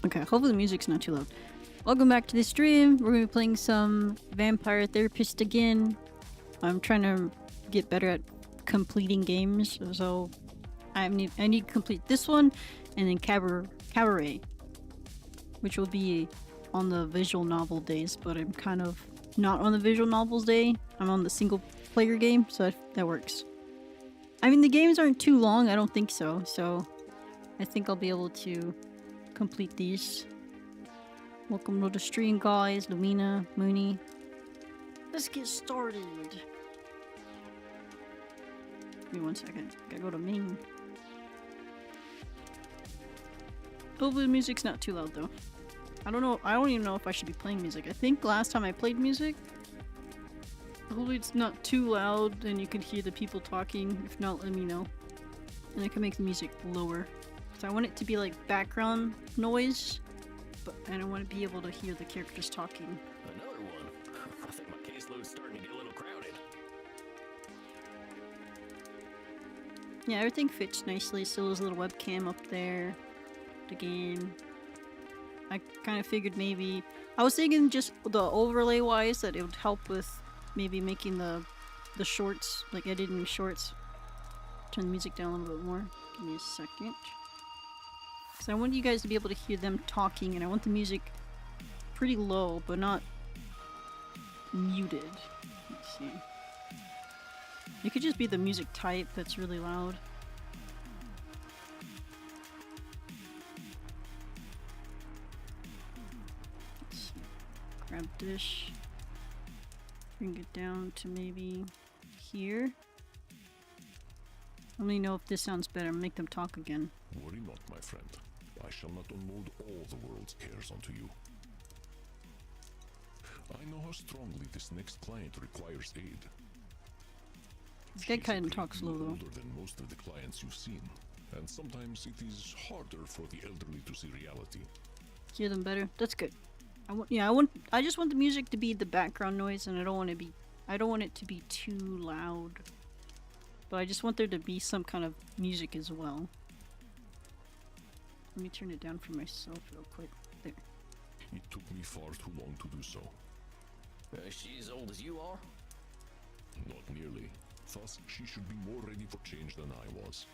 Okay, hopefully the music's not too loud. Welcome back to the stream. We're gonna be playing some Vampire Therapist again. I'm trying to get better at completing games, so I need to complete this one and then Cabaret, which will be on the visual novel days, but I'm kind of not on the visual novels day. I'm on the single player game, so that works. I mean, the games aren't too long, I don't think so, so I think I'll be able to complete these. Welcome to the stream, guys. Lumina, Mooney. Let's get started. Give me 1 second. Gotta go to main. Hopefully the music's not too loud though. I don't know. I don't even know if I should be playing music. I think last time I played music, hopefully it's not too loud and you can hear the people talking. If not, let me know. And I can make the music lower. So I want it to be like background noise, but I don't want to be able to hear the characters talking. Another one? I think my caseload's starting to get a little crowded. Yeah, everything fits nicely. Scylla's little webcam up there. The game. I kind of figured maybe... I was thinking just the overlay wise that it would help with maybe making the shorts, like editing shorts. Turn the music down a little bit more. Give me a second. So I want you guys to be able to hear them talking, and I want the music pretty low, but not muted. Let's see. It could just be the music type that's really loud. Let's see. Grab dish. Bring it down to maybe here. Let me know if this sounds better. Make them talk again. Worry not, my friend. I shall not unload all the world's cares onto you. I know how strongly this next client requires aid. This guy She's a kind of great talks deal slow though. older than most of the clients you've seen, and sometimes it is harder for the elderly to see reality. Hear them better. That's good. I just want the music to be the background noise, and I don't want it to be too loud. But I just want there to be some kind of music as well. Let me turn it down for myself real quick. There. It took me far too long to do so. Is she as old as you are? Not nearly. Thus, she should be more ready for change than I was.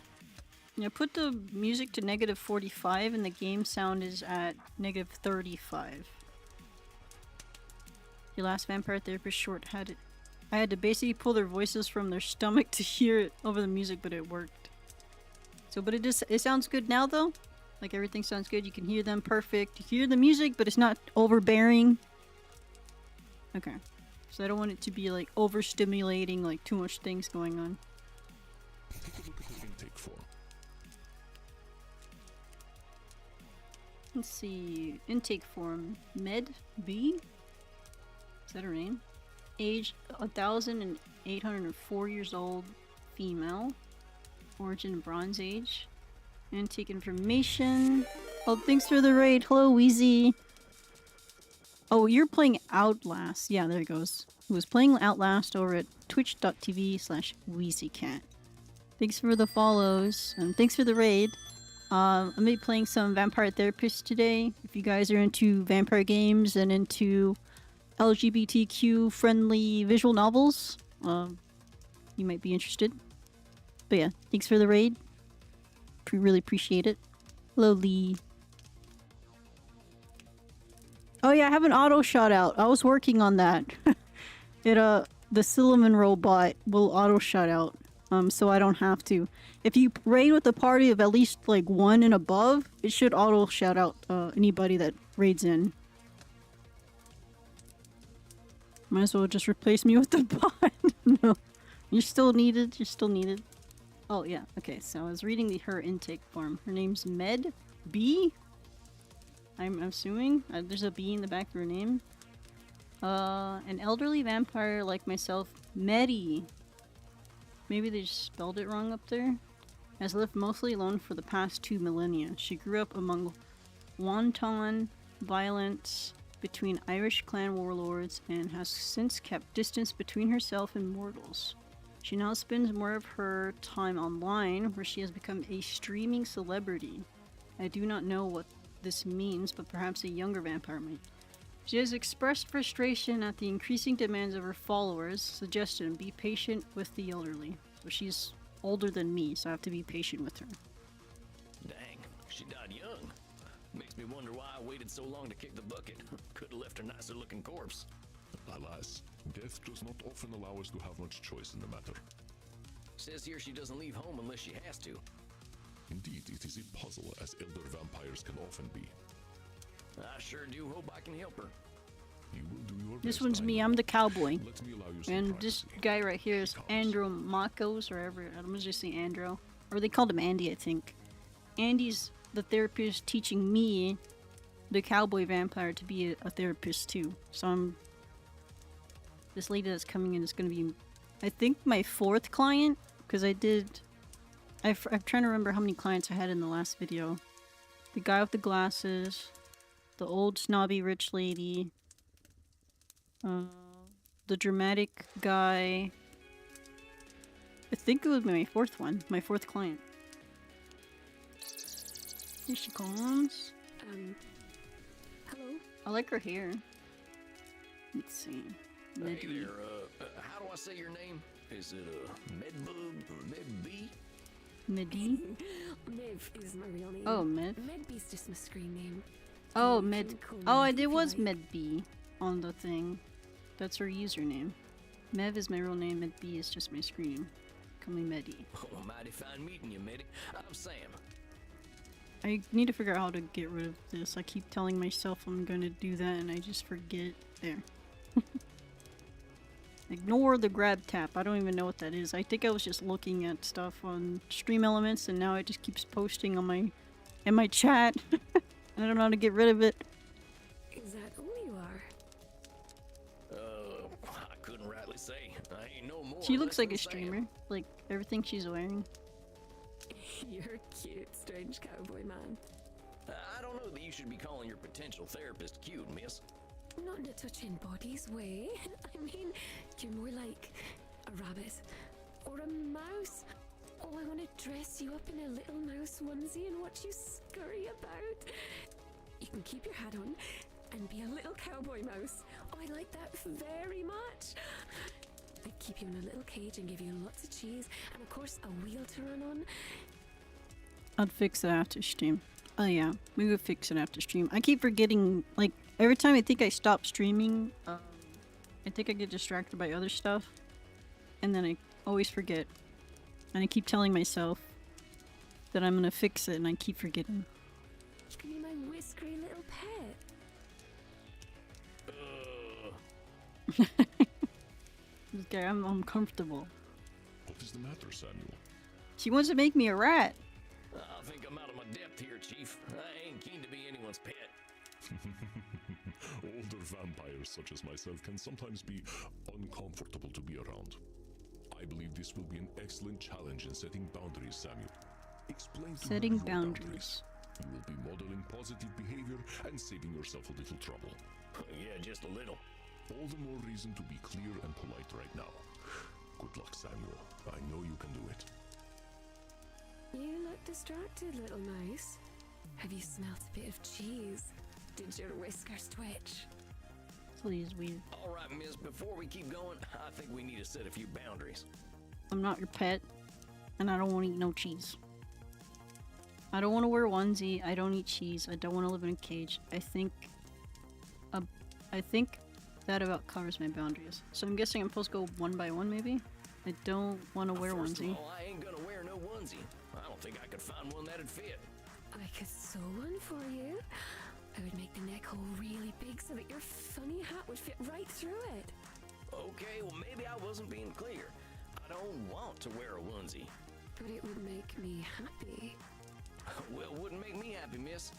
Yeah, put the music to -45 and the game sound is at -35. Your last vampire therapist short had it. I had to basically pull their voices from their stomach to hear it over the music, but it worked. So, but it sounds good now though. Like everything sounds good. You can hear them perfect. You hear the music, but it's not overbearing. Okay. So I don't want it to be like overstimulating, like too much things going on. Take a look at her intake form. Let's see. Intake form. Medie? Is that her name? Age 1,804 years old. Female. Origin Bronze Age. Intake information. Oh, thanks for the raid. Hello, Wheezy. Oh, you're playing Outlast. Yeah, there it goes. Who was playing Outlast over at twitch.tv/WheezyCat. Thanks for the follows, and thanks for the raid. I'm gonna be playing some Vampire Therapist today. If you guys are into vampire games and into LGBTQ-friendly visual novels, you might be interested. But yeah, thanks for the raid. Really appreciate it. Hello, Lee. Oh yeah, I have an auto shout out. I was working on that. The Scylla robot will auto shout out. So I don't have to. If you raid with a party of at least like 1 and above, it should auto shout out anybody that raids in. Might as well just replace me with the bot. No. You're still needed. You're still needed. Oh yeah, okay, so I was reading her intake form. Her name's Medie. I'm assuming. There's a B in the back of her name. An elderly vampire like myself, Medie. Maybe they just spelled it wrong up there. Has lived mostly alone for the past 2 millennia. She grew up among wanton violence between Irish clan warlords and has since kept distance between herself and mortals. She now spends more of her time online, where she has become a streaming celebrity. I do not know what this means, but perhaps a younger vampire might. She has expressed frustration at the increasing demands of her followers, suggesting be patient with the elderly. So she's older than me, so I have to be patient with her. Dang, she died young. Makes me wonder why I waited so long to kick the bucket. Could have left her nicer looking corpse. Alas, death does not often allow us to have much choice in the matter. Says here she doesn't leave home unless she has to. Indeed, it is a puzzle, as elder vampires can often be. I sure do hope I can help her. You will do your This best, one's I me, know. I'm the cowboy. Let me allow you some And this privacy. guy right here is Andromachos, or whatever. I'm gonna just say Andro. Or they called him Andy, I think. Andy's the therapist teaching me, the cowboy vampire, to be a therapist too. So this lady that's coming in is gonna be, I think, my 4th client. Because I'm trying to remember how many clients I had in the last video. The guy with the glasses. The old snobby rich lady. The dramatic guy. I think it was my 4th one. My 4th client. Here she comes. Hello? I like her hair. Let's see. Hey Medie. there, how do I say your name? Is it Medbug or Medbee? Medie? Mev is my real name. Oh, Mev. Medbie's just my screen name. Oh, You Med. can call me Oh, Med if it you was like. Medbee on the thing. That's her username. Mev is my real name, Medbee is just my screen name. Call me Medie. Oh, mighty fine meeting you, Medie. I'm Sam. I need to figure out how to get rid of this. I keep telling myself I'm gonna do that and I just forget. There. Ignore the grab tap. I don't even know what that is. I think I was just looking at stuff on Stream Elements and now it just keeps posting on my chat. I don't know how to get rid of it. Is that who you are? I couldn't rightly say. I ain't no more. She or looks less like a than Sam. streamer. Like everything she's wearing. You're cute, strange cowboy man. I don't know that you should be calling your potential therapist cute, miss. Not in a touching bodies way. I mean, you're more like a rabbit or a mouse. Oh, I want to dress you up in a little mouse onesie and watch you scurry about. You can keep your hat on and be a little cowboy mouse. Oh, I like that very much. I'd keep you in a little cage and give you lots of cheese and of course a wheel to run on. I'd fix it after stream. Oh yeah, we would fix it after stream. I keep forgetting, like, every time I think I stop streaming, I think I get distracted by other stuff. And then I always forget. And I keep telling myself that I'm gonna fix it and I keep forgetting. You can be my whiskery little pet. This guy, I'm uncomfortable. What is the matter, Samuel? She wants to make me a rat. I think I'm out of my depth here, Chief. I ain't keen to be anyone's pet. Older vampires such as myself can sometimes be uncomfortable to be around. I believe this will be an excellent challenge in setting boundaries, Samuel. Explain to Setting me your boundaries. You will be modeling positive behavior and saving yourself a little trouble. Yeah, just a little. All the more reason to be clear and polite right now. Good luck, Samuel. I know you can do it. You look distracted, little mouse. Have you smelt a bit of cheese? Did your whiskers twitch? Please, weird. All right, miss, before we keep going, I think we need to set a few boundaries. I'm not your pet, and I don't want to eat no cheese. I don't want to wear a onesie. I don't eat cheese. I don't want to live in a cage. I think that about covers my boundaries. So I'm guessing I'm supposed to go one by one, maybe? I don't want to wear a First of onesie. all, I ain't gonna wear no onesie. I don't think I could find one that'd fit. I could sew one for you. I would make the neck hole really big so that your funny hat would fit right through it. Okay, well maybe I wasn't being clear. I don't want to wear a onesie. But it would make me happy. Well, it wouldn't make me happy, miss.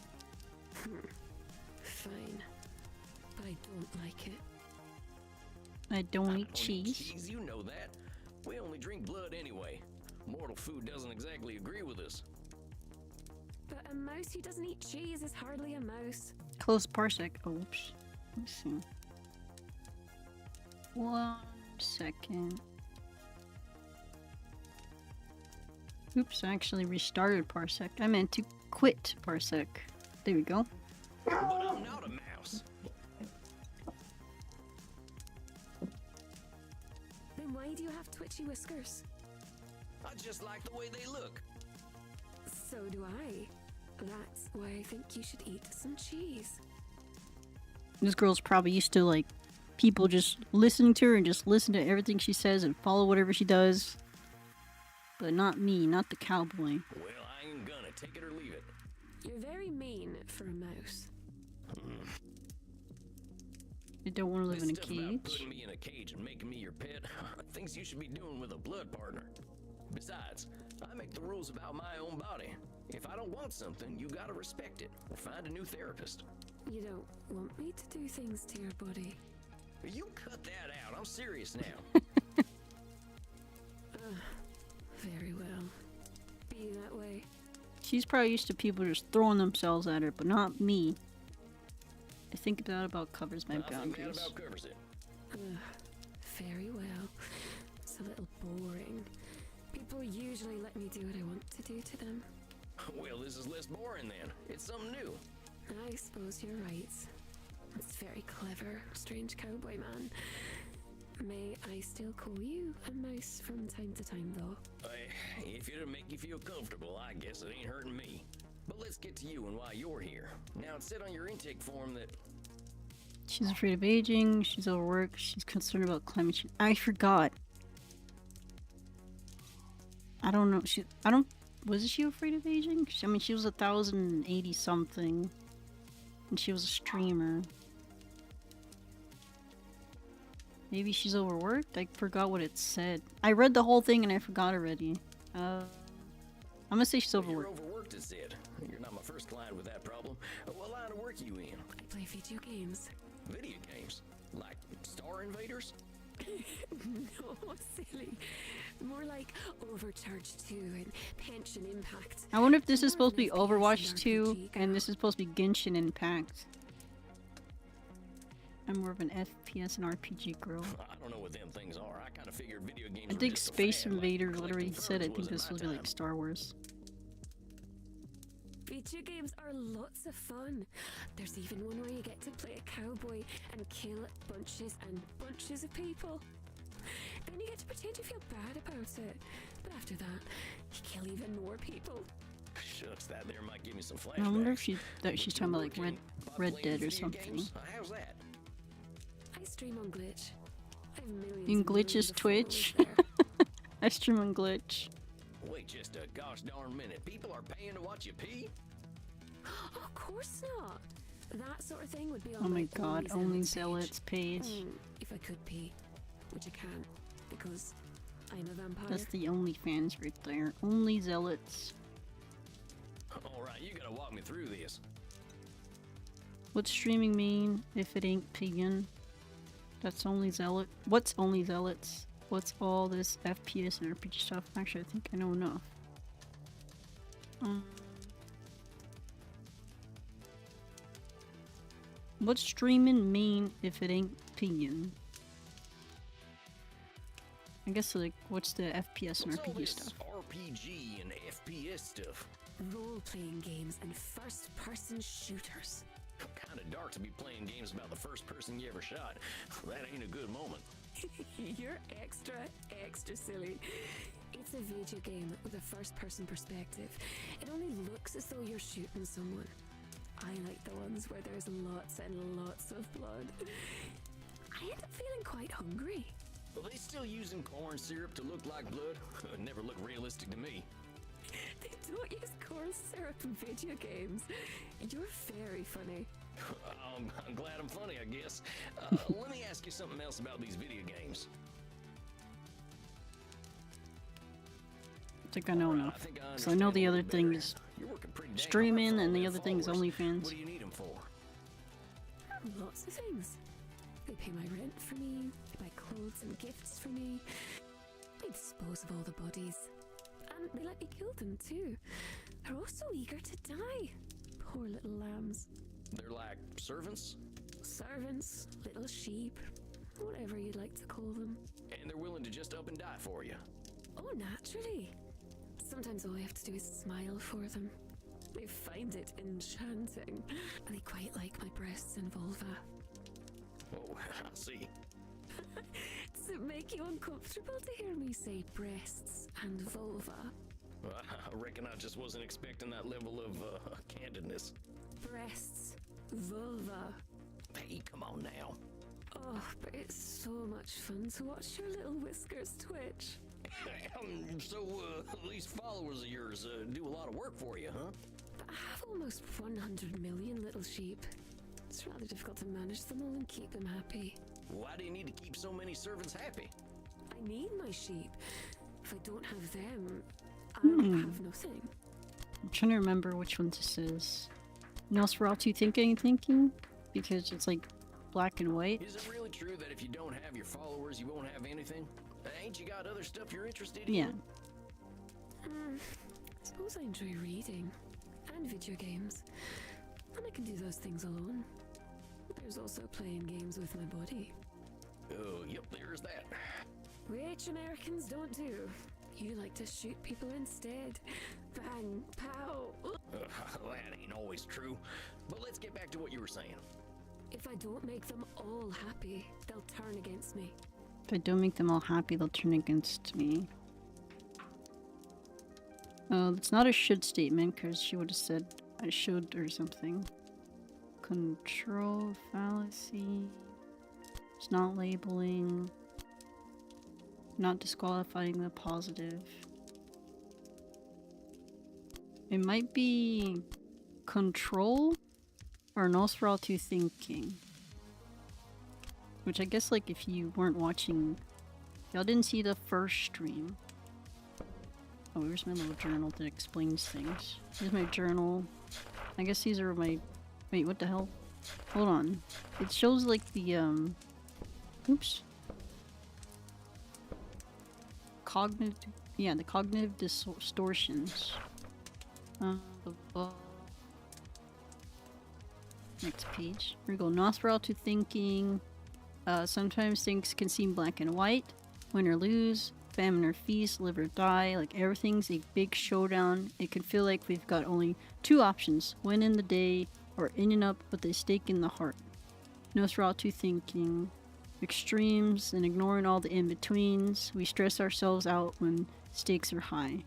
Fine. But I don't like it. I don't I eat cheese. Cheese, you know that. We only drink blood anyway. Mortal food doesn't exactly agree with us. But a mouse who doesn't eat cheese is hardly a mouse. Close parsec. Oops. Let's see. 1 second. Oops, I actually restarted parsec. I meant to quit parsec. There we go. But I'm not a mouse. Then why do you have twitchy whiskers? I just like the way they look. So do I. That's why I think you should eat some cheese. This girl's probably used to, like, people just listening to her and just listen to everything she says and follow whatever she does. But not me, not the cowboy. Well, I ain't gonna take it or leave it. You're very mean for a mouse. I don't want to live in a This stuff about cage. putting me in a cage and making me your pet, things you should be doing with a blood partner. Besides, I make the rules about my own body. If I don't want something, you gotta respect it or find a new therapist. You don't want me to do things to your body. You cut that out. I'm serious now. Very well. Be that way. She's probably used to people just throwing themselves at her, but not me. I think that about covers my I think that boundaries. about covers it. Very well. It's a little boring. People usually let me do what I want to do to them. Well, this is less boring then. It's something new. I suppose you're right. It's very clever, strange cowboy man. May I still call you a mouse from time to time, though? If it'll make you feel comfortable, I guess it ain't hurting me. But let's get to you and why you're here. Now, it said on your intake form that... She's afraid of aging, she's overworked, she's concerned about climate change. I forgot. I don't know. Was she afraid of aging? I mean, she was 1,080 something. And she was a streamer. Maybe she's overworked? I forgot what it said. I read the whole thing and I forgot already. I'm gonna say she's overworked. You're overworked, it said. You're not my first client with that problem. What line of work you in? I play video games. Video games? Like Star Invaders? No, silly. More like Overcharged 2 and Pension Impact. I wonder if this is More supposed to be an FPS Overwatch and 2 RPG and girl. this is supposed to be Genshin Impact. I'm more of an FPS and RPG girl. I don't know what them things are. I kind of figured video games I were think just a Space fad, like Invaders literally collecting said I throwers think was this in was my like time. Star Wars. Video games are lots of fun. There's even one where you get to play a cowboy and kill bunches and bunches of people. Then you get to pretend you feel bad about it. But after that, you kill even more people. Shucks, that there might give me some flashbacks. I wonder if she's talking about like Working by Red playing Dead or video something. games? How's that? I stream on Glitch. I have millions In and Glitch's millions of Twitch? followers there. I stream on Glitch. Wait just a gosh darn minute. People are paying to watch you pee? Of course not. That sort of thing would be on Oh my my god, only Zealots Zealots page. If I could pee, which I can't, because I'm a vampire. That's the OnlyFans right there. Only Zealots. Alright, you gotta walk me through this. What's streaming mean if it ain't pagan? That's only Zealot. What's only Zealots? What's all this FPS and RPG stuff? Actually, I think I know enough. What's streaming mean if it ain't pagan? I guess like, what's the FPS and What's all RPG this stuff? RPG and FPS stuff? Role-playing games and first-person shooters. Kinda dark to be playing games about the first person you ever shot. That ain't a good moment. You're extra silly. It's a video game with a first-person perspective. It only looks as though you're shooting someone. I like the ones where there's lots and lots of blood. I end up feeling quite hungry. Are they still using corn syrup to look like blood? It never looked realistic to me. They don't use corn syrup in video games. You're very funny. I'm glad I'm funny, I guess. Let me ask you something else about these video games. I think I know Alright, enough. think I So I know the understand a other little thing better. is You're working pretty dang hard streaming for all and the them other thing is followers. OnlyFans. What do you need them for? Lots of things. They pay my rent for me, they buy clothes and gifts for me, they dispose of all the bodies, and they let me kill them too. They're all so eager to die. Poor little lambs. They're like servants? Servants, little sheep, whatever you'd like to call them. And they're willing to just up and die for you. Oh, naturally. Sometimes all I have to do is smile for them. They find it enchanting. They quite like my breasts and vulva. Oh, I see. Does it make you uncomfortable to hear me say breasts and vulva? I reckon I just wasn't expecting that level of candidness. Breasts, vulva. Hey, come on now. Oh, but it's so much fun to watch your little whiskers twitch. So, these followers of yours do a lot of work for you, huh? But I have almost 100 million little sheep. It's rather difficult to manage them all and keep them happy. Why do you need to keep so many servants happy? I need my sheep. If I don't have them, I have nothing. I'm trying to remember which one this is. Nosferatu thinking? Because it's like black and white. Is it really true that if you don't have your followers, you won't have anything? Ain't you got other stuff you're interested in? Yeah. I suppose I enjoy reading and video games, and I can do those things alone. There's also playing games with my body, Oh, yep, there's that. which Americans don't do. You like to shoot people instead. Bang, pow. That ain't always true. But let's get back to what you were saying. If I don't make them all happy, they'll turn against me. If I don't make them all happy, they'll turn against me. Oh, it's not a should statement, because she would have said I should or something. Control fallacy. It's not labeling. Not disqualifying the positive. It might be control or Nosferatu thinking. Which I guess, like, if you weren't watching, y'all didn't see the first stream. Oh, where's my little journal that explains things? Here's my journal. I guess these are my... Wait, what the hell? Hold on. It shows, like, the, oops. Cognitive... Yeah, the cognitive distortions. Next page. Here we go. Nosferatu thinking. Sometimes things can seem black and white. Win or lose. Famine or feast. Live or die. Like everything's a big showdown. It can feel like we've got only two options. Win in the day or in and up with a stake in the heart. Nosferatu thinking. Extremes and ignoring all the in-betweens. We stress ourselves out when stakes are high.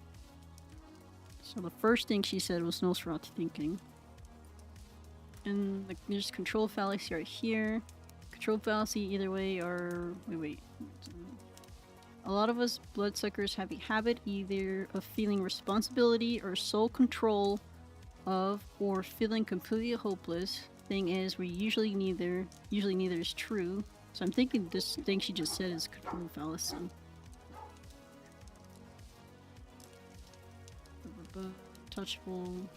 So the first thing she said was Nosferatu thinking. And there's control fallacy right here. Control fallacy either way are... Wait. A lot of us bloodsuckers have a habit either of feeling responsibility or sole control of, or feeling completely hopeless. Thing is, usually neither is true. So I'm thinking this thing she just said is control fallacy. Touchable.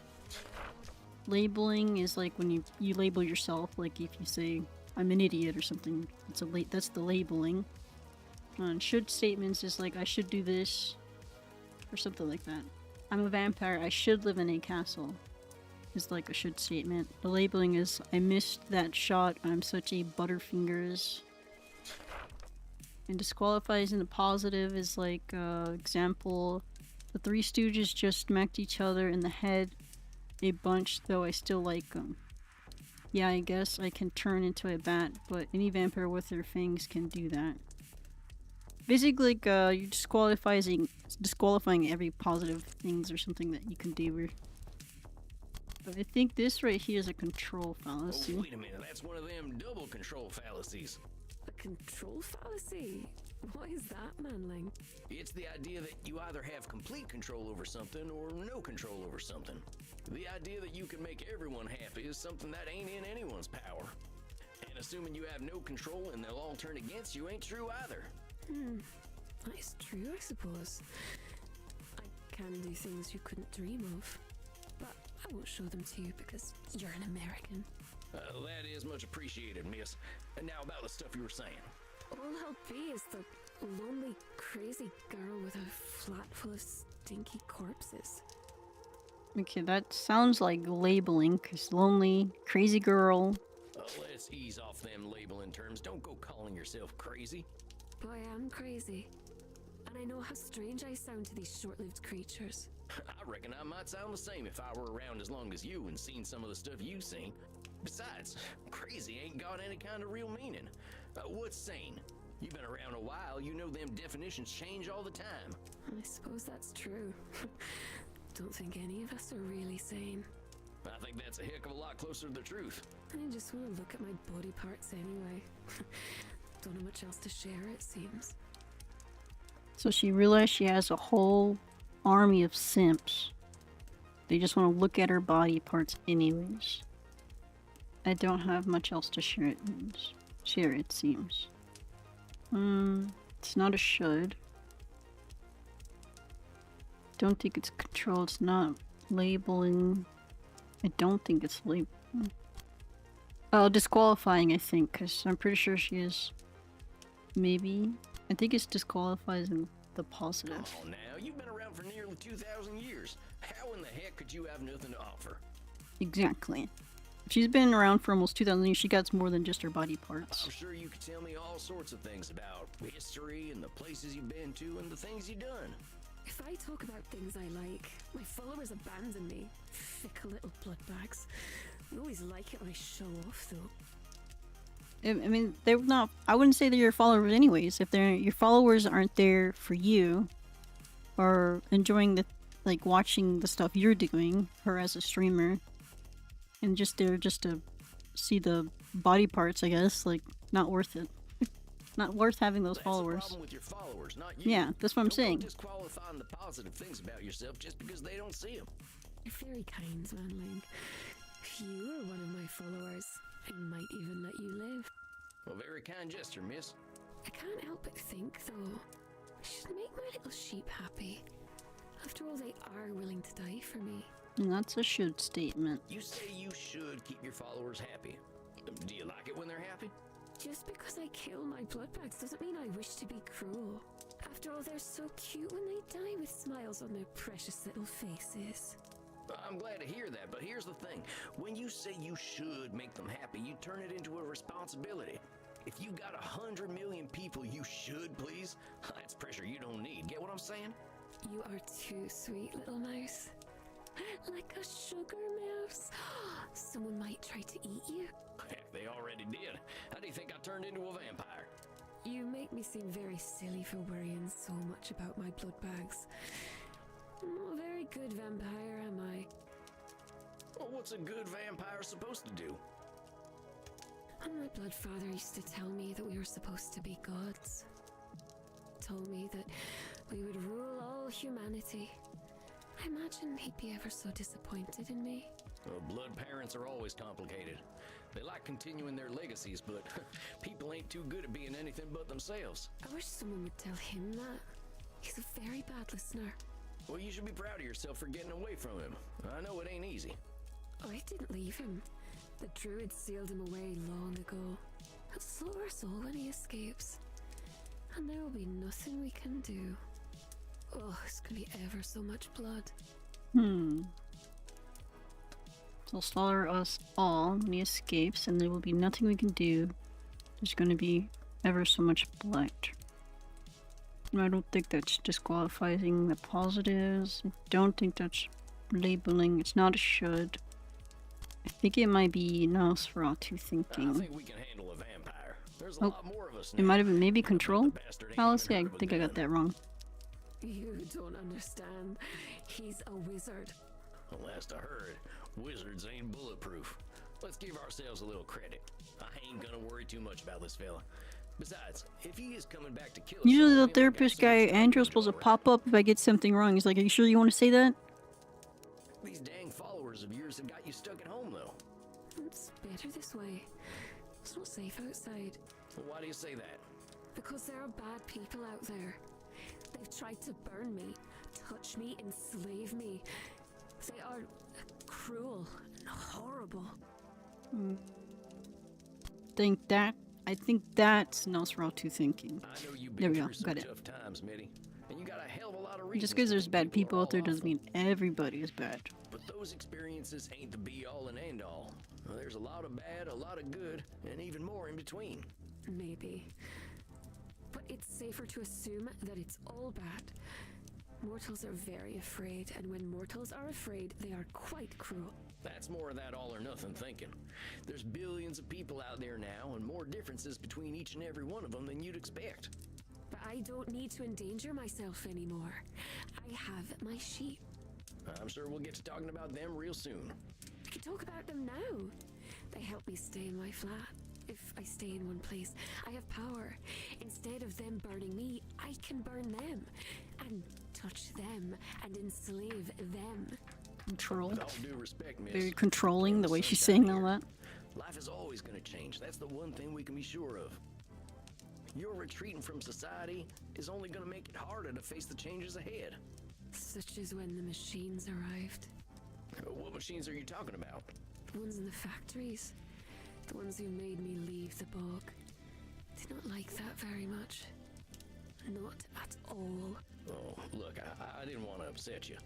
Labeling is like when you label yourself, like if you say I'm an idiot or something. That's the labeling. And should statements is like I should do this or something like that. I'm a vampire. I should live in a castle. Is like a should statement. The labeling is I missed that shot. I'm such a butterfingers. And disqualifies in the positive is like example. The three Stooges just smacked each other in the head a bunch, though I still like them. Yeah, I guess I can turn into a bat, but any vampire with their fangs can do that. Basically, like, you're disqualifying every positive things or something that you can do. But I think this right here is a control fallacy. Oh, wait a minute, that's one of them double control fallacies. A control fallacy? What is that, manling? It's the idea that you either have complete control over something or no control over something. The idea that you can make everyone happy is something that ain't in anyone's power. And assuming you have no control and they'll all turn against you ain't true either. That is true, I suppose. I can do things you couldn't dream of. But I won't show them to you because you're an American. That is much appreciated, miss. And now about the stuff you were saying. All I'll be is the lonely, crazy girl with a flat full of stinky corpses. Okay, that sounds like labeling, because lonely, crazy girl. Let's ease off them labeling terms. Don't go calling yourself crazy. But I am crazy. And I know how strange I sound to these short-lived creatures. I reckon I might sound the same if I were around as long as you and seen some of the stuff you've seen. Besides, crazy ain't got any kind of real meaning. What's sane? You've been around a while, you know them definitions change all the time. I suppose that's true. Don't think any of us are really sane. I think that's a heck of a lot closer to the truth. I just want to look at my body parts anyway. Don't know much else to share, it seems. So she realized she has a whole army of simps. They just want to look at her body parts anyways. I don't have much else to share, it seems. It's not a should. Don't think it's control. It's not labeling. I don't think it's labeling. Oh, disqualifying, I think, because I'm pretty sure she is. Maybe. I think it's disqualifying the positive. Oh, now, you've been around for nearly 2,000 years. How in the heck could you have nothing to offer? Exactly. She's been around for almost 2,000 years. She got more than just her body parts. I'm sure you could tell me all sorts of things about history and the places you've been to and the things you've done. If I talk about things I like, my followers abandon me. Fickle little bloodbags. I always like it when I show off, though. I mean, they're not. I wouldn't say they're your followers, anyways. If they're your followers aren't there for you, or enjoying the like watching the stuff you're doing, her as a streamer, and just there just to see the body parts, I guess. Like, not worth it. Not worth having those That's followers. the problem with your followers, not you. Yeah, that's what I'm Don't saying. go disqualifying the positive things about yourself just because they don't see them. You're very kind, Manling. If you were one of my followers, I might even let you live. A very kind gesture, miss. I can't help but think, though, I should make my little sheep happy. After all, they are willing to die for me. And that's a should statement. You say you should keep your followers happy. Do you like it when they're happy? Just because I kill my bloodbags doesn't mean I wish to be cruel. After all, they're so cute when they die with smiles on their precious little faces. I'm glad to hear that, but here's the thing. When you say you should make them happy, you turn it into a responsibility. If you got 100 million people you should please, that's pressure you don't need. Get what I'm saying? You are too sweet, little mouse. Like a sugar mouse. Someone might try to eat you. Heck, they already did. How do you think I turned into a vampire? You make me seem very silly for worrying so much about my blood bags. I'm not a very good vampire, am I? Well, what's a good vampire supposed to do? And my blood father used to tell me that we were supposed to be gods. Told me that we would rule all humanity. I imagine he'd be ever so disappointed in me. Well, blood parents are always complicated. They like continuing their legacies, but people ain't too good at being anything but themselves. I wish someone would tell him that. He's a very bad listener. Well, you should be proud of yourself for getting away from him. I know it ain't easy. I didn't leave him. The druid sealed him away long ago. He'll slow our soul when he escapes. And there will be nothing we can do. Oh, it's gonna be ever so much blood. So slaughter us all when he escapes, and there will be nothing we can do. There's going to be ever so much blood. I don't think that's disqualifying the positives. I don't think that's labeling. It's not a should. I think it might be Nosferatu I thinking. think we can handle a vampire. There's a lot more of us now. It might have been maybe control? The bastard ain't Fallacy, I even think I got begun. that wrong. You don't understand. He's a wizard. Well, last I heard, wizards ain't bulletproof. Let's give ourselves a little credit. I ain't gonna worry too much about this fella. Besides, if he is coming back to kill us, Usually all, the therapist guy, Andrew's supposed to pop up if I get something wrong. He's like, are you sure you want to say that? These dang followers of yours have got you stuck at home, though. It's better this way. It's not safe outside. Well, why do you say that? Because there are bad people out there. They've tried to burn me, touch me, enslave me. They are cruel and horrible. I think that's Nosferatu thinking. I know you've There been we go, through some got it. tough times, Medie, and you got a hell of a lot of reasons. Just because there's to bad think people are out there all doesn't awful. mean everybody is bad. But those experiences ain't the be-all and end-all. There's a lot of bad, a lot of good, and even more in between. Maybe. But it's safer to assume that it's all bad. Mortals are very afraid, and when mortals are afraid, they are quite cruel. That's more of that all-or-nothing thinking. There's billions of people out there now, and more differences between each and every one of them than you'd expect. But I don't need to endanger myself anymore. I have my sheep. I'm sure we'll get to talking about them real soon. We can talk about them now. They help me stay in my flat. If I stay in one place, I have power. Instead of them burning me, I can burn them. And touch them and enslave them. Control. With all due respect, miss. Very controlling the way Sunshine she's saying here. all that. Life is always going to change. That's the one thing we can be sure of. Your retreating from society is only going to make it harder to face the changes ahead. Such as when the machines arrived. What machines are you talking about? The ones in the factories. The ones who made me leave the bog. Did not like that very much. Not at all. Oh, look, I didn't want to upset you.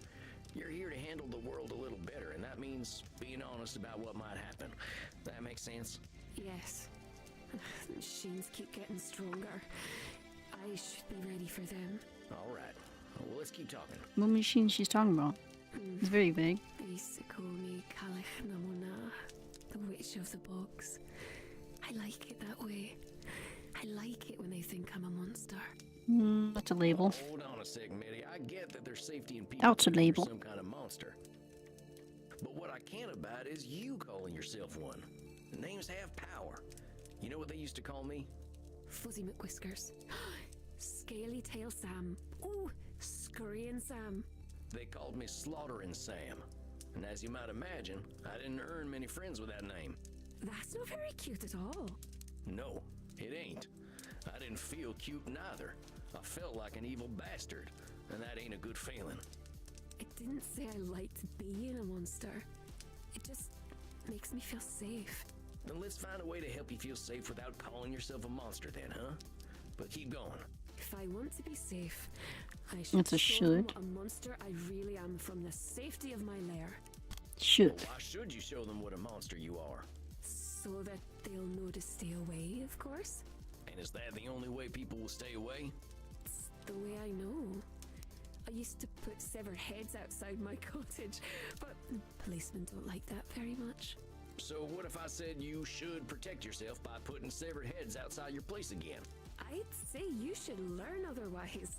You're here to handle the world a little better, and that means being honest about what might happen. That makes sense? Yes. The machines keep getting stronger. I should be ready for them. All right. Well, let's keep talking. What machine she's talking about? It's very vague. They used to call me Calich Namona, the witch of the bogs. I like it that way. That's a label. Hold on a sec, Medie. I get that there's safety in people That's a thinking you're label. some kind of monster. But what I can't abide is you calling yourself one. Names have power. You know what they used to call me? Fuzzy McWhiskers. Scaly Tail Sam. Ooh, Scurrying Sam. They called me Slaughtering Sam. And as you might imagine, I didn't earn many friends with that name. That's not very cute at all. No, it ain't. I didn't feel cute neither. I felt like an evil bastard, and that ain't a good feeling. It didn't say I liked being a monster. It just makes me feel safe. Then let's find a way to help you feel safe without calling yourself a monster then, huh? But keep going. If I want to be safe, I should That's a show them should. what a monster I really am from the safety of my lair. Should. Why should you show them what a monster you are? So that they'll know to stay away, of course. And is that the only way people will stay away? It's the way I know. I used to put severed heads outside my cottage, but policemen don't like that very much. So what if I said you should protect yourself by putting severed heads outside your place again? I'd say you should learn otherwise.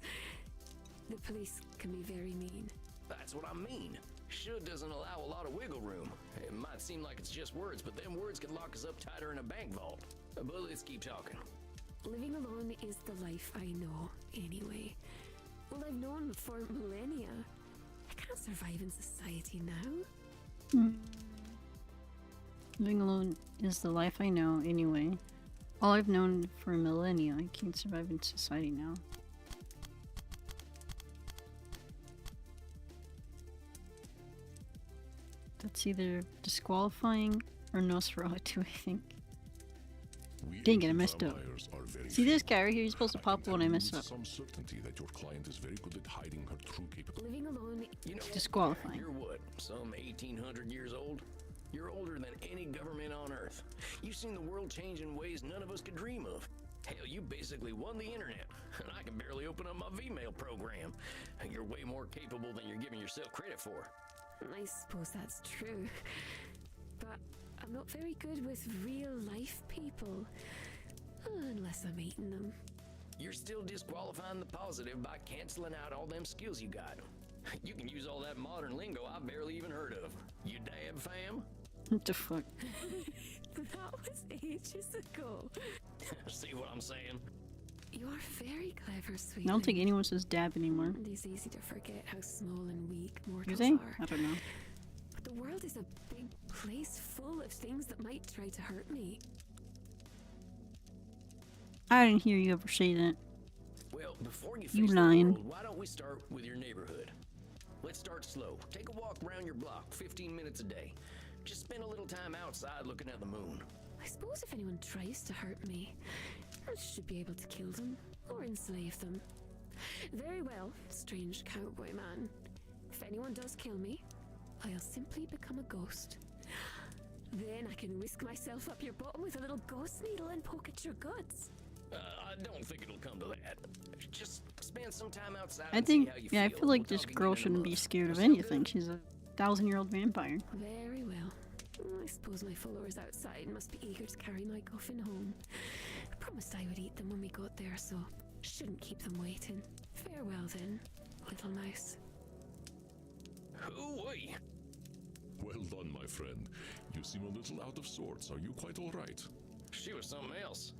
The police can be very mean. That's what I mean. Should doesn't allow a lot of wiggle room. It might seem like it's just words, but them words can lock us up tighter in a bank vault. But let's keep talking. Living alone is the life I know, anyway. Well, I've known for millennia. I can't survive in society now. Living alone is the life I know anyway. All I've known for millennia. I can't survive in society now. That's either disqualifying or Nosferatu, I think. We Dang it, I ancient messed up. vampires are very See this few. guy right here? He's supposed to I pop can when tell I you mess with up. some certainty that your client is very good at hiding her true capabilities. Living alone, You know, Disqualifying. You're what, some 1,800 years old? You're older than any government on Earth. You've seen the world change in ways none of us could dream of. Hell, you basically won the internet, and I can barely open up my Vmail program. And you're way more capable than you're giving yourself credit for. I suppose that's true. But I'm not very good with real life people. Unless I'm eating them. You're still disqualifying the positive by canceling out all them skills you got. You can use all that modern lingo I barely even heard of. You dab fam? What the fuck? That was ages ago. See what I'm saying? You are very clever, I sweetie. don't think anyone says dab anymore. It is easy to forget how small and weak Do mortals they? are. I don't know. But the world is a big place full of things that might try to hurt me. I didn't hear you ever say that. Well, before you You face the lying. world, why don't we start with your neighborhood? Let's start slow. Take a walk around your block, 15 minutes a day. Just spend a little time outside looking at the moon. I suppose if anyone tries to hurt me, I should be able to kill them or enslave them. Very well, strange cowboy man. If anyone does kill me, I'll simply become a ghost. Then I can whisk myself up your bottom with a little ghost needle and poke at your guts. I don't think it'll come to that. Just spend some time outside I and think, see how you yeah, I feel. feel like We'll this talk girl again in a shouldn't be month. scared of Sound anything. good? She's a 1,000-year-old vampire. Very well. I suppose my followers outside must be eager to carry my coffin home. I promised I would eat them when we got there, so shouldn't keep them waiting. Farewell then, little mouse. Hoo-wee! Well done, my friend. You seem a little out of sorts. Are you quite all right? She was something else.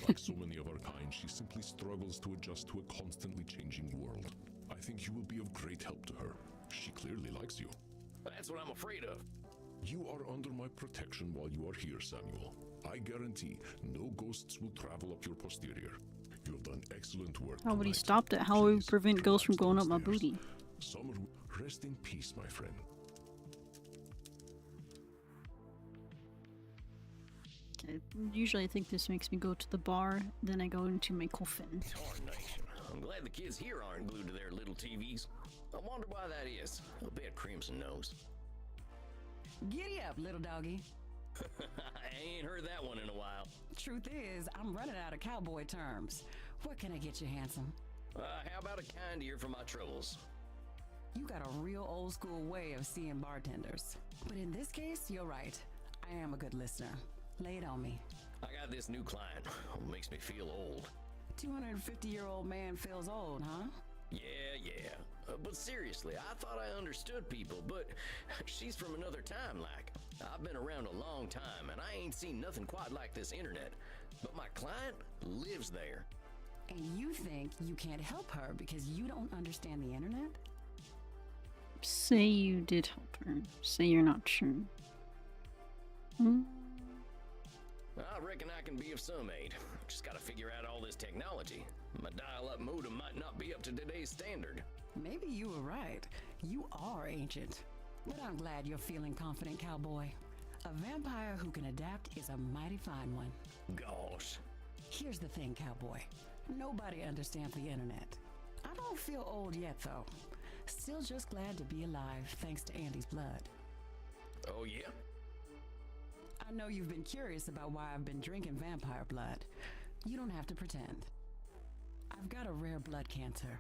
Like so many of our kind, she simply struggles to adjust to a constantly changing world. I think you will be of great help to her. She clearly likes you. That's what I'm afraid of. You are under my protection while you are here, Samuel. I guarantee no ghosts will travel up your posterior. You have done excellent work. How would he tonight. stop that? How would he Please, prevent ghosts from relax going up my downstairs. booty? Summer, rest in peace, my friend. Usually I think this makes me go to the bar, then I go into my coffin. Tarnation. I'm glad the kids here aren't glued to their little TVs. I wonder why that is. I'll bet Crimson knows. Giddy up, little doggy. I ain't heard that one in a while. Truth is, I'm running out of cowboy terms. What can I get you, handsome? How about a kind ear for my troubles? You got a real old school way of seeing bartenders. But in this case, you're right. I am a good listener. Lay it on me. I got this new client. Makes me feel old. 250-year-old man feels old, huh? Yeah. But seriously, I thought I understood people, but she's from another time, like. I've been around a long time, and I ain't seen nothing quite like this internet. But my client lives there. And you think you can't help her because you don't understand the internet? Say you did help her. Say you're not sure. Hmm? I reckon I can be of some aid. Just gotta figure out all this technology. My dial-up modem might not be up to today's standard. Maybe you were right. You are ancient. But I'm glad you're feeling confident, cowboy. A vampire who can adapt is a mighty fine one. Gosh. Here's the thing, cowboy. Nobody understands the internet. I don't feel old yet, though. Still just glad to be alive, thanks to Andy's blood. Oh, yeah? I know you've been curious about why I've been drinking vampire blood. You don't have to pretend. I've got a rare blood cancer.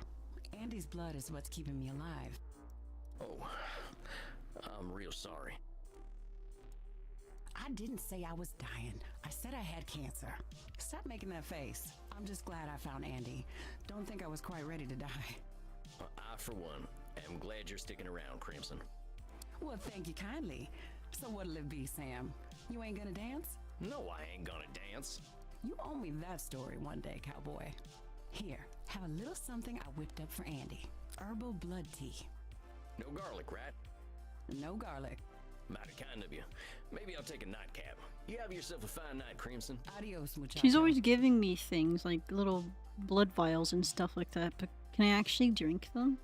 Andy's blood is what's keeping me alive. Oh, I'm real sorry. I didn't say I was dying. I said I had cancer. Stop making that face. I'm just glad I found Andy. Don't think I was quite ready to die. I, for one, am glad you're sticking around, Crimson. Well, thank you kindly. So what'll it be, Sam? You ain't gonna dance? No, I ain't gonna dance. You owe me that story one day, cowboy. Here, have a little something I whipped up for Andy. Herbal blood tea. No garlic, right? No garlic. Mighty kind of you. Maybe I'll take a nightcap. You have yourself a fine night, Crimson. Adios, muchacho. She's always giving me things like little blood vials and stuff like that, but can I actually drink them?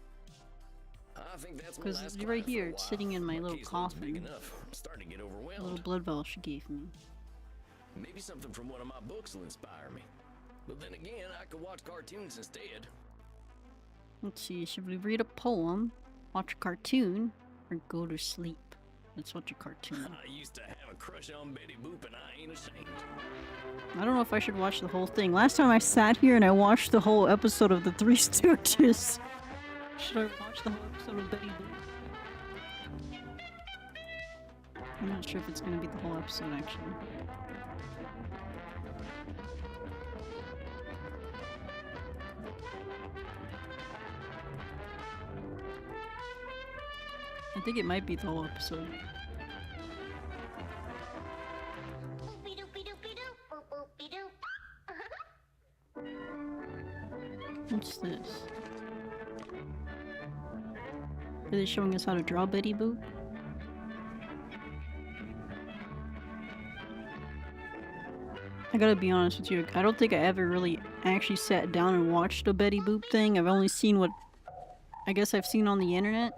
I think that's my Because last right client for here, a it's while. sittle in my little caseload's big coffin. enough. I'm starting to get A overwhelmed. little blood vial she gave me. Maybe something from one of my books will inspire me. But then again, I could watch cartoons instead. Let's see, should we read a poem, watch a cartoon, or go to sleep? Let's watch a cartoon. I used to have a crush on Betty Boop, and I ain't ashamed. I don't know if I should watch the whole thing. Last time I sat here and I watched the whole episode of The Three Stooges. Should I watch the whole episode of Betty Boop? I'm not sure if it's gonna be the whole episode, actually. I think it might be the whole episode. What's this? Are they showing us how to draw Betty Boop? I gotta be honest with you, I don't think I ever really actually sat down and watched a Betty Boop thing. I've only seen what I guess I've seen on the internet.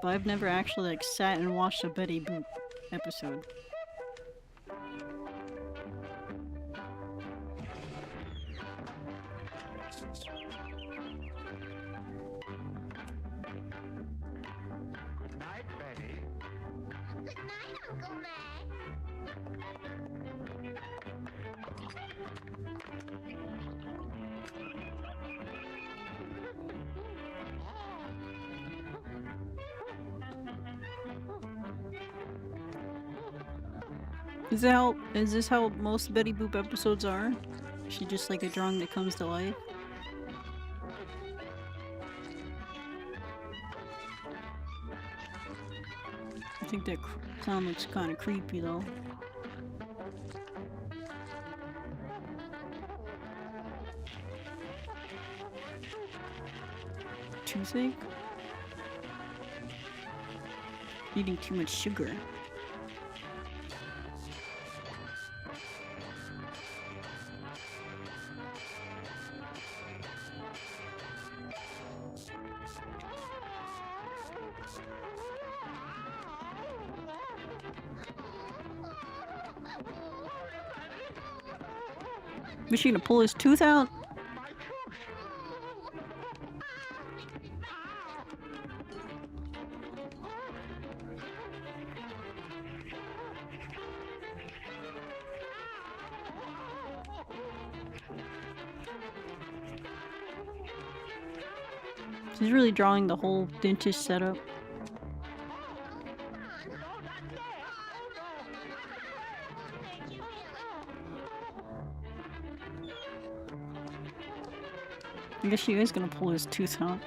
But I've never actually like sat and watched a Betty Boop episode. Good night, Betty. Good night, Uncle Mac. Is this how most Betty Boop episodes are? Is she just like a drawing that comes to life? I think that clown looks kind of creepy though. Toothache? Eating too much sugar. Was she gonna pull his tooth out? She's really drawing the whole dentist setup. I guess she is gonna pull his tooth out.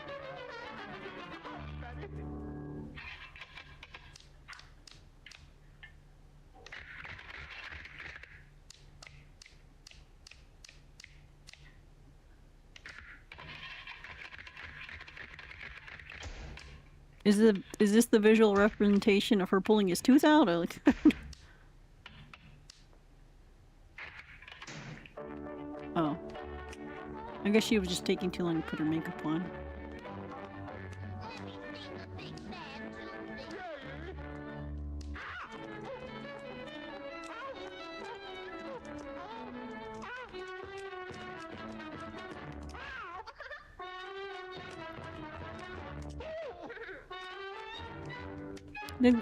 Is this the visual representation of her pulling his tooth out? Or like oh. I guess she was just taking too long to put her makeup on.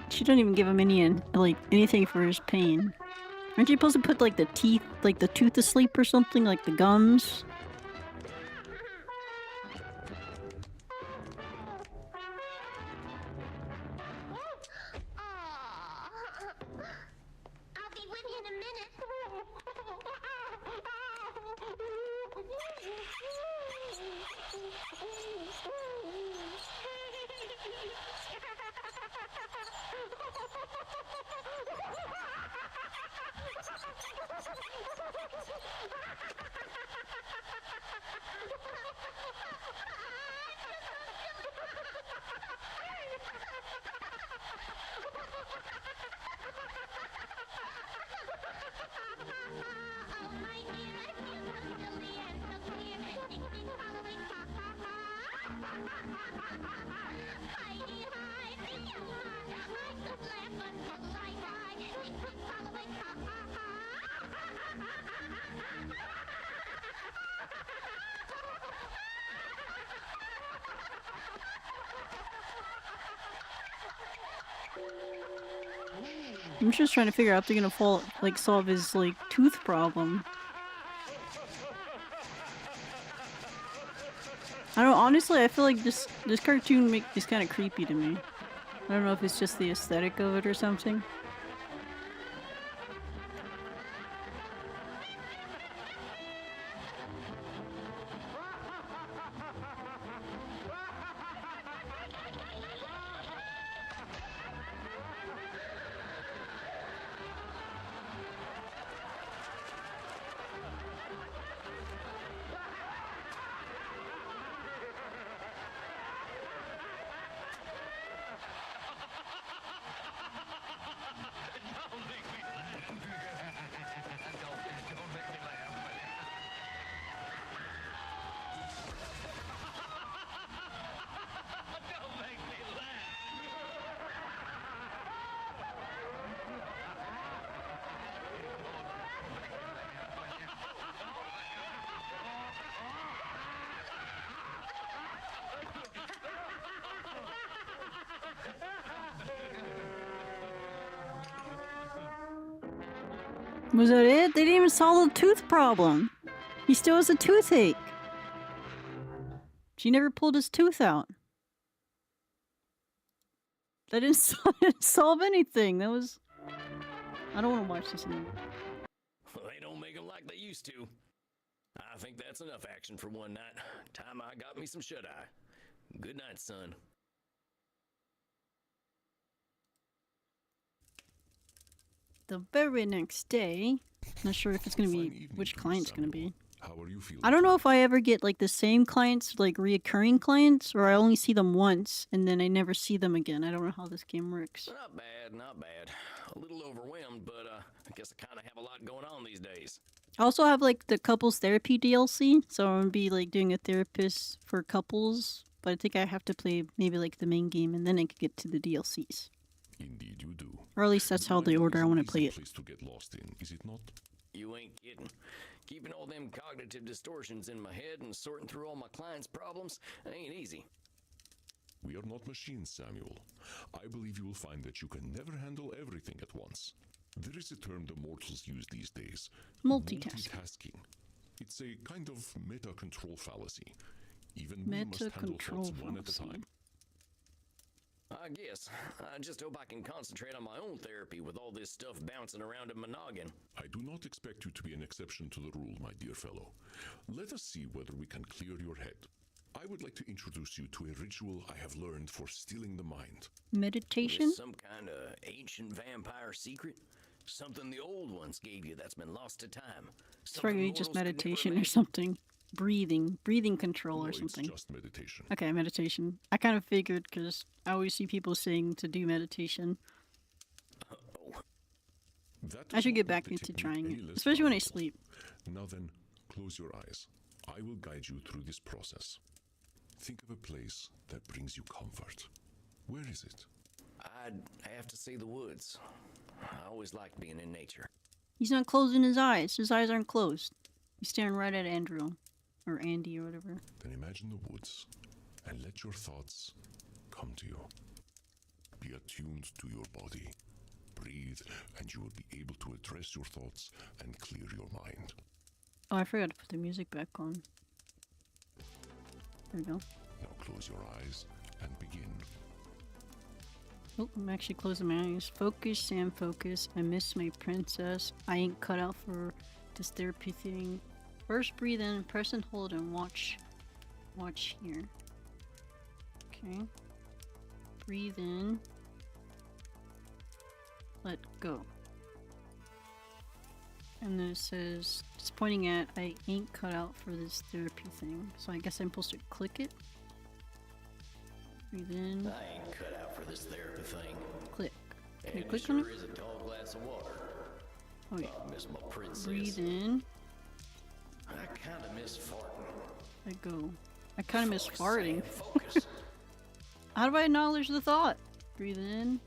She doesn't even give him any, like, anything for his pain. Aren't you supposed to put, like, the teeth, like, the tooth to sleep or something? Like, the gums? I'll be with you in a minute. I'm just trying to figure out if they're gonna solve his, like, tooth problem. I don't know, honestly, I feel like this cartoon is kind of creepy to me. I don't know if it's just the aesthetic of it or something. Was that it? They didn't even solve the tooth problem. He still has a toothache. She never pulled his tooth out. That didn't solve anything. That was... I don't want to watch this anymore. Well, they don't make them like they used to. I think that's enough action for one night. Time I got me some shut-eye. Good night, son. The very next day, not sure if it's gonna be which client's gonna be. How are you feeling? I don't know if I ever get like the same clients, like reoccurring clients, or I only see them once and then I never see them again. I don't know how this game works. Not bad, not bad. A little overwhelmed, but I guess I kind of have a lot going on these days. I also have like the couples therapy DLC, so I'm gonna be like doing a therapist for couples, but I think I have to play maybe like the main game and then I could get to the DLCs. Indeed you do. Or at least that's how the order I want to play it. Place to get lost in, is it not? You ain't kidding. Keeping all them cognitive distortions in my head and sorting through all my clients' problems ain't easy. We are not machines, Samuel. I believe you will find that you can never handle everything at once. There is a term the mortals use these days. Multitasking. It's a kind of meta-control fallacy. Even we must handle thoughts one at a time. I guess. I just hope I can concentrate on my own therapy with all this stuff bouncing around in my noggin. I do not expect you to be an exception to the rule, my dear fellow. Let us see whether we can clear your head. I would like to introduce you to a ritual I have learned for stilling the mind. Meditation? Is some kind of ancient vampire secret? Something the old ones gave you that's been lost to time? It's probably just meditation or something. Breathing control No, or something. it's just meditation. Okay, meditation. I kind of figured because I always see people saying to do meditation. That I does should not get make back the into technique trying any it, less especially when I valuable. sleep. Now then, close your eyes. I will guide you through this process. Think of a place that brings you comfort. Where is it? I'd have to say the woods. I always liked being in nature. He's not closing his eyes. His eyes aren't closed. He's staring right at Andrew. Or Andy or whatever. Then imagine the woods and let your thoughts come to you. Be attuned to your body. Breathe, and you will be able to address your thoughts and clear your mind. Oh, I forgot to put the music back on. There we go. Now close your eyes and begin. Oh, I'm actually closing my eyes. Focus, Sam, focus. I miss my princess. I ain't cut out for this therapy thing. First breathe in, press and hold, and watch here. Okay. Breathe in. Let go. And then it says, it's pointing at, I ain't cut out for this therapy thing. So I guess I'm supposed to click it. Breathe in. I ain't cut out for this therapy thing. Click. Can And you it click sure on it? is a tall glass of water. Oh yeah. I miss my princess. Breathe in. I kinda miss farting. Let go. I kind of miss Focus, farting. Sam, focus. How do I acknowledge the thought? Breathe in.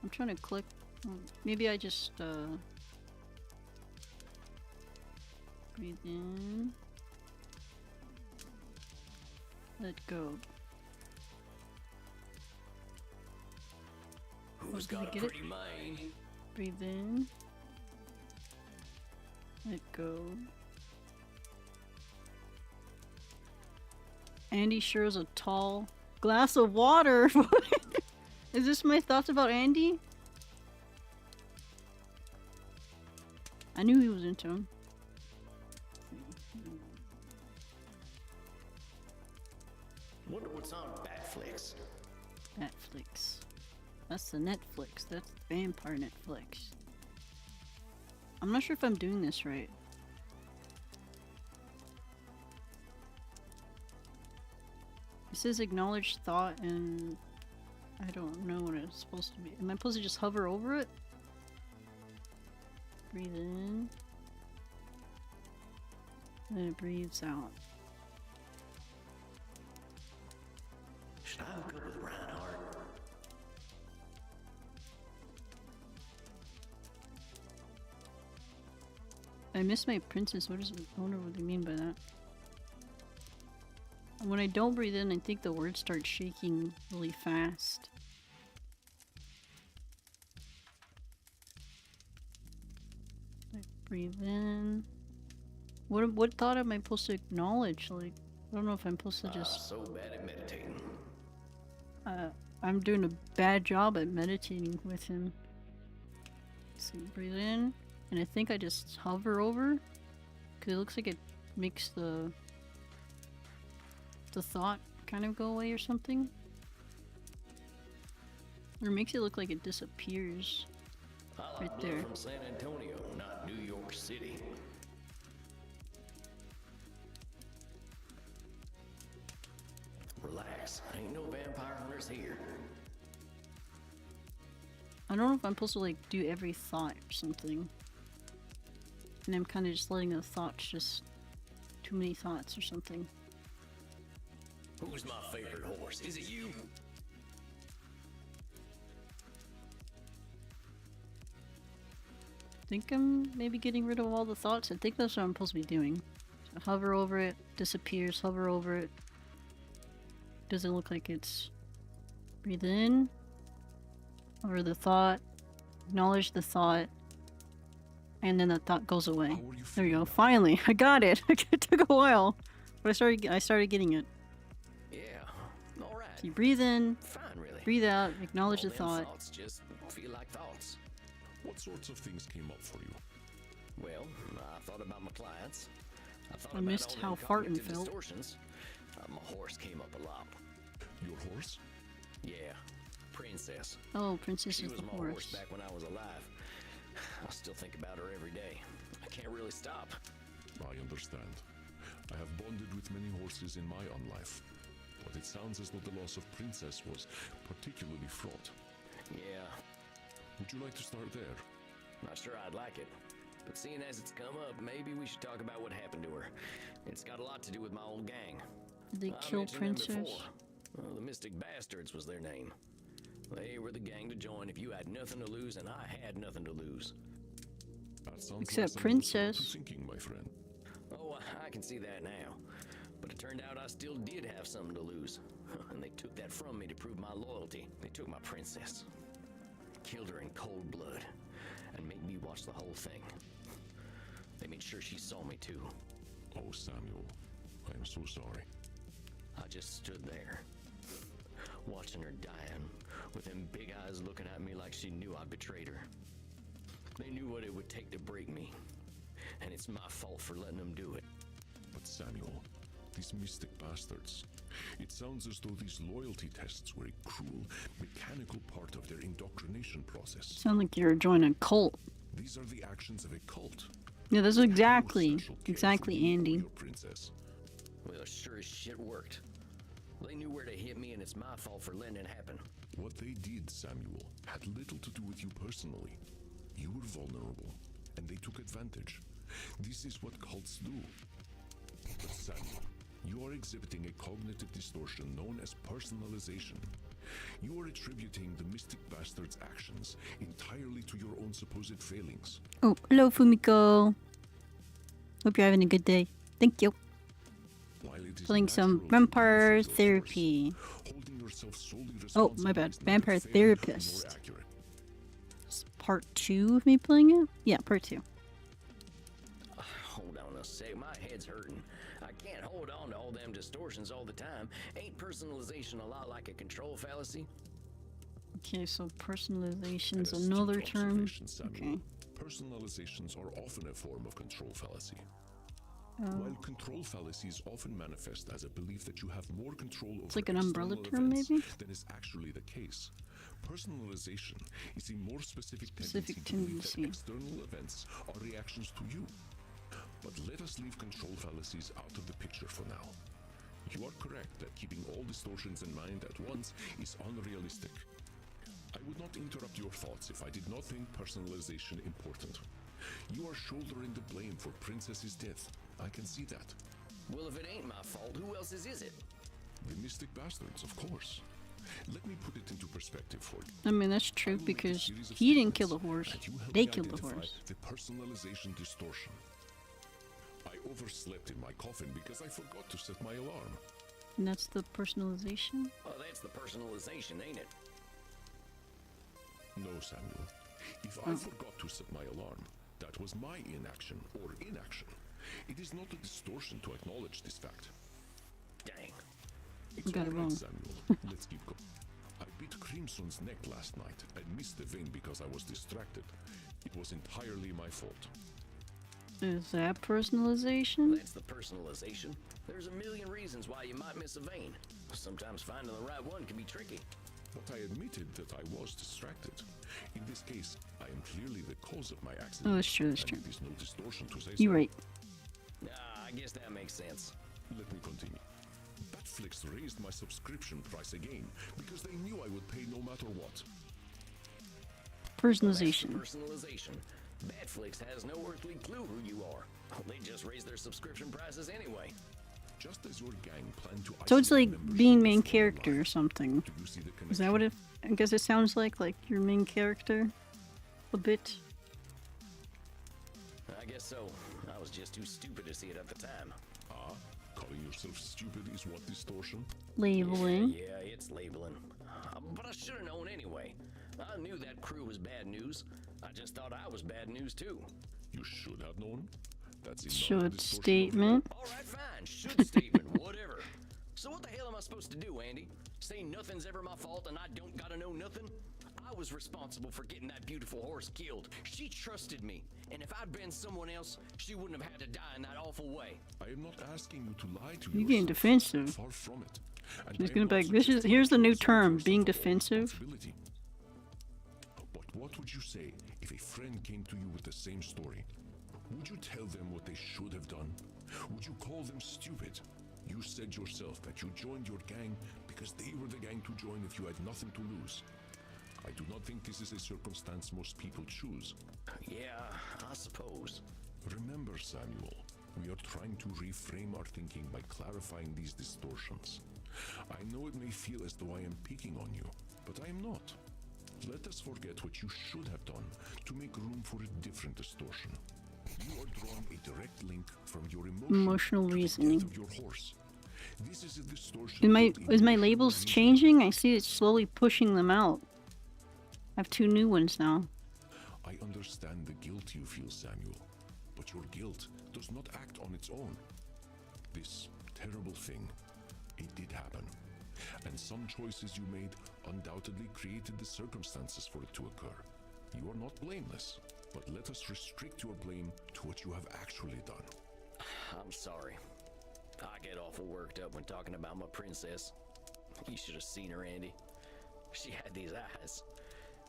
I'm trying to click. Maybe I just breathe in. Let go. Who's did I got a get it? pretty mind? Breathe in. Let go. Andy sure is a tall glass of water. Is this my thoughts about Andy? I knew he was into him. Wonder what's on Batflix. Netflix. That's the Netflix. That's vampire Netflix. I'm not sure if I'm doing this right. It says acknowledge thought and I don't know what it's supposed to be. Am I supposed to just hover over it? Breathe in. Then it breathes out. Should I hook up with Reinhardt? I miss my princess. What is it? I wonder what they mean by that. When I don't breathe in, I think the words start shaking really fast. I breathe in. What thought am I supposed to acknowledge? Like, I don't know if I'm supposed to I'm just. so bad at meditating. I'm doing a bad job at meditating with him. Let's see, breathe in, and I think I just hover over, because it looks like it makes the thought kind of go away or something. Or makes it look like it disappears. I like Right blood there. from San Antonio, not New York City. Relax, ain't no vampire hunters here. I don't know if I'm supposed to like do every thought or something. And I'm kind of just letting the thoughts just too many thoughts or something. Who's my favorite horse? Is it you? I think I'm maybe getting rid of all the thoughts. I think that's what I'm supposed to be doing. So hover over it, disappears, hover over it. Doesn't look like it's... Breathe in. Over the thought. Acknowledge the thought. And then the thought goes away. How are you There you go. feeling now? Finally, I got it. It took a while. But I started getting it. Yeah, So you breathe in, Fine, really. breathe out, acknowledge All the them thought. thoughts just feel like thoughts. What sorts of things came up for you? Well, I thought about my clients. I thought I about missed all how them farting cognitive felt. distortions. My horse came up a lot. Your horse? Yeah, Princess. Oh, Princess She is was the my horse horse. back when I was alive. I still think about her every day. I can't really stop. I understand. I have bonded with many horses in my own life. But it sounds as though the loss of Princess was particularly fraught. Yeah, Would you like to start there? not sure I'd like it. But seeing as it's come up, maybe we should talk about what happened to her. It's got a lot to do with my old gang. Did they I kill mentioned them Princess? before. Well, the Mystic Bastards was their name. They were the gang to join if you had nothing to lose, and I had nothing to lose. That sounds Except like some Princess. wonderful thinking, my friend. Oh, I can see that now. But it turned out I still did have something to lose. And they took that from me to prove my loyalty. They took my princess. Killed her in cold blood. And made me watch the whole thing. They made sure she saw me too. Oh, Samuel, I am so sorry. I just stood there. Watching her dying. With them big eyes looking at me like she knew I betrayed her. They knew what it would take to break me. And it's my fault for letting them do it. But Samuel, these mystic bastards, it sounds as though these loyalty tests were a cruel, mechanical part of their indoctrination process. Sound like you're joining a cult. These are the actions of a cult. Yeah, that's No exactly, special care for exactly you or Andy. your princess. Well, sure as shit worked. They knew where to hit me, and it's my fault for letting it happen. What they did, Samuel, had little to do with you personally. You were vulnerable, and they took advantage. This is what cults do. But Samuel, you are exhibiting a cognitive distortion known as personalization. You are attributing the Mystic Bastard's actions entirely to your own supposed failings. Oh, hello, Fumiko. Hope you're having a good day. Thank you. While it is Playing some natural to vampire use those therapy. force, holding yourself solely Oh, my bad. responsible is Vampire neither fair therapist. nor accurate. It's part 2 of me playing it? Yeah, part 2. Hold on a sec, my head's hurting. I can't hold on to all them distortions all the time. Ain't personalization a lot like a control fallacy? Okay, so personalization's An another astute term. observation, Samuel. Okay. Personalizations are often a form of control fallacy. Oh. While control fallacies often manifest as a belief that you have more control over like an umbrella external term, events maybe? than is actually the case. Personalization is a more specific Specific tendency to believe tendency. that external events are reactions to you. But let us leave control fallacies out of the picture for now. You are correct that keeping all distortions in mind at once is unrealistic. I would not interrupt your thoughts if I did not think personalization important. You are shouldering the blame for Princess's death. I can see that. Well, if it ain't my fault, who else's is it? The Mystic Bastards, of course. Let me put it into perspective for you. I mean, that's I true will make a because series of he didn't kill the statements, horse. and you help They me killed the identify horse. The personalization distortion. I overslept in my coffin because I forgot to set my alarm. And that's the personalization? Oh, that's the personalization, ain't it? No, Samuel. If I forgot to set my alarm, that was my inaction or inaction. It is not a distortion to acknowledge this fact. Dang. It's got it all right, wrong. Samuel. Let's keep going. I beat Crimson's neck last night and missed the vein because I was distracted. It was entirely my fault. Is that personalization? That's the personalization. There's a million reasons why you might miss a vein. Sometimes finding the right one can be tricky. But I admitted that I was distracted. In this case, I am clearly the cause of my accident. Oh, that's true, that's and true. It is no distortion to say You're so. right. I guess that makes sense. Let me continue. Batflix raised my subscription price again because they knew I would pay no matter what. Personalization. That's the personalization. Batflix has no earthly clue who you are. They just raise their subscription prices anyway. Just as your gang planned to So it's isolate like members being from the main former character or life. something. Do you see the Is that what connection? it... I guess it sounds like your main character? A bit. I guess so. I was just too stupid to see it at the time. Ah, calling yourself stupid is what distortion? Labeling. Yeah, it's labeling. But I should have known anyway. I knew that crew was bad news. I just thought I was bad news too. You should have known. That's enough Should distortion of statement. All right, fine. Should statement, whatever. So what the hell am I supposed to do, Andy? Say nothing's ever my fault and I don't gotta know nothing? I was responsible for getting that beautiful horse killed. She trusted me, and if I'd been someone else, she wouldn't have had to die in that awful way. I am not asking you to lie to You're getting yourself. defensive. Far from it. And She's I am gonna be not like, this is suggesting here's that the you new absolve term, yourself being of all defensive. responsibility. But what would you say if a friend came to you with the same story? Would you tell them what they should have done? Would you call them stupid? You said yourself that you joined your gang because they were the gang to join if you had nothing to lose. I do not think this is a circumstance most people choose. Yeah, I suppose. Remember, Samuel, we are trying to reframe our thinking by clarifying these distortions. I know it may feel as though I am picking on you, but I am not. Let us forget what you should have done to make room for a different distortion. You are drawing a direct link from your Emotional to the reasoning. death of your horse. This is a distortion. Is my built emotional labels reasoning. changing? I see it slowly pushing them out. I have 2 new ones now. I understand the guilt you feel, Samuel, but your guilt does not act on its own. This terrible thing, it did happen. And some choices you made undoubtedly created the circumstances for it to occur. You are not blameless, but let us restrict your blame to what you have actually done. I'm sorry. I get awful worked up when talking about my princess. You should have seen her, Andy. She had these eyes.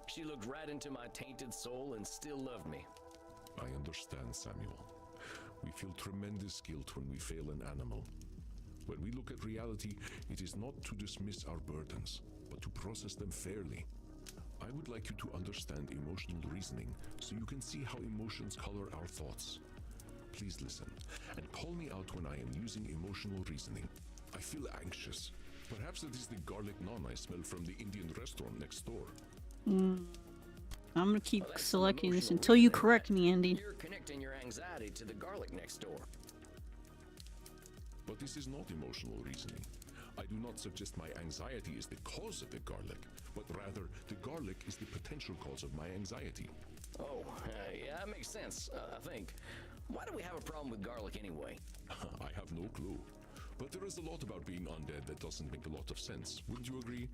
She looked right into my tainted soul and still loved me. I understand, Samuel. We feel tremendous guilt when we fail an animal. When we look at reality, it is not to dismiss our burdens, but to process them fairly. I would like you to understand emotional reasoning so you can see how emotions color our thoughts. Please listen, and call me out when I am using emotional reasoning. I feel anxious. Perhaps it is the garlic naan I smell from the Indian restaurant next door. I'm gonna keep Well, that's some selecting this emotional until you reasoning. correct me, Andy. You're connecting your anxiety to the garlic next door. But this is not emotional reasoning. I do not suggest my anxiety is the cause of the garlic, but rather the garlic is the potential cause of my anxiety. Oh, yeah, that makes sense, I think. Why do we have a problem with garlic anyway? I have no clue. But there is a lot about being undead that doesn't make a lot of sense. Wouldn't you agree?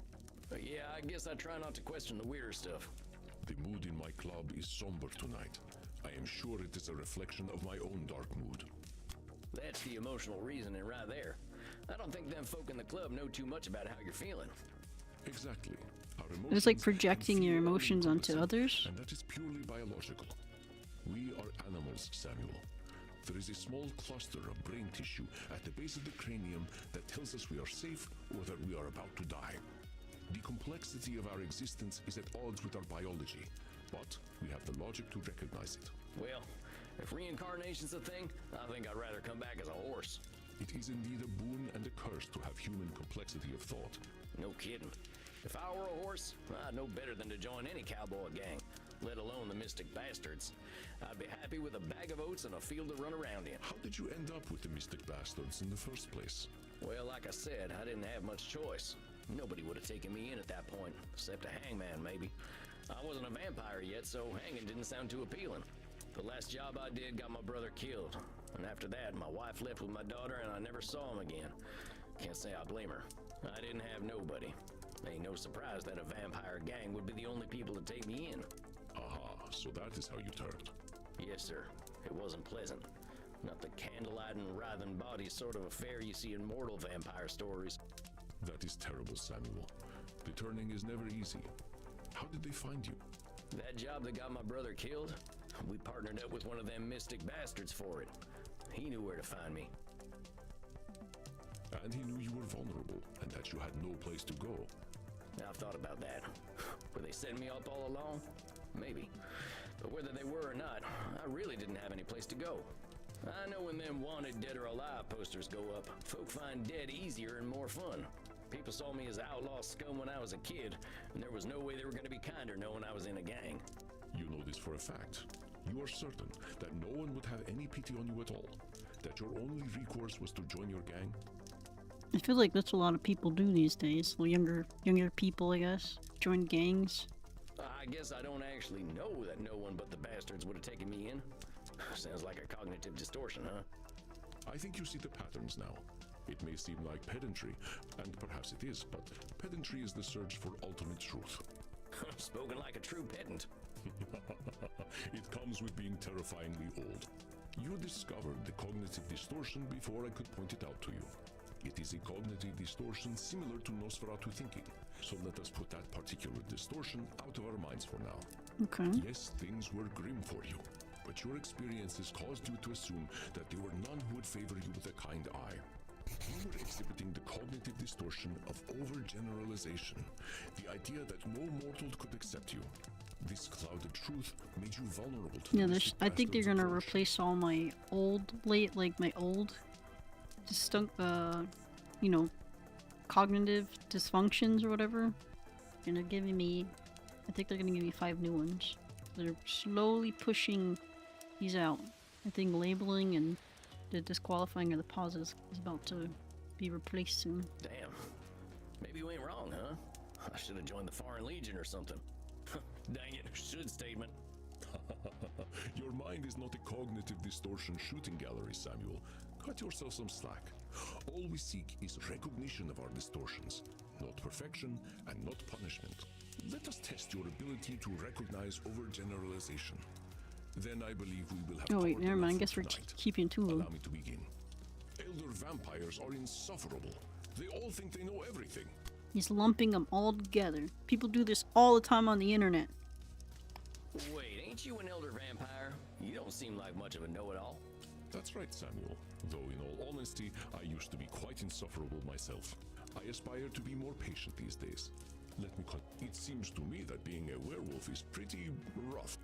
Yeah, I guess I try not to question the weirder stuff. The mood in my club is somber tonight. I am sure it is a reflection of my own dark mood. That's the emotional reasoning right there. I don't think them folk in the club know too much about how you're feeling. Exactly. Our It's like emotions projecting and your fear are emotions onto encompassing, others. And that is purely biological. We are animals, Samuel. There is a small cluster of brain tissue at the base of the cranium that tells us we are safe or that we are about to die. The complexity of our existence is at odds with our biology, but we have the logic to recognize it. Well, if reincarnation's a thing, I think I'd rather come back as a horse. It is indeed a boon and a curse to have human complexity of thought. No kidding. If I were a horse, I'd know better than to join any cowboy gang, let alone the Mystic Bastards. I'd be happy with a bag of oats and a field to run around in. How did you end up with the Mystic Bastards in the first place? Well, like I said, I didn't have much choice. Nobody would have taken me in at that point, except a hangman maybe. I wasn't a vampire yet, so hanging didn't sound too appealing. The last job I did got my brother killed, and after that, my wife left with my daughter and I never saw him again. Can't say I blame her. I didn't have nobody. Ain't no surprise that a vampire gang would be the only people to take me in. Aha, so that is how you turned. Yes, sir. It wasn't pleasant. Not the candlelight and writhing body sort of affair you see in mortal vampire stories. That is terrible, Samuel. The turning is never easy. How did they find you? That job that got my brother killed, we partnered up with one of them Mystic Bastards for it. He knew where to find me. And he knew you were vulnerable and that you had no place to go. I've thought about that. Were they setting me up all along? Maybe. But whether they were or not, I really didn't have any place to go. I know when them wanted dead or alive posters go up, folk find dead easier and more fun. People saw me as outlaw scum when I was a kid, and there was no way they were going to be kinder knowing I was in a gang. You know this for a fact. You are certain that no one would have any pity on you at all. That your only recourse was to join your gang. I feel like that's what a lot of people do these days. Well, younger people, I guess, join gangs. I guess I don't actually know that no one but the bastards would have taken me in. Sounds like a cognitive distortion, huh? I think you see the patterns now. It may seem like pedantry, and perhaps it is, but pedantry is the search for ultimate truth. Spoken like a true pedant. It comes with being terrifyingly old. You discovered the cognitive distortion before I could point it out to you. It is a cognitive distortion similar to Nosferatu thinking, so let us put that particular distortion out of our minds for now. Okay. Yes, things were grim for you, but your experiences caused you to assume that there were none who would favor you with a kind eye. You were exhibiting the cognitive distortion of overgeneralization, the idea that no mortal could accept you. This clouded truth made you vulnerable to Yeah, the there's. mystic I think they're bastards' gonna approach. replace all my old my old, you know, cognitive dysfunctions or whatever. And they're giving me, I think they're gonna give me 5 new ones. They're slowly pushing these out. I think labeling and the disqualifying of the pauses is about to be replaced soon. Damn. Maybe you ain't wrong, huh? I should have joined the Foreign Legion or something. Dang it, should statement. Your mind is not a cognitive distortion shooting gallery, Samuel. Cut yourself some slack. All we seek is recognition of our distortions, not perfection and not punishment. Let us test your ability to recognize overgeneralization. Then I believe we will have Oh wait, covered never mind. I enough guess for we're tonight. keeping 2 of them. Allow me to begin. Elder vampires are insufferable. They all think they know everything. He's lumping them all together. People do this all the time on the internet. Wait, ain't you an elder vampire? You don't seem like much of a know-it-all. That's right, Samuel. Though in all honesty, I used to be quite insufferable myself. I aspire to be more patient these days. Let me cut. It seems to me that being a werewolf is pretty rough.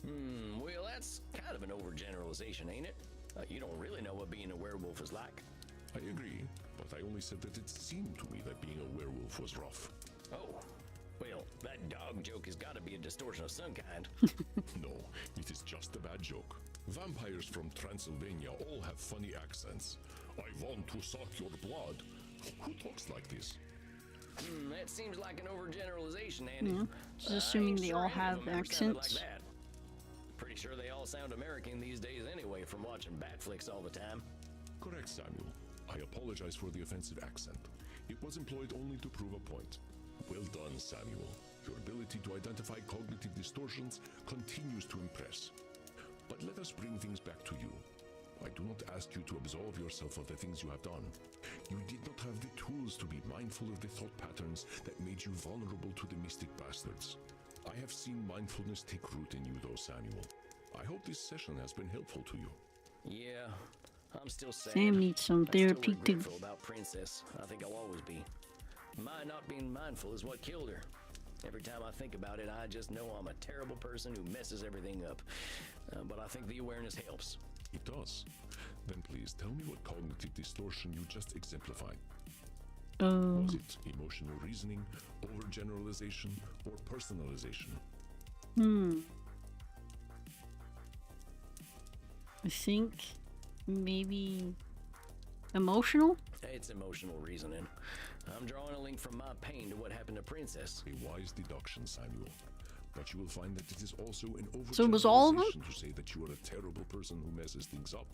Well, that's kind of an overgeneralization, ain't it? You don't really know what being a werewolf is like. I agree, but I only said that it seemed to me that being a werewolf was rough. Oh, well, that dog joke has got to be a distortion of some kind. No, it is just a bad joke. Vampires from Transylvania all have funny accents. I want to suck your blood. Who talks like this? That seems like an overgeneralization, Andy. Yeah, just I assuming ain't they sure all any of have them ever sounded accents. Like that. Pretty sure they all sound American these days anyway from watching bat flicks all the time. Correct, Samuel. I apologize for the offensive accent. It was employed only to prove a point. Well done, Samuel. Your ability to identify cognitive distortions continues to impress. But let us bring things back to you. I do not ask you to absolve yourself of the things you have done. You did not have the tools to be mindful of the thought patterns that made you vulnerable to the mystic bastards. I have seen mindfulness take root in you, though, Samuel. I hope this session has been helpful to you. Yeah, I'm still sad. Sam needs some I'm still therapy too. regretful about Princess. I think I'll always be. My not being mindful is what killed her. Every time I think about it, I just know I'm a terrible person who messes everything up. But I think the awareness helps. It does. Then please tell me what cognitive distortion you just exemplified. Was it emotional reasoning, overgeneralization, or personalization? I think maybe emotional? It's emotional reasoning. I'm drawing a link from my pain to what happened to Princess. A wise deduction, Samuel. But you will find that it is also an So it was all of them? overgeneralization to say that you are a terrible person who messes things up,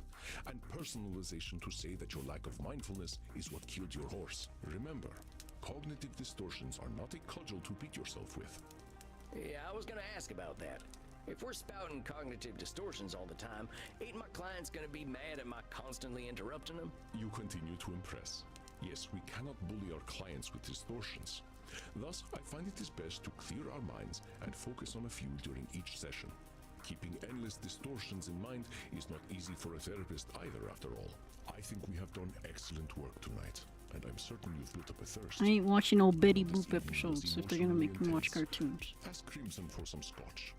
and personalization to say that your lack of mindfulness is what killed your horse. Remember, cognitive distortions are not a cudgel to beat yourself with. Yeah, I was gonna ask about that. If we're spouting cognitive distortions all the time, ain't my clients gonna be mad at my constantly interrupting them? You continue to impress. Yes, we cannot bully our clients with distortions. Thus, I find it is best to clear our minds and focus on a few during each session. Keeping endless distortions in mind is not easy for a therapist either, after all. I think we have done excellent work tonight, and I'm certain you've built up a thirst. I ain't watching no Betty This Boop evening was episodes if they're gonna make me watch emotionally cartoons. Ask Crimson for some scotch.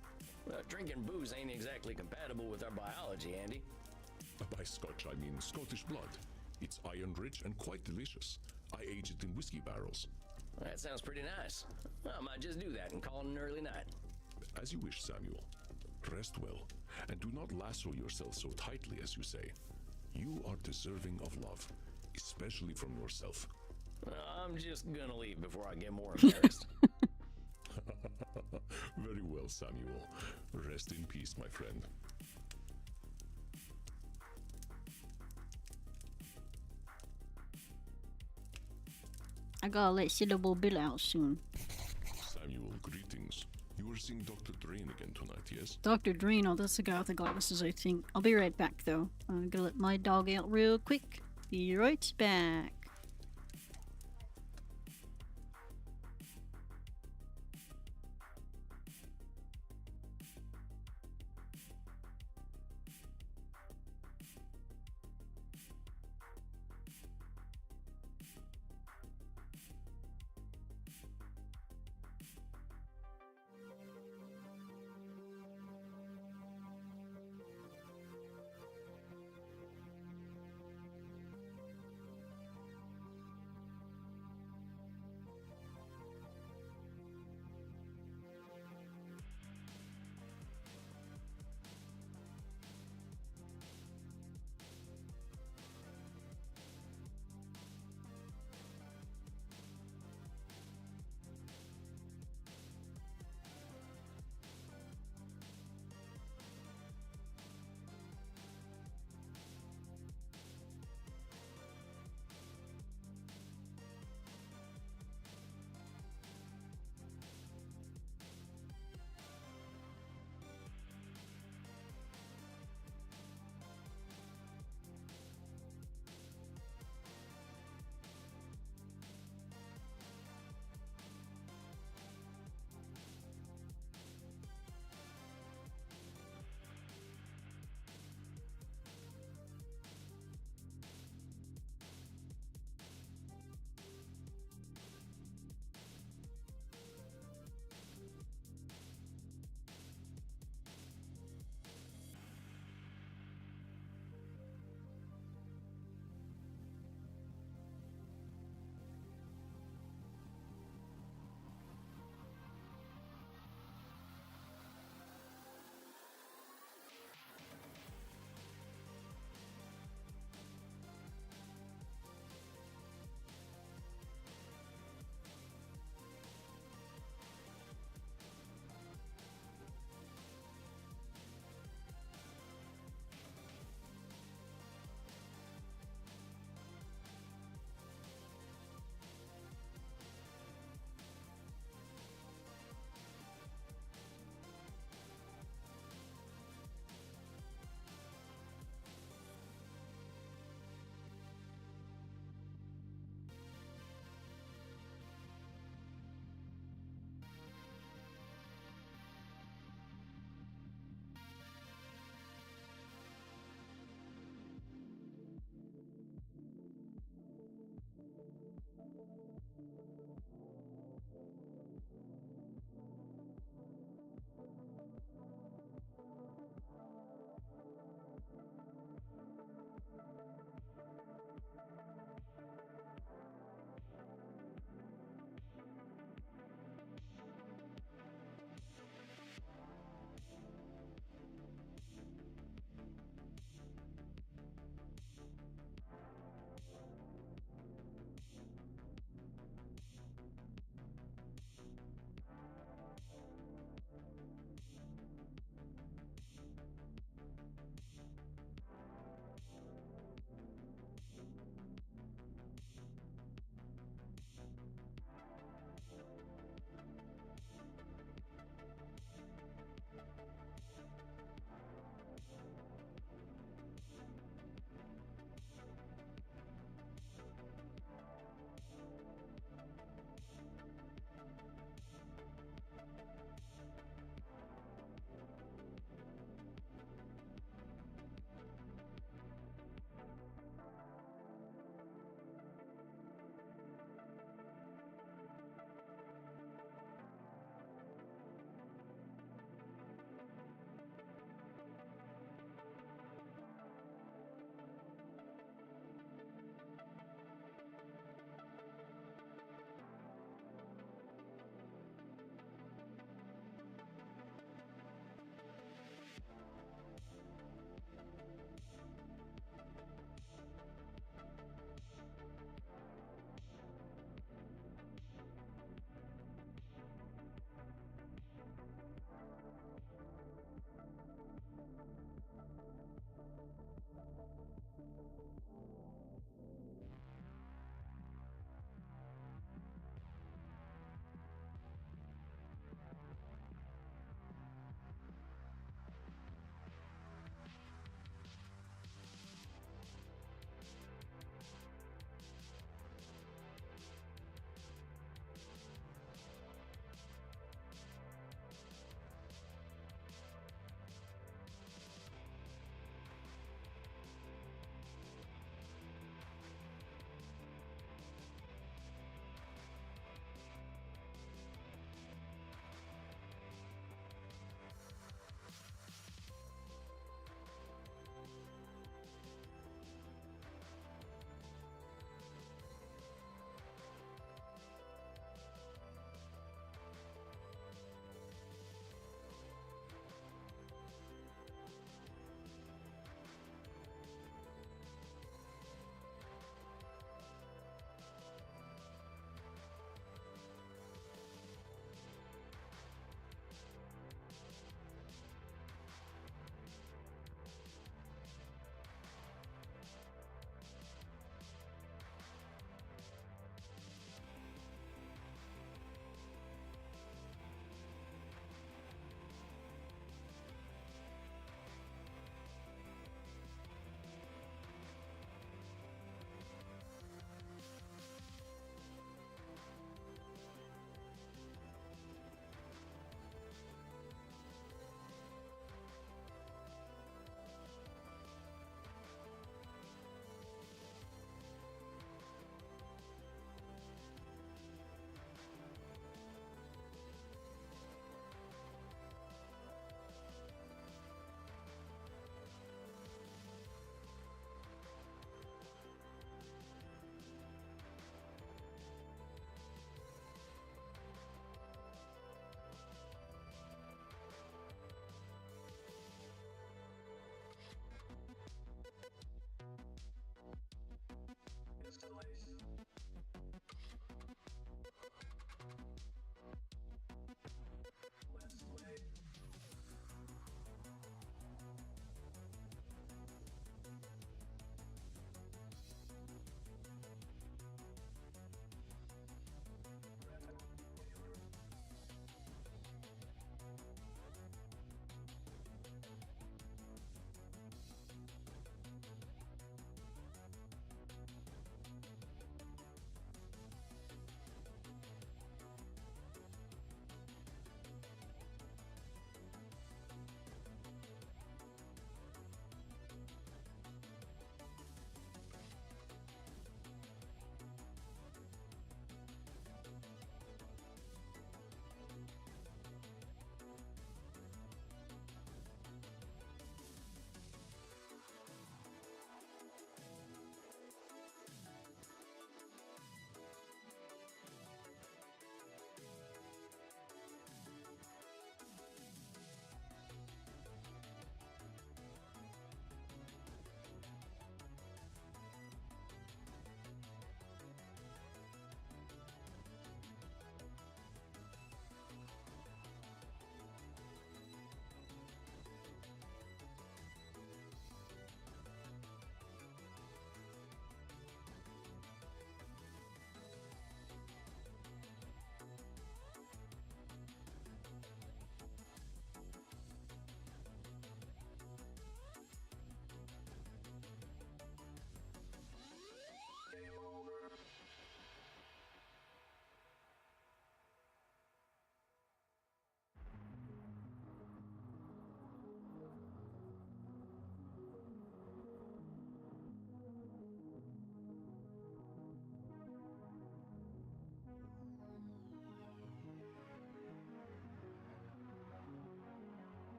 Drinking booze ain't exactly compatible with our biology, Andy. By scotch, I mean Scottish blood. It's iron-rich and quite delicious. I age it in whiskey barrels. That sounds pretty nice. I might just do that and call it an early night. As you wish, Samuel. Rest well, and do not lasso yourself so tightly, as you say. You are deserving of love, especially from yourself. I'm just gonna leave before I get more embarrassed. Very well, Samuel. Rest in peace, my friend. I gotta let Syllable Bill out soon. Samuel, greetings. You were seeing Dr. Drain again tonight, yes? Dr. Drano, that's the guy with the glasses, I think. I'll be right back, though. I'm gonna let my dog out real quick. Be right back.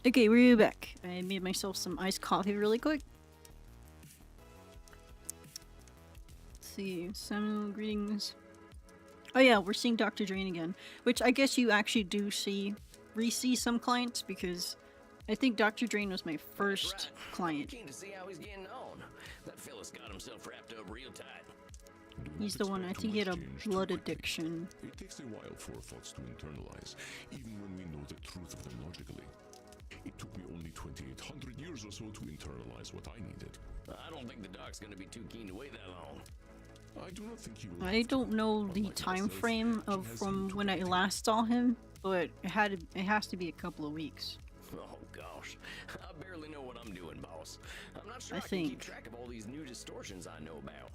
Okay, we're back. I made myself some iced coffee really quick. Let's see, Samuel, greetings. Oh yeah, we're seeing Dr. Drain again, which I guess you actually do re-see some clients, because I think Dr. Drain was my first client. Keen to see how he's getting on. That fella's got himself wrapped up real tight. He's the one, I think he had a blood addiction. It takes a while for thoughts to internalize, even when we know the truth of them logically. It took me only 2,800 years or so to internalize what I needed. I don't think the doc's gonna be too keen to wait that long. I do not think he will. I don't know the time frame of from when I last saw him, but it has to be a couple of weeks. Oh gosh, I barely know what I'm doing, boss. I'm not sure I I can keep think. track of all these new distortions I know about.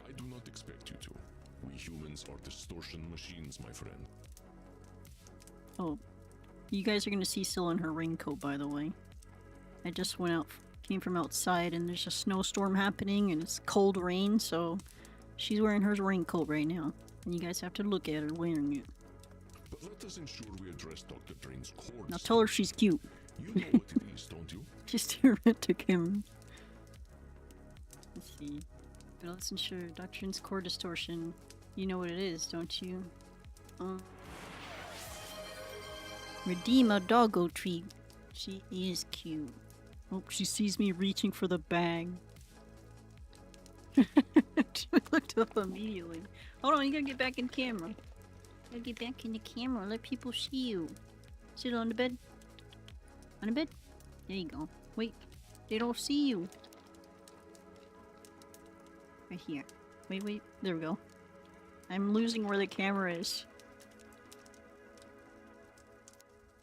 I do not expect you to. We humans are distortion machines, my friend. Oh, you guys are gonna see Scylla in her raincoat, by the way. I just came from outside, and there's a snowstorm happening, and it's cold rain, so she's wearing her raincoat right now. And you guys have to look at her wearing it. But let us ensure we address Dr. Drain's core. Now tell her she's cute. You know what it is, don't you? Just stare at the camera. Let's see. But let's ensure Dr. Drain's core distortion. You know what it is, don't you? Redeem a doggo treat. She is cute. Oh, she sees me reaching for the bag. She looked up immediately. Hold on, you gotta get back in camera. You gotta get back in the camera. Let people see you. Sit on the bed. On the bed? There you go. Wait, they don't see you. Right here. Wait. There we go. I'm losing where the camera is.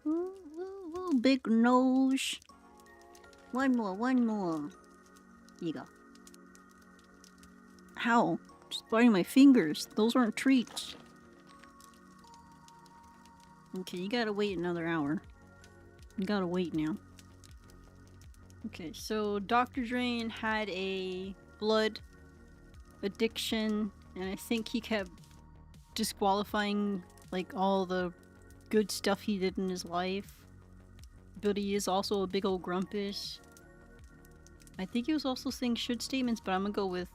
Ooh, big nose. One more. Here you go. How? Just biting my fingers. Those aren't treats. Okay, you gotta wait another hour. You gotta wait now. Okay, so Dr. Drain had a blood addiction, and I think he kept disqualifying like all the good stuff he did in his life but he is also a big old grumpus. I think he was also saying should statements, but I'm gonna go with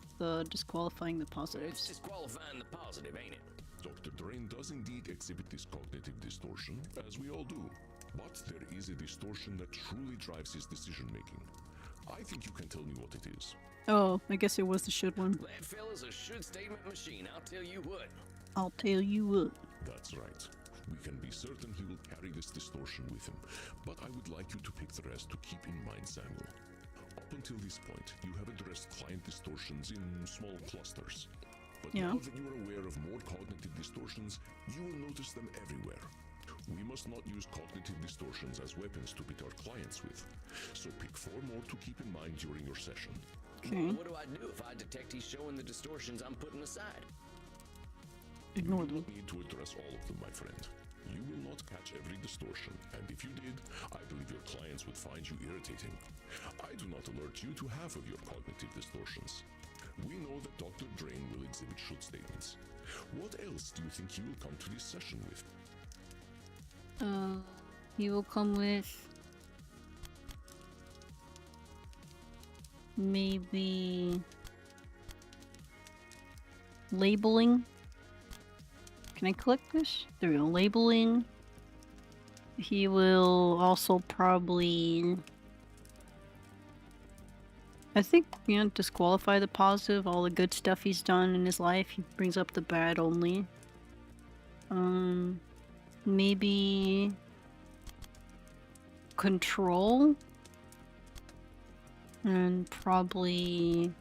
disqualifying the It's positives. disqualifying the positive, ain't it? Dr. Drain does indeed exhibit this cognitive distortion, as we all do. But there is a distortion that truly drives his decision making. I think you can tell me what it is. Oh, I guess it was the should one. That fella's a should statement machine, I'll tell you what. I'll tell you what. That's right. We can be certain he will carry this distortion with him, but I would like you to pick the rest to keep in mind, Samuel. Up until this point, you have addressed client distortions in small clusters. But Yeah. now that you are aware of more cognitive distortions, you will notice them everywhere. We must not use cognitive distortions as weapons to beat our clients with. So pick 4 more to keep in mind during your session. Okay. What do I do if I detect he's showing the distortions I'm putting aside? Ignore You do them. not need to address all of them, my friend. You will not catch every distortion, and if you did, I believe your clients would find you irritating. I do not alert you to half of your cognitive distortions. We know that Dr. Drain will exhibit should statements. What else do you think he will come to this session with? He will come with maybe labeling. Can I click this? There we go. Labeling. He will also probably, I think, disqualify the positive. All the good stuff he's done in his life, he brings up the bad only. Maybe control, and probably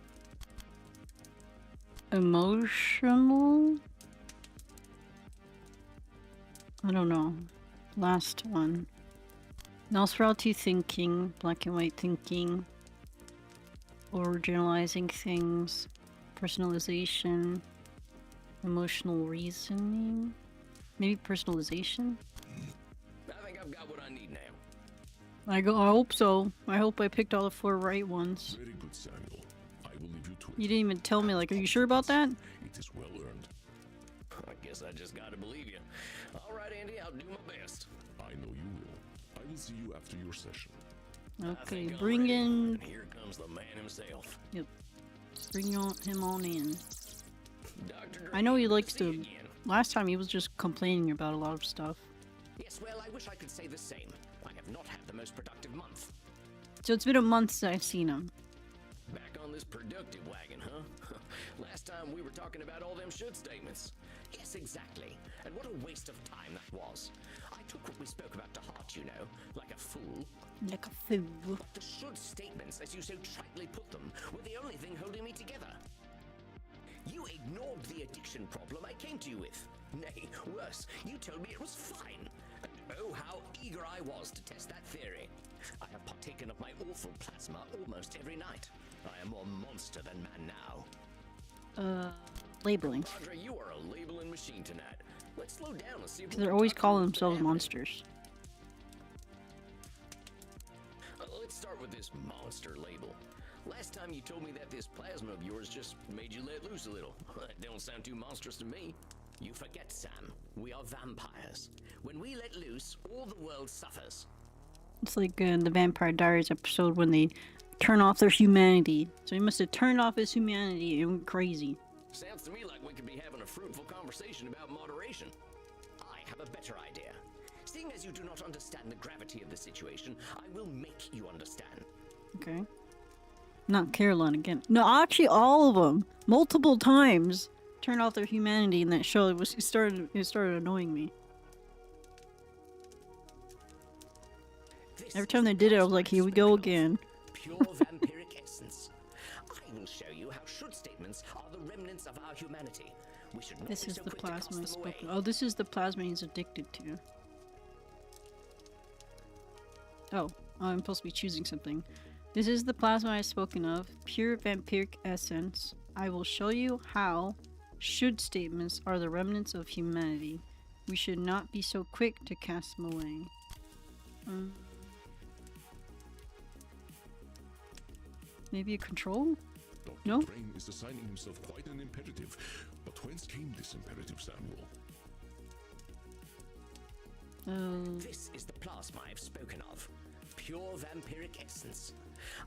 emotional. I don't know. Last one. Nosferatu thinking, black and white thinking, overgeneralizing things, personalization, emotional reasoning, maybe personalization. I think I've got what I need now. I hope so. I hope I picked all the 4 right ones. Very good, Samuel. I will leave you to it. You didn't even tell me, like, are you sure about that? It is well earned. I guess I just gotta believe you. All right, Andy, I'll do my best. I know you will. I will see you after your session. I Okay, think I'm bring ready. in. And here comes the man himself. Yep. Bring him on in. Dr. I know he Drain, likes see you to. again. Last time he was just complaining about a lot of stuff. Yes, well, I wish I could say the same. I have not had the most productive month. So it's been a month since I've seen him. Back on this productive wagon, huh? Last time we were talking about all them should statements. Yes, exactly. And what a waste of time that was. I took what we spoke about to heart, you know, like a fool. Like a fool. The should statements, as you so tritely put them, were the only thing holding me together. You ignored the addiction problem I came to you with. Nay, worse, you told me it was fine. And oh, how eager I was to test that theory. I have partaken of my awful plasma almost every night. I am more monster than man now. Labeling. Padre, you are a labeling machine tonight. Let's slow down and see what Because they're we're always talking calling about themselves happening. monsters. Let's start with this monster label. Last time you told me that this plasma of yours just made you let loose a little. That don't sound too monstrous to me. You forget, Sam. We are vampires. When we let loose, all the world suffers. It's like in the Vampire Diaries episode when they turn off their humanity. So he must have turned off his humanity and went crazy. Sounds to me like we could be having a fruitful conversation about moderation. I have a better idea. Seeing as you do not understand the gravity of the situation, I will make you understand. Okay. Not Caroline again. No, actually all of them. Multiple times. Turned off their humanity in that show. It started annoying me. This Every is time they the did it, I was plasma like, I've here we go spoken of. again. Pure vampiric essence. I will show you how should statements are the remnants of our humanity. We should not This be is so the quick to cast plasma I them away. spoke. Oh, this is the plasma he's addicted to. Oh, I'm supposed to be choosing something. This is the plasma I've spoken of. Pure vampiric essence. I will show you how should statements are the remnants of humanity. We should not be so quick to cast them away. Maybe a control? Dr. No? Drain is assigning himself quite an imperative. But whence came this imperative, Samuel? This is the plasma I've spoken of. pure vampiric essence.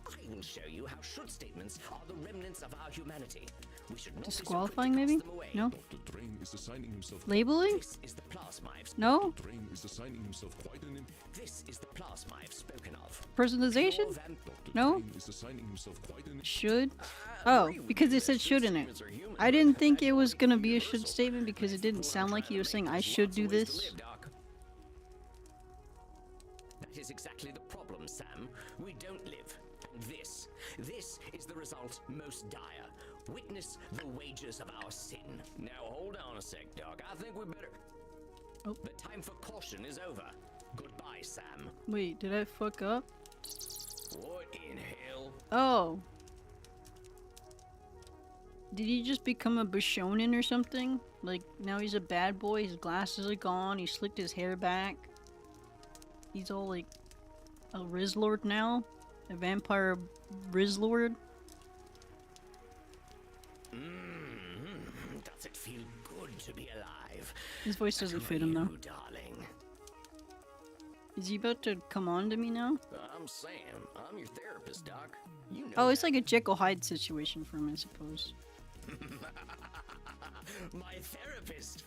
I will show you how should statements are the remnants of our humanity. We should not be so quick to Disqualifying, cast maybe? them away. No? Dr. Drain is assigning himself. Labeling? This is the plasma I've No? Drain is assigning himself quite an. This is the plasma I've spoken of. Personalization? Pure vamp- Dr. No? Drain is assigning himself quite an. Should? I Oh, agree with because you it that said should in it. statements are human, I but didn't think that's it was not gonna be a universal. should statement because it didn't That's sound what like I'm he was trying saying to I make. should There's do lots of ways to this. live, Doc. That is exactly the problem, Sam. We don't live. And this is the result most dire. Witness the wages of our sin. Now hold on a sec, Doc. I think we better. The time for caution is over. Goodbye, Sam. Wait, did I fuck up? What in hell? Oh. Did he just become a Bishonen or something? Like, now he's a bad boy, his glasses are gone, he slicked his hair back. He's all like a Rizzlord now? A vampire Rizzlord? Does it feel good to be alive? His voice doesn't Who fit are him though. you, darling? Is he about to come on to me now? I'm Sam. I'm your therapist, Doc. You know. Oh, it's like a Jekyll Hyde situation for him, I suppose. My therapist.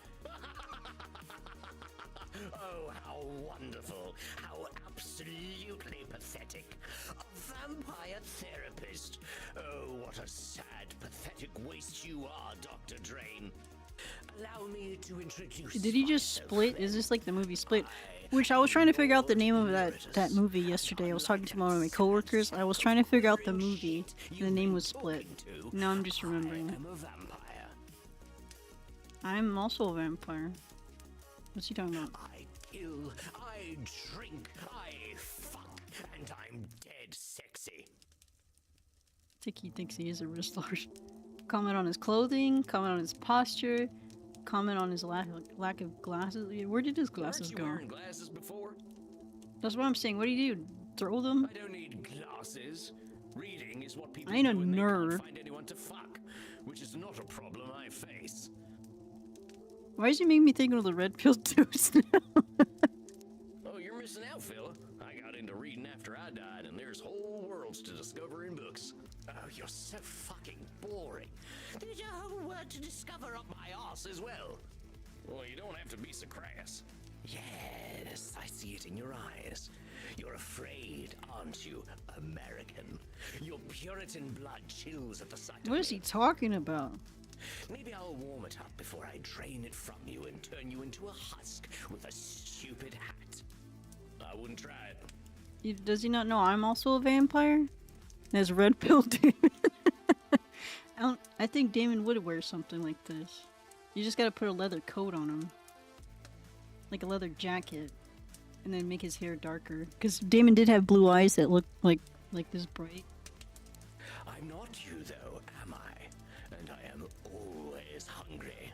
Oh, how wonderful. How absolutely pathetic. A vampire therapist. Oh, what a sad, pathetic waste you are, Dr. Drain. Allow me to introduce Did he just myself, split? then. Is this like the movie Split? Which I was trying to figure out the name of that movie yesterday. I was talking to one of my coworkers. I was trying to figure out the movie, and the name was Split. Now I'm just remembering it. I'm a vampire. I'm also a vampire. What's he talking about? I kill, I drink, I fuck, and I'm dead sexy. I think he thinks he is a Rizzlord. Comment on his clothing, comment on his posture, comment on his lack of glasses. Where did his glasses Weren't you go? wearing glasses before? That's what I'm saying. What do you do? Throw them? I don't need glasses. Reading is what people I ain't a do when they nerd. can't find anyone to fuck, which is not a problem I face. Why does he make me think of the red pill dose now? Oh, you're missing out, fella. I got into reading after I died, and there's whole worlds to discover in books. Oh, you're so fucking boring. There's a whole world to discover up my ass as well. Well, you don't have to be so crass. Yes, I see it in your eyes. You're afraid, aren't you, American? Your Puritan blood chills at the sight What of is he me. talking about? Maybe I'll warm it up before I drain it from you and turn you into a husk with a stupid hat. I wouldn't try it. Does he not know I'm also a vampire? There's red pill Damon. I think Damon would wear something like this. You just gotta put a leather coat on him. Like a leather jacket. And then make his hair darker. Because Damon did have blue eyes that looked like this bright. I'm not you, though, am I? And I am always hungry.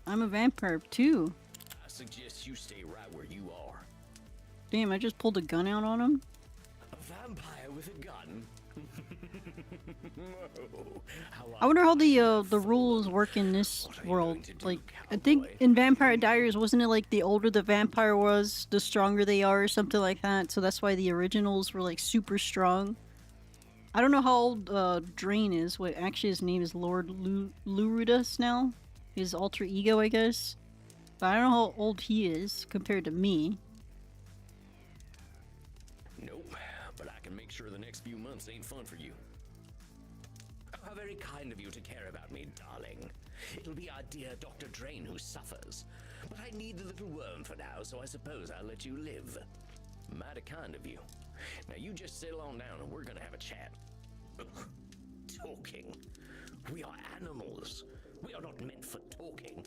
I'm a vampire too. I suggest you stay right where you are. Damn, I just pulled a gun out on him. A vampire with a gun? Oh, how I wonder how the rules work in this What are you world. going to do, Like, I think cowboy? in Vampire Diaries, wasn't it like the older the vampire was, the stronger they are, or something like that? So that's why the originals were like super strong. I don't know how old Drain is. What actually his name is Lord Luridus now, his alter ego, I guess. But I don't know how old he is compared to me. Nope, but I can make sure the next few months ain't fun for you. Oh, how very kind of you to care about me, darling. It'll be our dear Dr. Drain who suffers. But I need the little worm for now, so I suppose I'll let you live. Mighty kind of you. Now you just settle on down and we're gonna have a chat. Talking. We are animals. We are not meant for talking.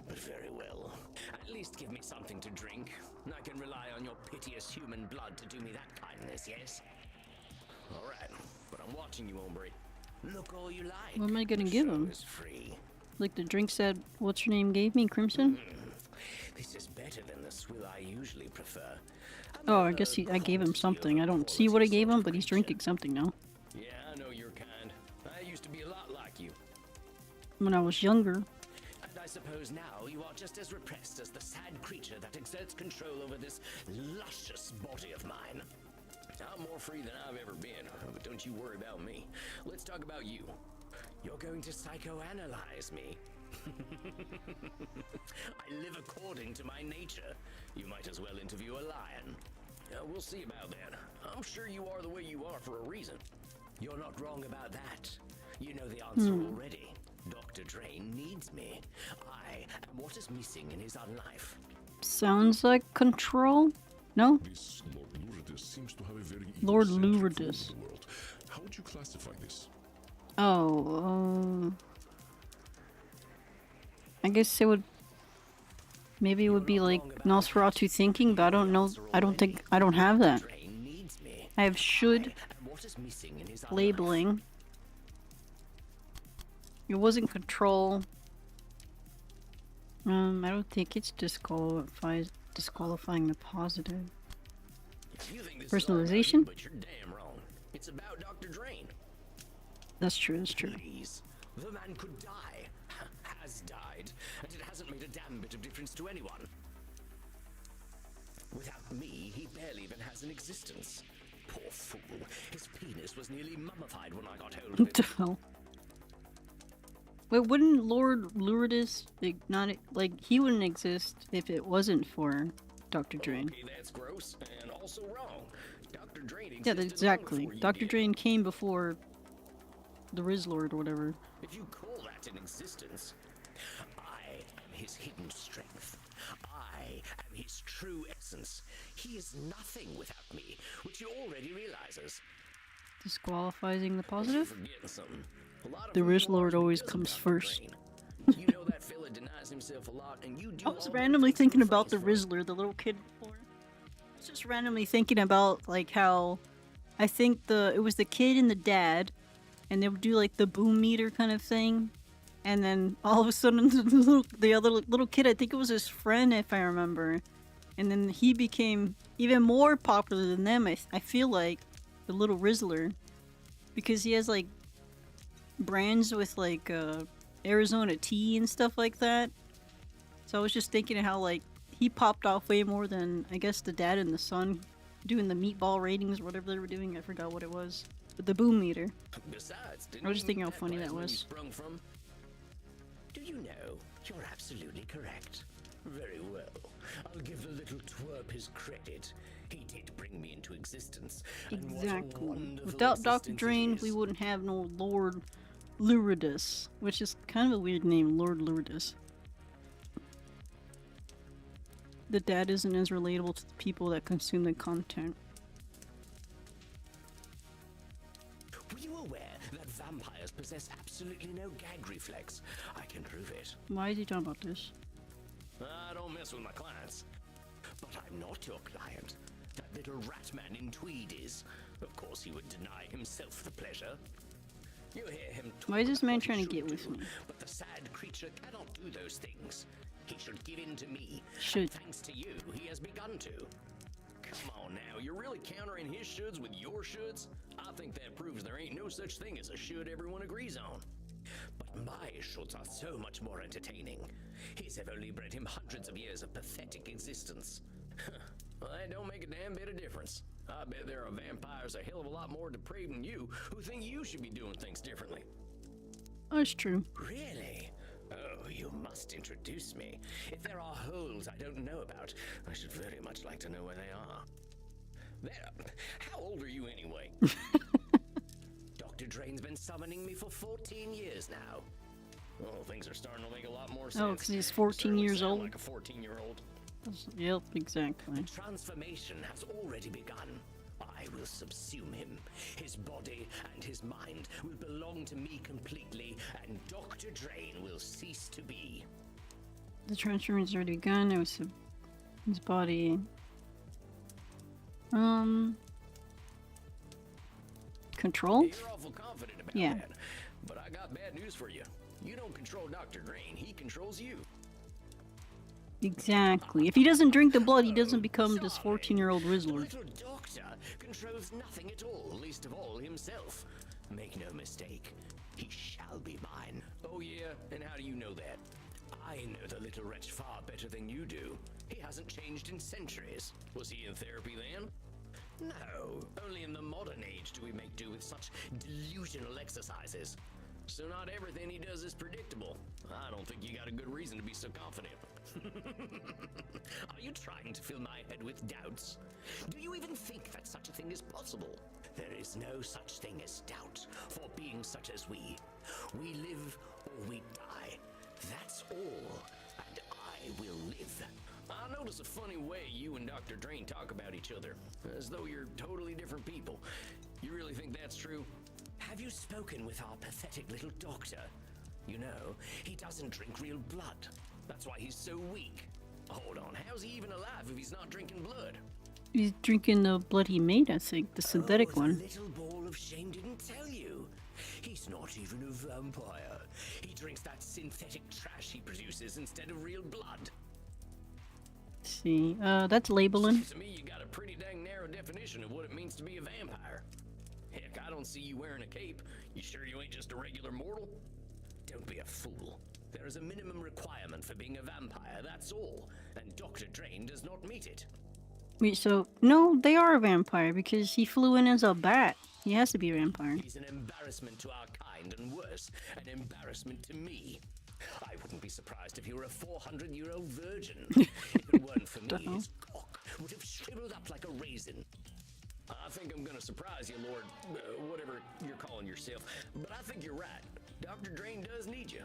But very well. At least give me something to drink. I can rely on your piteous human blood to do me that kindness, yes? All right, but I'm watching you, hombre. Look all you like. What am I gonna The give show him? is free. Like the drink said, what's your name gave me, Crimson? This is better than the swill I usually prefer. Oh, I guess I gave him something. I don't see what I gave him, but he's drinking something now. Yeah, I know you're kind. I used to be a lot like you. When I was younger. And I suppose now you are just as repressed as the sad creature that exerts control over this luscious body of mine. I'm more free than I've ever been, but don't you worry about me. Let's talk about you. You're going to psychoanalyze me. I live according to my nature. You might as well interview a lion. We'll see about that. I'm sure you are the way you are for a reason. You're not wrong about that. You know the answer already. Dr. Drain needs me. I am what is missing in his own life. Sounds like control? No? This Lord Luridus seems to have a very Lord egocentric view Luridus. of the world. How would you classify this? Oh, I guess it would. Maybe it would be like Nosferatu thinking, but I don't know. I don't think I don't have that. Drain needs me. I have should And what is missing in his own life. labeling. It wasn't control. I don't think it's disqualifying the positive. You think this Personalization? Is all about you, but you're damn wrong. It's about Dr. Drain. That's true. That's true. Please. The man could die. Has died. And it hasn't made a damn bit of difference to anyone. Without me, he barely even has an existence. Poor fool. His penis was nearly mummified when I got hold of What it. the hell? Wait, wouldn't Lord Luridus not like he wouldn't exist if it wasn't for Dr. Drain? Okay, that's gross and also wrong. Dr. Drain Yeah, existed exactly. long before you Dr. did. Drain came before the Rizzlord or whatever. If you call that an existence, I am his hidden strength. I am his true essence. He is nothing without me, which he already realizes. Disqualifying the You're positive? forgetting something. A lot of The who you are Rizzlord is always because of comes Dr. first. Drain. You know that fella denies himself a lot, and you do I was all the randomly things he thinking about the refrains from. Rizzler, the little kid before. I was just randomly thinking about like how I think it was the kid and the dad, and they would do like the boom meter kind of thing, and then all of a sudden the other little kid, I think it was his friend if I remember, and then he became even more popular than them. I feel like the little Rizzler, because he has like brands with like Arizona tea and stuff like that. So I was just thinking how like he popped off way more than I guess the dad and the son doing the meatball ratings or whatever they were doing. I forgot what it was. But the boom meter. Besides, didn't I was just you thinking meet how funny that plasma you was. sprung from? Do you know, you're absolutely correct. Very well. I'll give the little twerp his credit. He did bring me into existence. And what a Exactly. wonderful Without Dr. existence it Drain, is. we wouldn't have no Lord Luridus, which is kind of a weird name, Lord Luridus. The dad isn't as relatable to the people that consume the content. Were you aware that vampires possess absolutely no gag reflex? I can prove it. Why is he talking about this? I don't mess with my clients. But I'm not your client. That little rat man in tweed is. Of course he would deny himself the pleasure. You hear him talk Why is this about man what he trying to should get with do, me? But the sad creature cannot do those things. He should give in to me. Should. And thanks to you, he has begun to. Come on now, you're really countering his shoulds with your shoulds? I think that proves there ain't no such thing as a should everyone agrees on. But my shoulds are so much more entertaining. His have only bred him hundreds of years of pathetic existence. Well, that don't make a damn bit of difference. I bet there are vampires a hell of a lot more depraved than you who think you should be doing things differently. That's true. Really? Oh, you must introduce me. If there are holes I don't know about, I should very much like to know where they are. There. How old are you anyway? Dr. Drain's been summoning me for 14 years now. Well, things are starting to make a lot more sense. Oh, because he's 14 Certainly years sound old? like a 14-year-old. Yep, exactly. Transformation has already begun. I will subsume him. His body and his mind will belong to me completely, and Dr. Drain will cease to be. The transformation's already begun. It was his body. Control? You're awful confident about Yeah. that. But I got bad news for you. You don't control Dr. Drain. He controls you. Exactly. If he doesn't drink the blood, he doesn't become this Sorry. 14-year-old The Rizzlord. little doctor controls nothing at all, least of all himself. Make no mistake, he shall be mine. Oh yeah? And how do you know that? I know the little wretch far better than you do. He hasn't changed in centuries. Was he in therapy then? No, only in the modern age do we make do with such delusional exercises. So not everything he does is predictable. I don't think you got a good reason to be so confident. Are you trying to fill my head with doubts? Do you even think that such a thing is possible? There is no such thing as doubt for beings such as we. We live or we die. That's all. And I will live. I notice a funny way you and Dr. Drain talk about each other, as though you're totally different people. You really think that's true? Have you spoken with our pathetic little doctor? You know, he doesn't drink real blood. That's why he's so weak. Hold on, how's he even alive if he's not drinking blood? He's drinking the blood he made, I think, the synthetic the one. Little ball of shame didn't tell you. He's not even a vampire. He drinks that synthetic trash he produces instead of real blood. See, that's labeling. To me, you got a pretty dang narrow definition of what it means to be a vampire. Heck, I don't see you wearing a cape. You sure you ain't just a regular mortal? Don't be a fool. There is a minimum requirement for being a vampire, that's all. And Dr. Drain does not meet it. Wait, so, no, they are a vampire because he flew in as a bat. He has to be a vampire. He's an embarrassment to our kind, and worse, an embarrassment to me. I wouldn't be surprised if he were a 400-year-old virgin. If it weren't for me, his cock would have shriveled up like a raisin. I think I'm gonna surprise you, Lord, whatever you're calling yourself, but I think you're right. Dr. Drain does need you.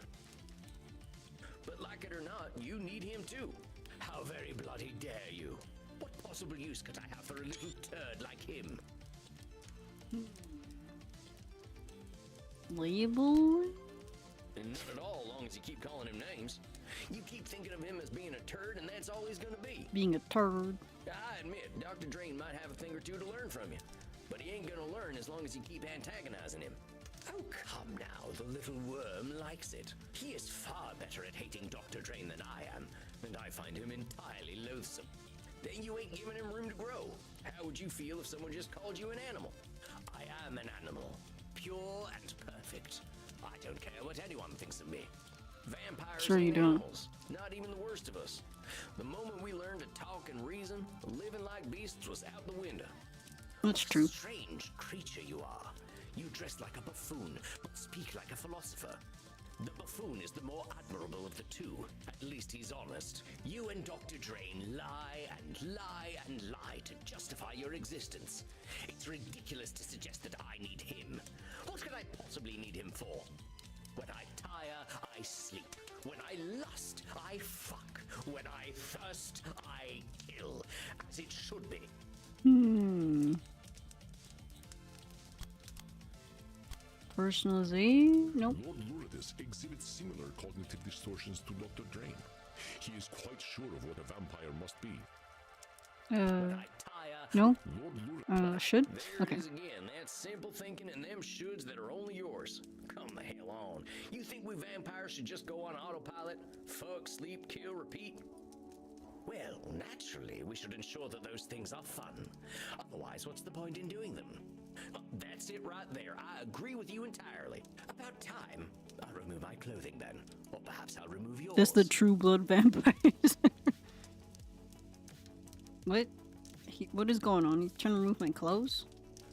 But like it or not, you need him too. How very bloody dare you? What possible use could I have for a little turd like him? Label? And none at all, long as you keep calling him names. You keep thinking of him as being a turd, and that's all he's gonna be. Being a turd. I admit, Dr. Drain might have a thing or two to learn from you, but he ain't gonna learn as long as you keep antagonizing him. Oh, come now, the little worm likes it. He is far better at hating Dr. Drain than I am, and I find him entirely loathsome. Then you ain't giving him room to grow. How would you feel if someone just called you an animal? I am an animal, pure and perfect. I don't care what anyone thinks of me. Vampires Sure you ain't don't. animals, not even the worst of us. The moment we learned to talk and reason, living like beasts was out the window. That's true. Strange creature you are. You dress like a buffoon, but speak like a philosopher. The buffoon is the more admirable of the two. At least he's honest. You and Dr. Drain lie and lie and lie to justify your existence. It's ridiculous to suggest that I need him. What could I possibly need him for? When I tire, I sleep. When I lust, I fuck. When I thirst, I kill. As it should be. Personalization? Nope. Lord Luridus exhibits similar cognitive distortions to Dr. Drain. He is quite sure of what a vampire must be. When I tire, No? Lord Luridus... Should? there Okay. it is again. That simple thinking and them shoulds that are only yours. Come the hell on. You think we vampires should just go on autopilot? Fuck, sleep, kill, repeat? Well, naturally, we should ensure that those things are fun. Otherwise, what's the point in doing them? That's it right there. I agree with you entirely. About time. I'll remove my clothing then. Or perhaps I'll remove yours. That's the true blood vampires. What? What is going on? He's trying to remove my clothes?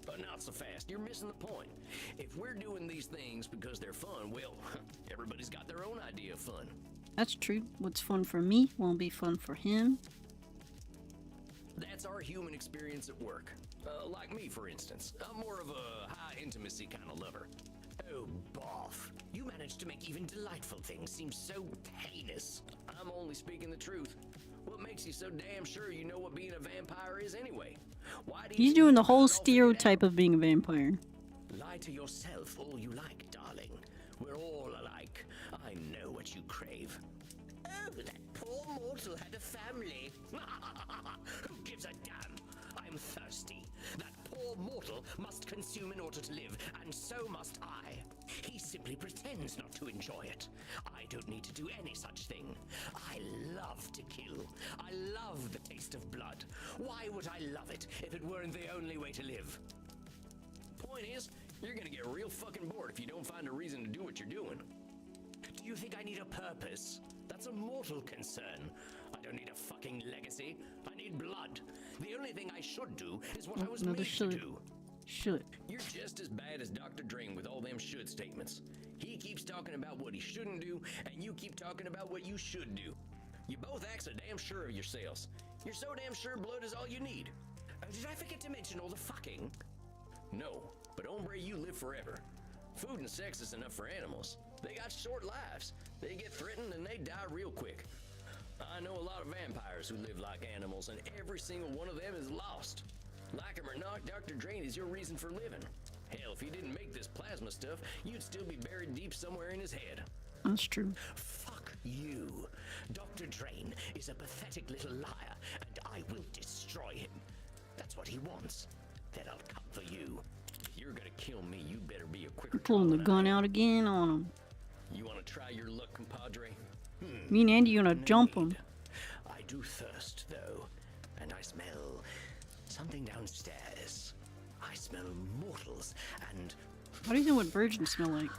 But not so fast. You're missing the point. If we're doing these things because they're fun, well, everybody's got their own idea of fun. That's true. What's fun for me won't be fun for him. That's our human experience at work. Like me, for instance. I'm more of a high intimacy kind of lover. Oh, boff. You managed to make even delightful things seem so heinous. I'm only speaking the truth. What makes you so damn sure you know what being a vampire is anyway? Why do you He's think doing you the got whole it all figured out? stereotype of being a vampire. Lie to yourself all you like, darling. We're all alike. I know what you crave. Oh, that poor mortal had a family. Who gives a damn? I'm thirsty. That poor mortal must consume in order to live, and so must I. He simply pretends not to enjoy it. I don't need to do any such thing. I love to kill. I love the taste of blood. Why would I love it if it weren't the only way to live? Point is, you're gonna get real fucking bored if you don't find a reason to do what you're doing. Do you think I need a purpose? The That's a mortal concern. I don't need a fucking legacy. I need blood. The only thing I should do is what I was another made should. to do. Should. You're just as bad as Dr. Drain with all them should statements. He keeps talking about what he shouldn't do, and you keep talking about what you should do. You both act so damn sure of yourselves. You're so damn sure blood is all you need. Did I forget to mention all the fucking? No, but hombre, you live forever. Food and sex is enough for animals. They got short lives. They get threatened and they die real quick. I know a lot of vampires who live like animals, and every single one of them is lost. Like him or not, Dr. Drain is your reason for living. Hell, if he didn't make this plasma stuff, you'd still be buried deep somewhere in his head. That's true. Fuck you. Dr. Drain is a pathetic little liar, and I will destroy him. That's what he wants. Then I'll come for you. If you're gonna kill me, you better be a quicker Pulling the draw than gun I am. out again on him. You wanna try your luck, compadre? Me and Andy gonna jump him. I do thirst, though, and I smell something downstairs. I smell mortals and How do you know what virgins smell like?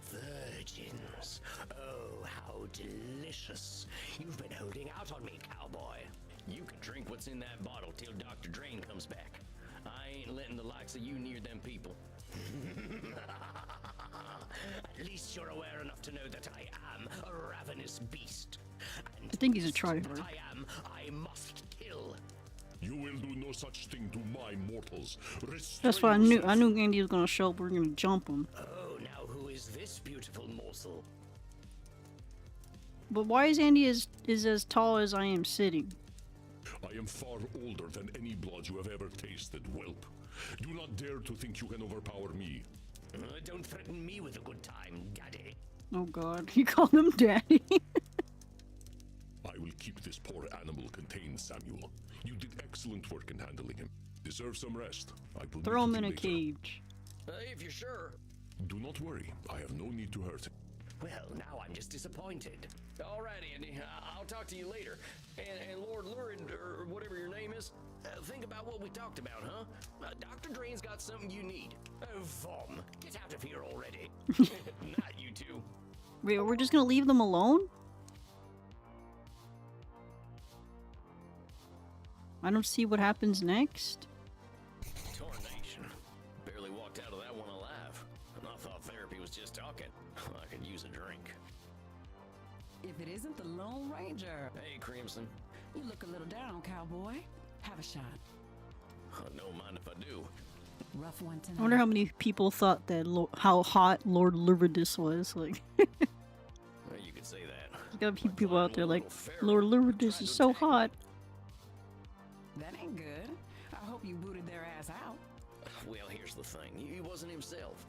virgins. Oh, how delicious. You've been holding out on me, cowboy. You can drink what's in that bottle till Dr. Drain comes back. I ain't letting the likes of you near them people. At least you're aware enough to know that I am a ravenous beast. And I think he's a what tryhard. I am, I must kill. You will do no such thing to my mortals. That's why I knew Andy was gonna show up. We're gonna jump him. Oh, now who is this beautiful morsel? But why is Andy is as tall as I am sitting? I am far older than any blood you have ever tasted, whelp. Do not dare to think you can overpower me. Don't threaten me with a good time, daddy. Oh God, you called him daddy. I will keep this poor animal contained, Samuel. You did excellent work in handling him. Deserve some rest. I will Throw him meet in a with you later. cage. If you're sure. Do not worry. I have no need to hurt him. Well, now I'm just disappointed. All right, Andy. I'll talk to you later. And Lord Luridus, or whatever your name is, think about what we talked about, huh? Dr. Drain's got something you need. Oh, Vom, get out of here already. Not you two. Wait, we're just gonna leave them alone? I don't see what happens next. Tornation. Barely walked out of that one alive. And I thought therapy was just talking. I could use a drink. If it isn't the Lone Ranger. Hey, Crimson. You look a little down, cowboy. Have a shot. I don't mind if I do. Rough one tonight. I wonder how many people thought that how hot Lord Luridus was. Like, Well, you could say that. there's gotta be people out there like, Lord Lord Luridus is so hot. That ain't good. I hope you booted their ass out. Well, here's the thing. He wasn't himself.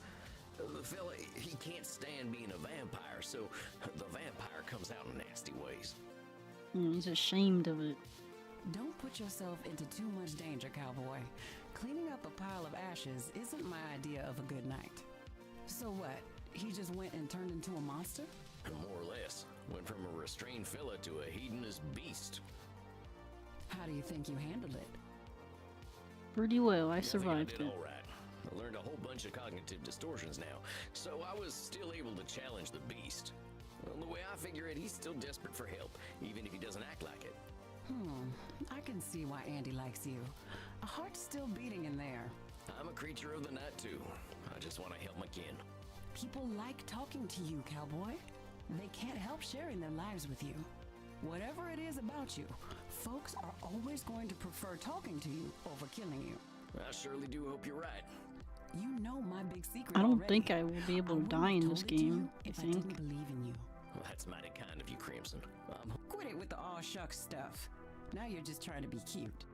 The fella, he can't stand being a vampire, so the vampire comes out in nasty ways. He's ashamed of it. Don't put yourself into too much danger, cowboy. Cleaning up a pile of ashes isn't my idea of a good night. So what? He just went and turned into a monster? More or less. Went from a restrained fella to a hedonist beast. How do you think you handled it? Pretty well, I I think survived I did it. all right. I learned a whole bunch of cognitive distortions now, so I was still able to challenge the beast. Well, the way I figure it, he's still desperate for help, even if he doesn't act like it. I can see why Andy likes you. A heart's still beating in there. I'm a creature of the night, too. I just want to help my kin. People like talking to you, cowboy. They can't help sharing their lives with you. Whatever it is about you, folks are always going to prefer talking to you over killing you. I surely do hope you're right. You know my big secret I don't already. think I will be able to wouldn't die have in this told it to game, you I if I think. didn't believe in you. Well, that's mighty kind of you, Crimson. Quit it with the aw shucks stuff. Now you're just trying to be cute.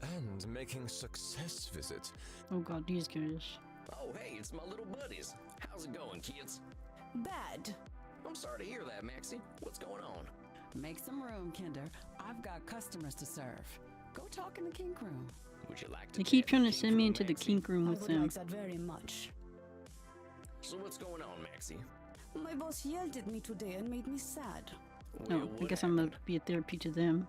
And making success visit. Oh God, these guys. Oh, hey, it's my little buddies. How's it going, kids? Bad. I'm sorry to hear that, Maxie. What's going on? Make some room, Kinder. I've got customers to serve. Go talk in the kink room. Would you like to They keep chat trying in to the send me room, into the Maxie? kink room I with would them. like that very much. So what's going on, Maxie? My boss yelled at me today and made me sad. No, Well, I what guess I'm gonna happened? be a therapy to them.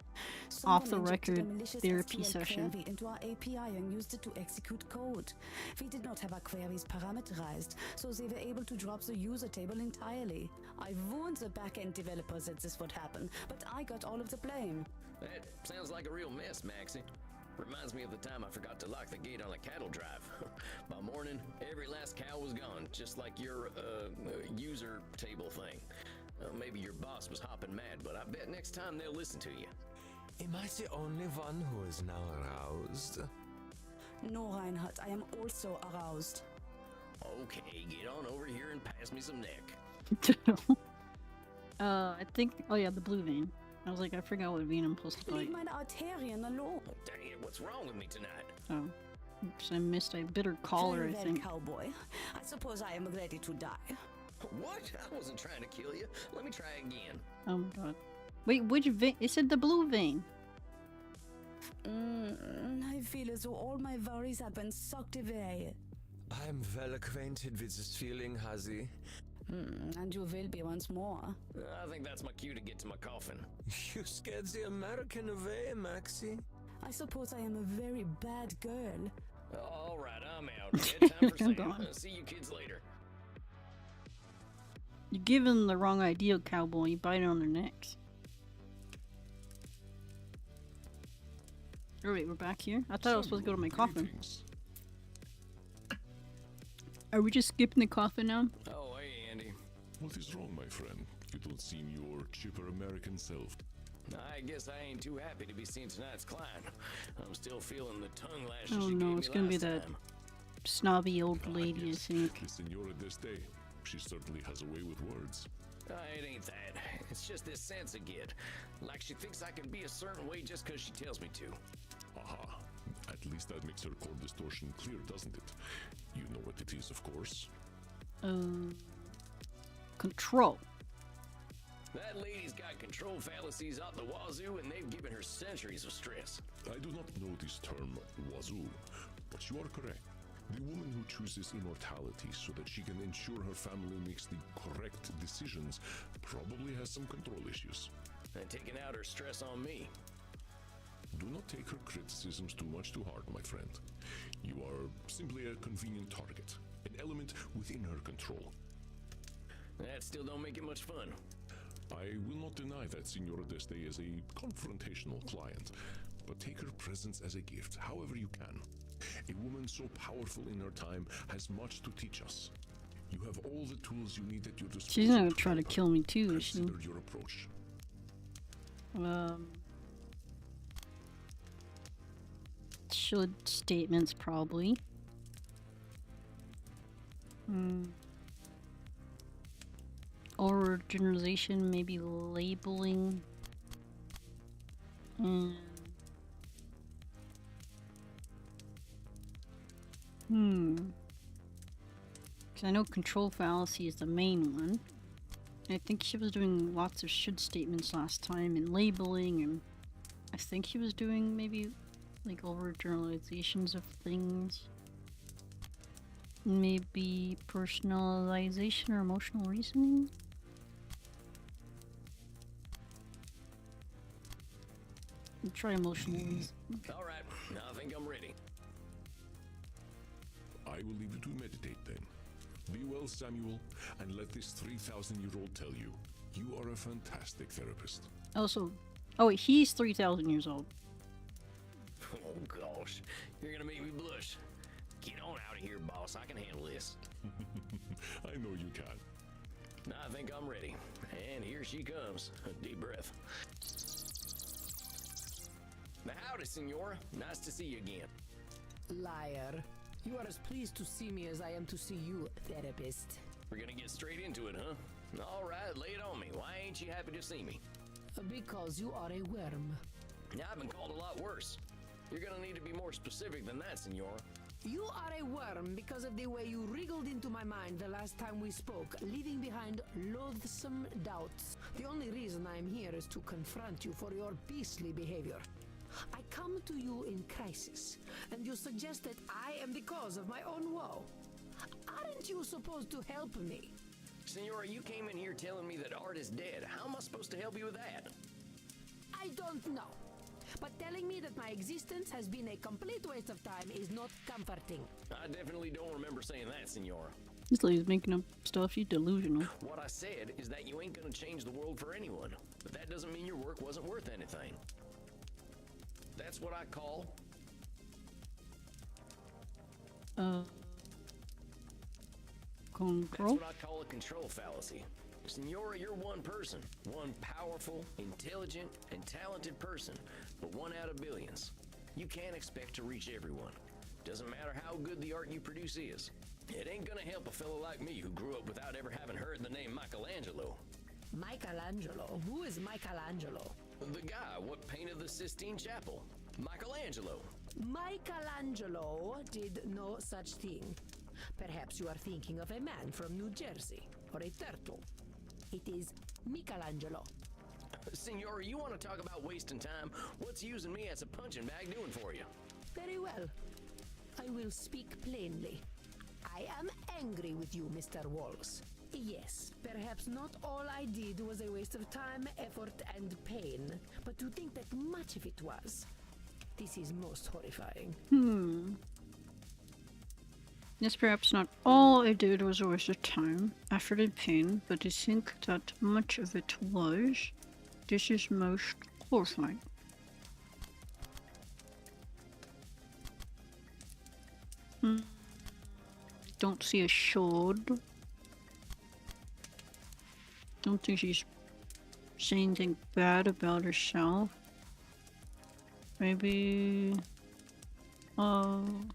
Someone Off the injected a record malicious therapy SQL session. query into our API and used it to execute code. We did not have our queries parameterized, so they were able to drop the user table entirely. I warned the backend developers that this would happen, but I got all of the blame. That sounds like a real mess, Maxie. Reminds me of the time I forgot to lock the gate on a cattle drive. By morning, every last cow was gone, just like your user table thing. Maybe your boss was hopping mad, but I bet next time they'll listen to you. Am I the only one who is now aroused? No, Reinhardt, I am also aroused. Okay, get on over here and pass me some neck. I think. Oh yeah, the blue vein. I was like, I forgot what vein I'm supposed to Leave fight. my Arterian alone. Oh, dang it, what's wrong with me tonight? Oh, oops, I missed a bitter collar. Very I well, think. cowboy. I suppose I am ready to die. What? I wasn't trying to kill you. Let me try again. Oh my god. Wait, which vein? It said the blue vein. I feel as though all my worries have been sucked away. I'm well acquainted with this feeling, Hazi. And you will be once more. I think that's my cue to get to my coffin. You scared the American away, Maxie. I suppose I am a very bad girl. All right, I'm out. Bedtime for I'm Sam. gone. See you kids later. You give them the wrong idea, cowboy. You bite on their necks. Oh wait, we're back here? I thought I was supposed to go to my coffin. Greetings. Are we just skipping the coffin now? Oh, hey, Andy. What is wrong, my friend? You don't seem your chipper American self. I guess I ain't too happy to be seeing tonight's client. I'm still feeling the tongue lashes Oh she no, gave it's me gonna be last that time. snobby old lady, I Yes, think. the Senora d'Este. She certainly has a way with words. It ain't that. It's just this sense I get. Like she thinks I can be a certain way just because she tells me to. Aha. At least that makes her core distortion clear, doesn't it? You know what it is, of course. Control. That lady's got control fallacies out the wazoo, and they've given her centuries of stress. I do not know this term wazoo, but you are correct. The woman who chooses immortality so that she can ensure her family makes the correct decisions probably has some control issues. And taking out her stress on me. Do not take her criticisms too much to heart, my friend. You are simply a convenient target, an element within her control. That still don't make it much fun. I will not deny that Senora d'Este is a confrontational client, but take her presence as a gift, however you can. A woman so powerful in her time has much to teach us. You have all the tools you need at your disposal. She's not gonna try to help her. kill me too, is she? Consider your approach. Should statements probably. Overgeneralization, maybe labeling. Because I know control fallacy is the main one. I think she was doing lots of should statements last time and labeling, and I think she was doing maybe like overgeneralizations of things. Maybe personalization or emotional reasoning? I'll try emotional reasoning. All right, now I think I'm ready. I will leave you to meditate then. Be well, Samuel, and let this 3,000-year-old tell you, you are a fantastic therapist. Also, oh wait, he's 3,000 years old. Oh gosh, you're gonna make me blush. Get on out of here, boss. I can handle this. I know you can. Now I think I'm ready. And here she comes. A deep breath. Now, howdy, Senora. Nice to see you again. Liar. You are as pleased to see me as I am to see you, therapist. We're gonna get straight into it, huh? All right, lay it on me. Why ain't you happy to see me? Because you are a worm. Now, I've been called a lot worse. You're gonna need to be more specific than that, Senora. You are a worm because of the way you wriggled into my mind the last time we spoke, leaving behind loathsome doubts. The only reason I am here is to confront you for your beastly behavior. I come to you in crisis, and you suggest that I am the cause of my own woe. Aren't you supposed to help me? Senora, you came in here telling me that art is dead. How am I supposed to help you with that? I don't know. But telling me that my existence has been a complete waste of time is not comforting. I definitely don't remember saying that, Senora. This lady's making up stuff. She's delusional. What I said is that you ain't gonna change the world for anyone. But that doesn't mean your work wasn't worth anything. That's what I call... Control? That's what I call a control fallacy. Senora, you're one person. One powerful, intelligent, and talented person. But one out of billions. You can't expect to reach everyone. Doesn't matter how good the art you produce is. It ain't gonna help a fellow like me who grew up without ever having heard the name Michelangelo. Michelangelo? Who is Michelangelo? The guy what painted the Sistine Chapel. Michelangelo. Michelangelo did no such thing. Perhaps you are thinking of a man from New Jersey, or a turtle. It is Michelangelo. Senora, you want to talk about wasting time? What's using me as a punching bag doing for you? Very well. I will speak plainly. I am angry with you, Mr. Walls. Yes, perhaps not all I did was a waste of time, effort, and pain, but to think that much of it was, this is most horrifying. Yes, perhaps not all I did was a waste of time, effort, and pain, but to think that much of it was, this is most horrifying. Don't see a sword. Don't think she's saying anything bad about herself. Maybe... I'm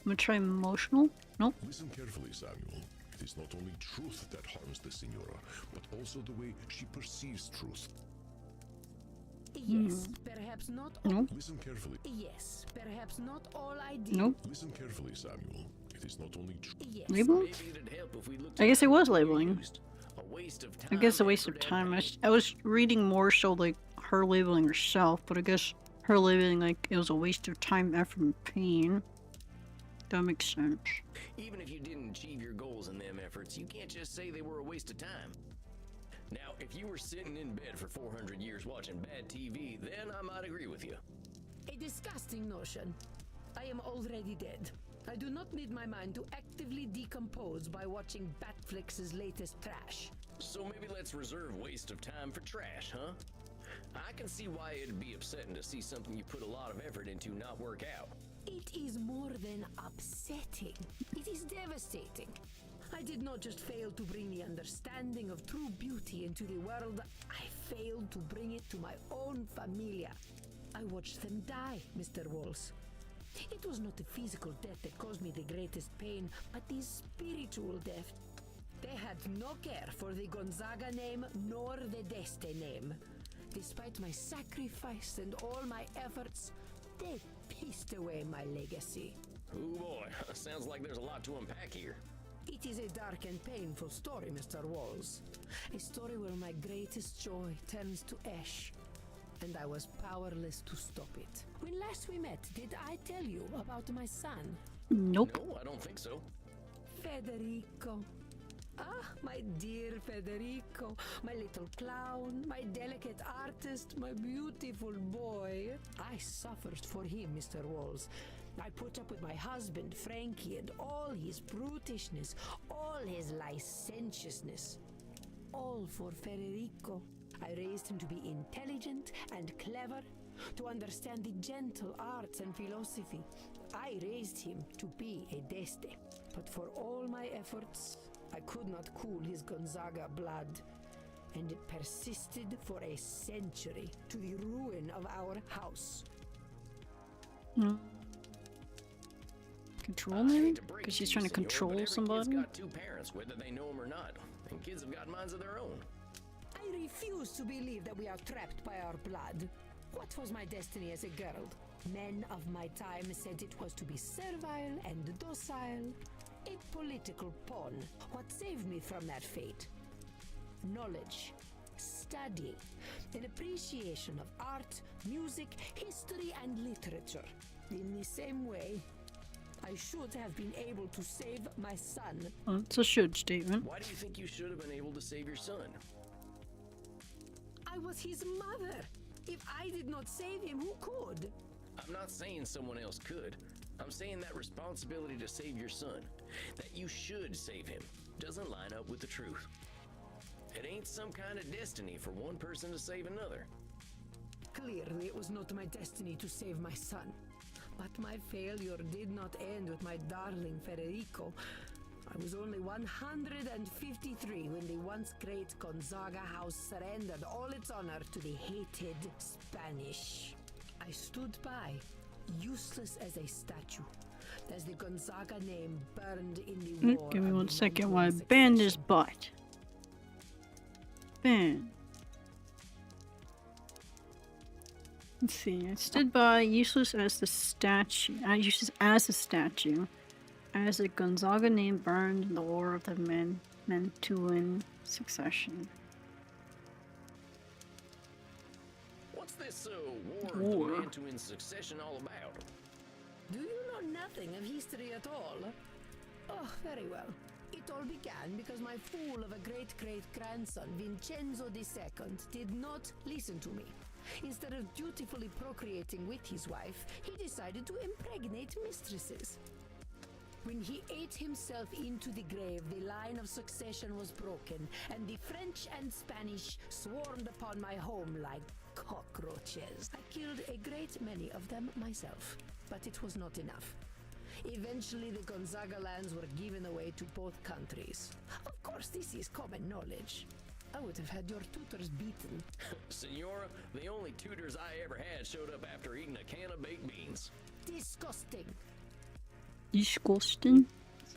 gonna try emotional? Nope. Listen carefully, Samuel. It is not only truth that harms the Senora, but also the way she perceives truth. Yes, perhaps not all. Nope. Listen carefully. Yes, perhaps not all I did. Nope. Listen carefully, Samuel. It is not only truth. Yes. Label? Maybe it'd help if we looked I guess at it was what you labeling. used. A waste of time. I guess a waste of effort, and time. pain. I was reading more so like her labeling herself, but I guess her labeling like it was a waste of time, effort, and pain. That makes sense. Even if you didn't achieve your goals in them efforts, you can't just say they were a waste of time. Now, if you were sitting in bed for 400 years watching bad TV, then I might agree with you. A disgusting notion. I am already dead. I do not need my mind to actively decompose by watching Batflix's latest trash. So maybe let's reserve waste of time for trash, huh? I can see why it'd be upsetting to see something you put a lot of effort into not work out. It is more than upsetting. It is devastating. I did not just fail to bring the understanding of true beauty into the world, I failed to bring it to my own familia. I watched them die, Mr. Walls. It was not the physical death that caused me the greatest pain, but the spiritual death. They had no care for the Gonzaga name nor the Deste name. Despite my sacrifice and all my efforts, they pissed away my legacy. Oh boy, sounds like there's a lot to unpack here. It is a dark and painful story, Mr. Walls. A story where my greatest joy turns to ash, and I was powerless to stop it. When last we met, did I tell you about my son? Nope. No, I don't think so. Federico. Ah, my dear Federico, my little clown, my delicate artist, my beautiful boy. I suffered for him, Mr. Walls. I put up with my husband, Frankie, and all his brutishness, all his licentiousness. All for Federico. I raised him to be intelligent and clever, to understand the gentle arts and philosophy. I raised him to be a Deste. But for all my efforts, I could not cool his Gonzaga blood, and it persisted for a century, to the ruin of our house. Control maybe? Because she's trying to control somebody? Kid's got two parents, whether they know them or not. And kids have got minds of their own. I refuse to believe that we are trapped by our blood. What was my destiny as a girl? Men of my time said it was to be servile and docile. A political pawn. What saved me from that fate? Knowledge, study, an appreciation of art, music, history, and literature. In the same way, I should have been able to save my son. Oh, it's a should statement. Why do you think you should have been able to save your son? I was his mother. If I did not save him, who could? I'm not saying someone else could. I'm saying that responsibility to save your son, that you should save him, doesn't line up with the truth. It ain't some kind of destiny for one person to save another. Clearly, it was not my destiny to save my son. But my failure did not end with my darling Federico. I was only 153 when the once great Gonzaga house surrendered all its honor to the hated Spanish. I stood by, useless as a statue, as the Gonzaga name burned in the war. Give me of 1 the second Montreal while I ban this succession. bot. Ban. Let's see. I stood by, useless as the statue. Useless as a statue, as the Gonzaga name burned in the war of the Mantuan succession. What's this war of the Mantuan succession all about? Do you know nothing of history at all? Oh, very well. It all began because my fool of a great-great-grandson, Vincenzo II, did not listen to me. Instead of dutifully procreating with his wife, he decided to impregnate mistresses. When he ate himself into the grave, the line of succession was broken, and the French and Spanish swarmed upon my home like cockroaches. I killed a great many of them myself, but it was not enough. Eventually, the Gonzaga lands were given away to both countries. Of course, this is common knowledge. I would have had your tutors beaten. Senora, the only tutors I ever had showed up after eating a can of baked beans. Disgusting. Disgusting?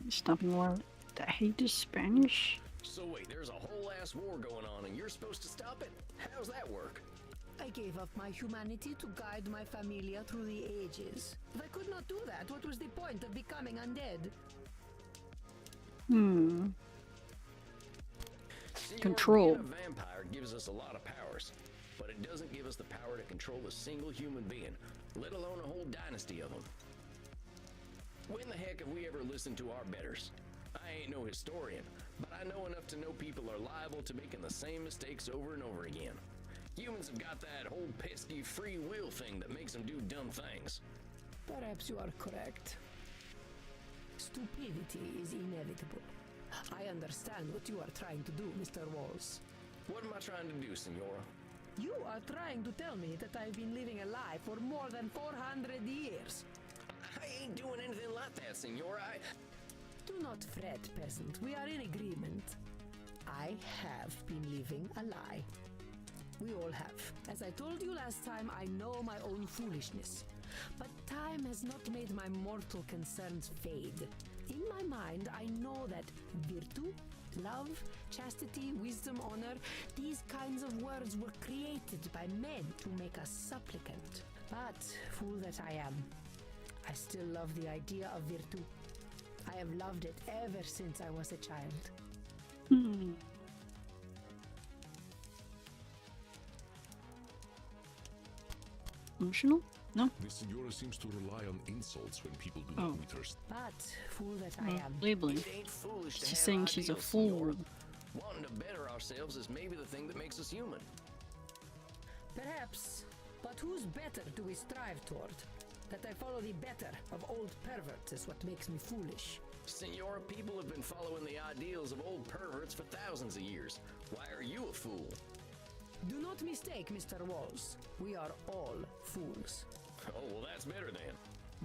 Stopping war that hate the Spanish? So wait, there's a whole ass war going on and you're supposed to stop it? How's that work? I gave up my humanity to guide my familia through the ages. If I could not do that, what was the point of becoming undead? Control. Being a vampire gives us a lot of powers, but it doesn't give us the power to control a single human being, let alone a whole dynasty of them. When the heck have we ever listened to our betters? I ain't no historian, but I know enough to know people are liable to making the same mistakes over and over again. Humans have got that whole pesky free will thing that makes them do dumb things. Perhaps you are correct. Stupidity is inevitable. I understand what you are trying to do, Mr. Walls. What am I trying to do, Senora? You are trying to tell me that I've been living a lie for more than 400 years. I ain't doing anything like that, Senora. Do not fret, peasant. We are in agreement. I have been living a lie. We all have. As I told you last time, I know my own foolishness. But time has not made my mortal concerns fade. In my mind, I know that virtue, love, chastity, wisdom, honor, these kinds of words were created by men to make us supplicant. But, fool that I am, I still love the idea of virtue. I have loved it ever since I was a child. Emotional? No? The Senora seems to rely on insults when people do not meet her. But, fool that I am. Labeling. It ain't foolish to She's have saying she's a ideals, fool. Senora. Wanting to better ourselves is maybe the thing that makes us human. Perhaps. But whose better do we strive toward? That I follow the better of old perverts is what makes me foolish. Senora, people have been following the ideals of old perverts for thousands of years. Why are you a fool? Do not mistake, Mr. Walls. We are all fools. Oh, well, that's better then.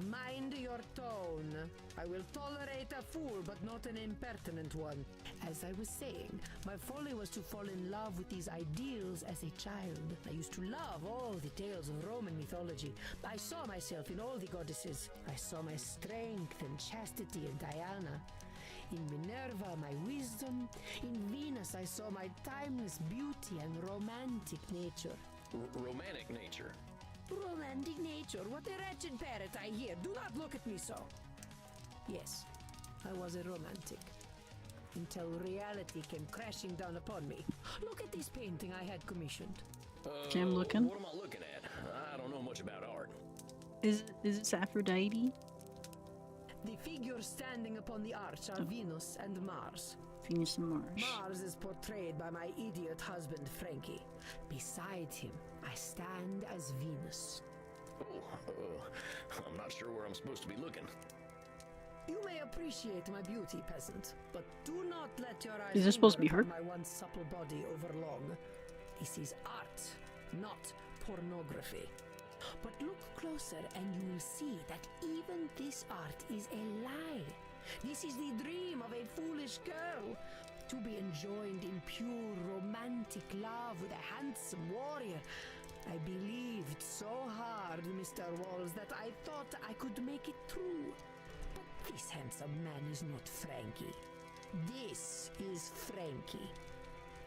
Mind your tone. I will tolerate a fool, but not an impertinent one. As I was saying, my folly was to fall in love with these ideals as a child. I used to love all the tales of Roman mythology. I saw myself in all the goddesses. I saw my strength and chastity in Diana. In Minerva, my wisdom. In Venus, I saw my timeless beauty and romantic nature. Romantic nature? Romantic nature? What a wretched parrot I hear. Do not look at me so. Yes, I was a romantic. Until reality came crashing down upon me. Look at this painting I had commissioned. Okay, I'm looking. What am I looking at? I don't know much about art. Is it Aphrodite? The figures standing upon the arch are Venus and Mars. Venus and Mars. Mars is portrayed by my idiot husband, Frankie. Beside him, I stand as Venus. I'm not sure where I'm supposed to be looking. You may appreciate my beauty, peasant, but do not let your eyes Is this supposed to be linger her? upon my once supple body over long. This is art, not pornography. But look closer and you will see that even this art is a lie. This is the dream of a foolish girl, to be enjoined in pure romantic love with a handsome warrior. I believed so hard, Mr. Walls, that I thought I could make it true. But this handsome man is not Frankie. This is Frankie.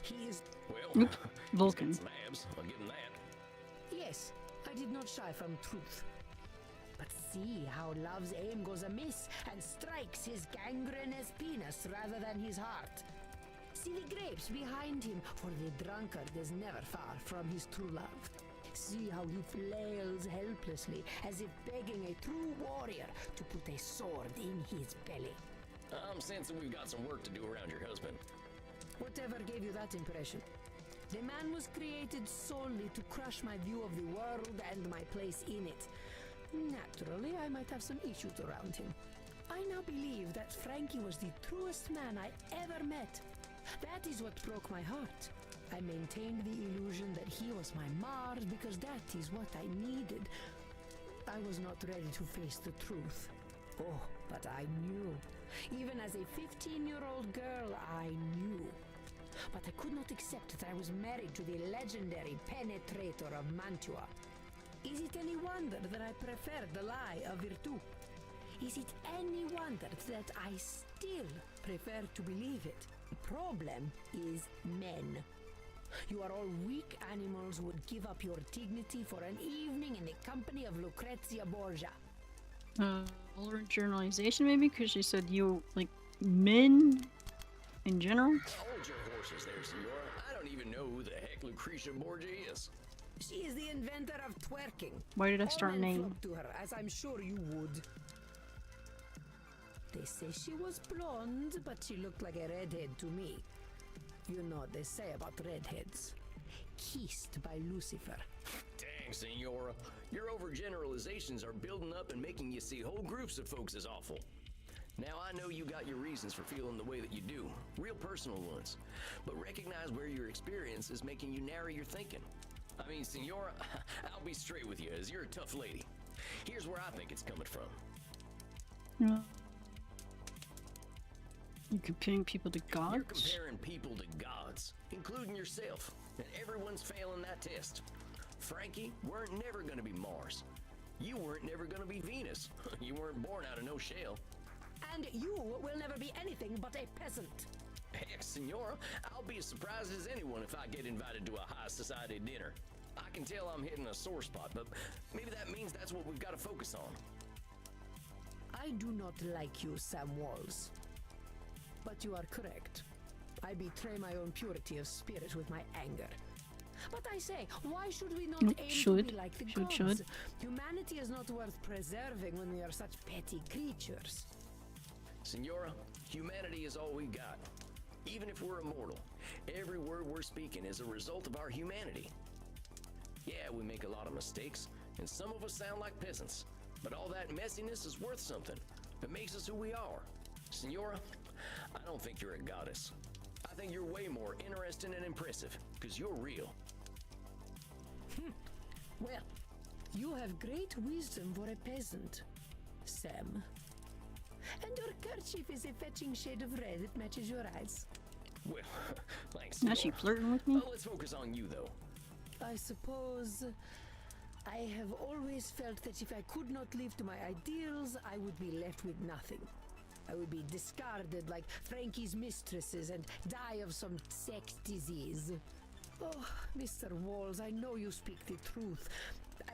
He is... Well, Vulcan. he's got some abs, I'll give him that. Yes, I did not shy from truth. But see how love's aim goes amiss and strikes his gangrenous penis rather than his heart. See the grapes behind him, for the drunkard is never far from his true love. See how he flails helplessly, as if begging a true warrior to put a sword in his belly. I'm sensing we've got some work to do around your husband. Whatever gave you that impression? The man was created solely to crush my view of the world and my place in it. Naturally, I might have some issues around him. I now believe that Frankie was the truest man I ever met. That is what broke my heart. I maintained the illusion that he was my Mars because that is what I needed. I was not ready to face the truth. Oh, but I knew. Even as a 15-year-old girl, I knew. But I could not accept that I was married to the legendary penetrator of Mantua. Is it any wonder that I prefer the lie of Virtu? Is it any wonder that I still prefer to believe it? The problem is men. You are all weak animals who would give up your dignity for an evening in the company of Lucrezia Borgia. Overgeneralization maybe? Because she said you, like, men in general? Hold your horses there, Senora. I don't even know who the heck Lucretia Borgia is. She is the inventor of twerking. Why did I All start men name? flock to her, as I'm sure you would. They say she was blonde, but she looked like a redhead to me. You know what they say about redheads. Kissed by Lucifer. Dang, Senora. Your overgeneralizations are building up and making you see whole groups of folks as awful. Now, I know you got your reasons for feeling the way that you do, real personal ones, but recognize where your experience is making you narrow your thinking. I mean, Senora, I'll be straight with you, as you're a tough lady. Here's where I think it's coming from. Yeah. You're comparing people to gods? You're comparing people to gods, including yourself, and everyone's failing that test. Frankie weren't never gonna be Mars. You weren't never gonna be Venus. You weren't born out of no shell. And you will never be anything but a peasant. Heck, Senora, I'll be as surprised as anyone if I get invited to a high society dinner. I can tell I'm hitting a sore spot, but maybe that means that's what we've got to focus on. I do not like you, Sam Walls. But you are correct. I betray my own purity of spirit with my anger. But I say, why should we not aim to be like the gods? Humanity is not worth preserving when we are such petty creatures. Senora, humanity is all we got. Even if we're immortal, every word we're speaking is a result of our humanity. Yeah, we make a lot of mistakes, and some of us sound like peasants, but all that messiness is worth something. It makes us who we are. Senora, I don't think you're a goddess. I think you're way more interesting and impressive, because you're real. Well, you have great wisdom for a peasant, Sam. And your kerchief is a fetching shade of red that matches your eyes. Well, thanks. Now she flirting with me? Well, let's focus on you, though. I suppose I have always felt that if I could not live to my ideals, I would be left with nothing. I would be discarded like Frankie's mistresses and die of some sex disease. Oh, Mr. Walls, I know you speak the truth.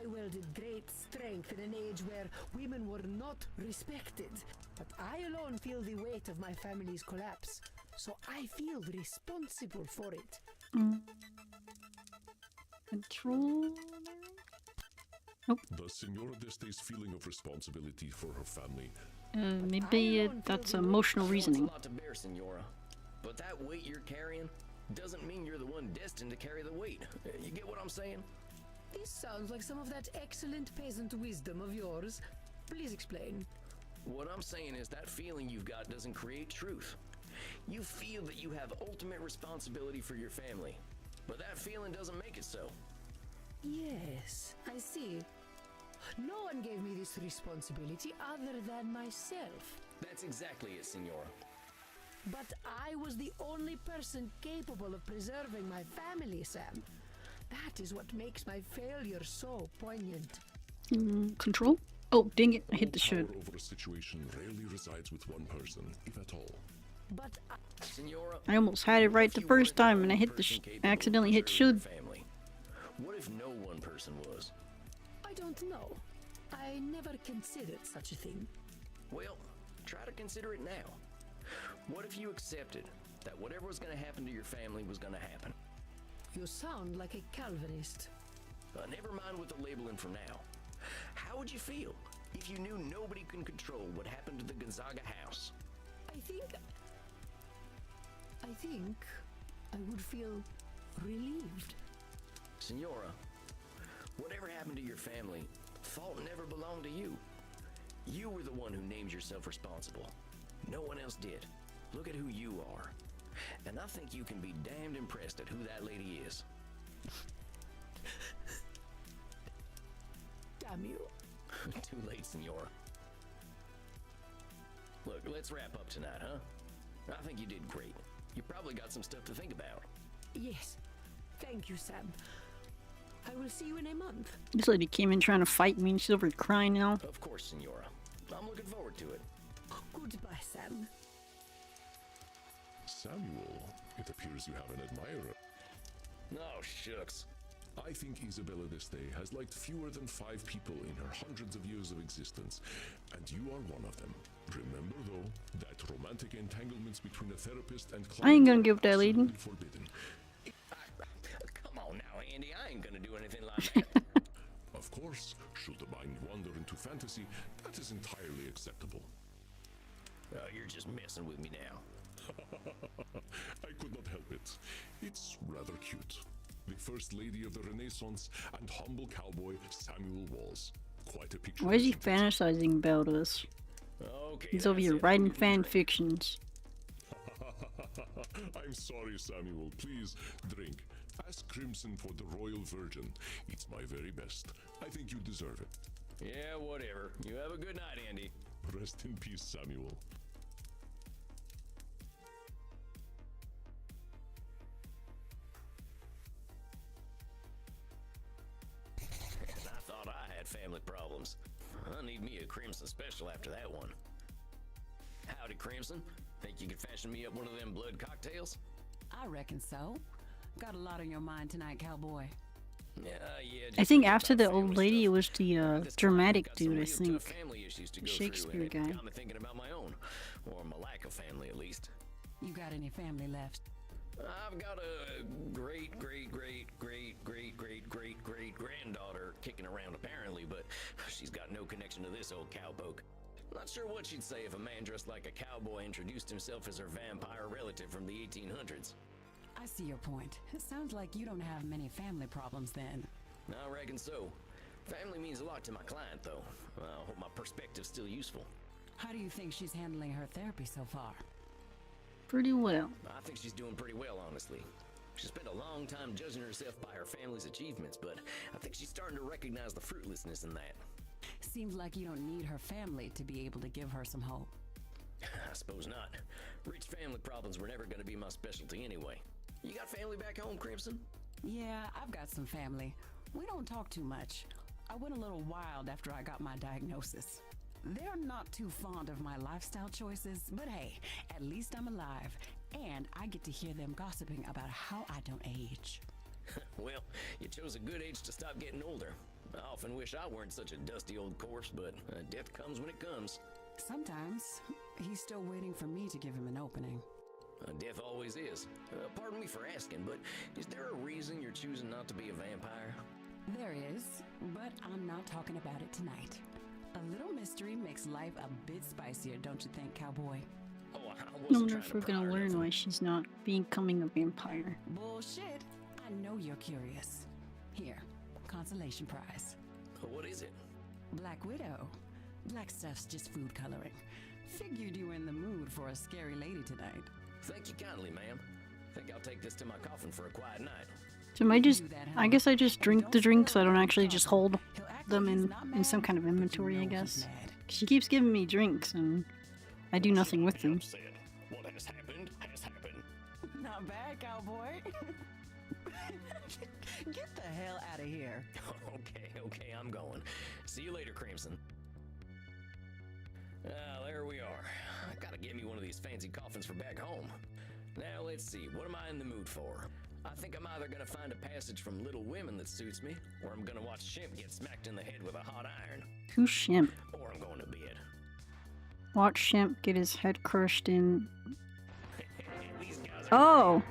I wielded great strength in an age where women were not respected. But I alone feel the weight of my family's collapse. So I feel responsible for it. Control? Nope. Does Senora Deste's feeling of responsibility for her family Maybe that's emotional reasoning. It's a lot to bear, Senora. But that weight you're carrying doesn't mean you're the one destined to carry the weight. You get what I'm saying? This sounds like some of that excellent peasant wisdom of yours. Please explain. What I'm saying is that feeling you've got doesn't create truth. You feel that you have ultimate responsibility for your family, but that feeling doesn't make it so. Yes, I see. No one gave me this responsibility other than myself. That's exactly it, Senora. But I was the only person capable of preserving my family, Sam. That is what makes my failure so poignant. Control? Oh, dang it, I hit the Power should. over a situation rarely resides with one person, if at all. But Senora, I almost had it right the first time and I hit the accidentally hit should. Family. What if no one person was? I don't know. I never considered such a thing. Well, try to consider it now. What if you accepted that whatever was going to happen to your family was going to happen? You sound like a Calvinist. Never mind with the labeling for now. How would you feel if you knew nobody can control what happened to the Gonzaga house? I think I would feel relieved. Senora, whatever happened to your family, fault never belonged to you. You were the one who named yourself responsible. No one else did. Look at who you are. And I think you can be damned impressed at who that lady is. Damn you. Too late, Senora. Look, let's wrap up tonight, huh? I think you did great. You probably got some stuff to think about. Yes. Thank you, Sam. I will see you in a month. This lady came in trying to fight me and she's over here crying now. Of course, Senora. I'm looking forward to it. Goodbye, Sam. Samuel, it appears you have an admirer. Oh, shucks. I think Isabella this day has liked fewer than 5 people in her hundreds of years of existence, and you are one of them. Remember, though, that romantic entanglements between a therapist and client I ain't gonna give that lady. forbidden. Come on now, Andy. I ain't gonna do anything like that. Of course, should the mind wander into fantasy, that is entirely acceptable. You're just messing with me now. I could not help it. It's rather cute. The First Lady of the Renaissance and humble cowboy Samuel was. Quite a picture. Why is he isn't it? fantasizing about us? Okay. He's over here writing fan fictions. I'm sorry, Samuel. Please, drink. Ask Crimson for the Royal Virgin. It's my very best. I think you deserve it. Yeah, whatever. You have a good night, Andy. Rest in peace, Samuel. I thought I had family problems. I need me a Crimson special after that one. Howdy, Crimson. Think you could fashion me up one of them blood cocktails? I reckon so. Got a lot on your mind tonight, cowboy. Yeah. I think after the old lady, it was the dramatic dude, I think. The Shakespeare guy. Got me thinking about my own, or my lack of family at least. You got any family left? I've got a great granddaughter kicking around apparently, but she's got no connection to this old cowpoke. Not sure what she'd say if a man dressed like a cowboy introduced himself as her vampire relative from the 1800s. I see your point. It sounds like you don't have many family problems then. I reckon so. Family means a lot to my client, though. I hope my perspective's still useful. How do you think she's handling her therapy so far? Pretty well. I think she's doing pretty well, honestly. She spent a long time judging herself by her family's achievements, but I think she's starting to recognize the fruitlessness in that. Seems like you don't need her family to be able to give her some hope. I suppose not. Rich family problems were never going to be my specialty anyway. You got family back home, Crimson? Yeah, I've got some family. We don't talk too much. I went a little wild after I got my diagnosis. They're not too fond of my lifestyle choices, but hey, at least I'm alive, and I get to hear them gossiping about how I don't age. Well, you chose a good age to stop getting older. I often wish I weren't such a dusty old corpse, but death comes when it comes. Sometimes he's still waiting for me to give him an opening. Death always is. Pardon me for asking, but is there a reason you're choosing not to be a vampire? There is, but I'm not talking about it tonight. A little mystery makes life a bit spicier, don't you think, cowboy? Oh, I I wasn't wonder trying if to we're gonna pry her learn nothing. why she's not becoming a vampire. Bullshit. I know you're curious. Here, consolation prize. What is it? Black Widow. Black stuff's just food coloring. Figured you were in the mood for a scary lady tonight. Thank you kindly, ma'am. Think I'll take this to my coffin for a quiet night. So I guess I just drink the drinks, so I don't actually just hold them in some kind of inventory, I guess. She keeps giving me drinks, and I do nothing with them. What has happened has happened. Not bad, cowboy. Get the hell out of here. Okay, I'm going. See you later, Crimson. There we are. I gotta get me one of these fancy coffins for back home. Now, let's see. What am I in the mood for? I think I'm either gonna find a passage from Little Women that suits me, or I'm gonna watch Shemp get smacked in the head with a hot iron. Who's Shemp? Or I'm going to bed. Watch Shemp get his head crushed in. These guys are Oh!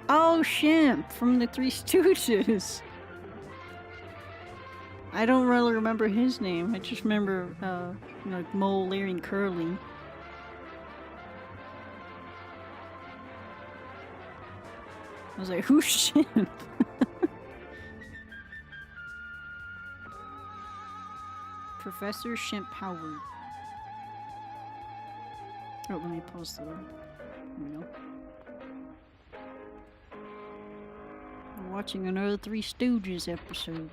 Oh, Shemp from the Three Stooges! I don't really remember his name. I just remember, like Mole, Larry, and Curly. I was like, who's Shemp? Professor Shemp Howard. Oh, let me pause the... There we go. We're watching another Three Stooges episode.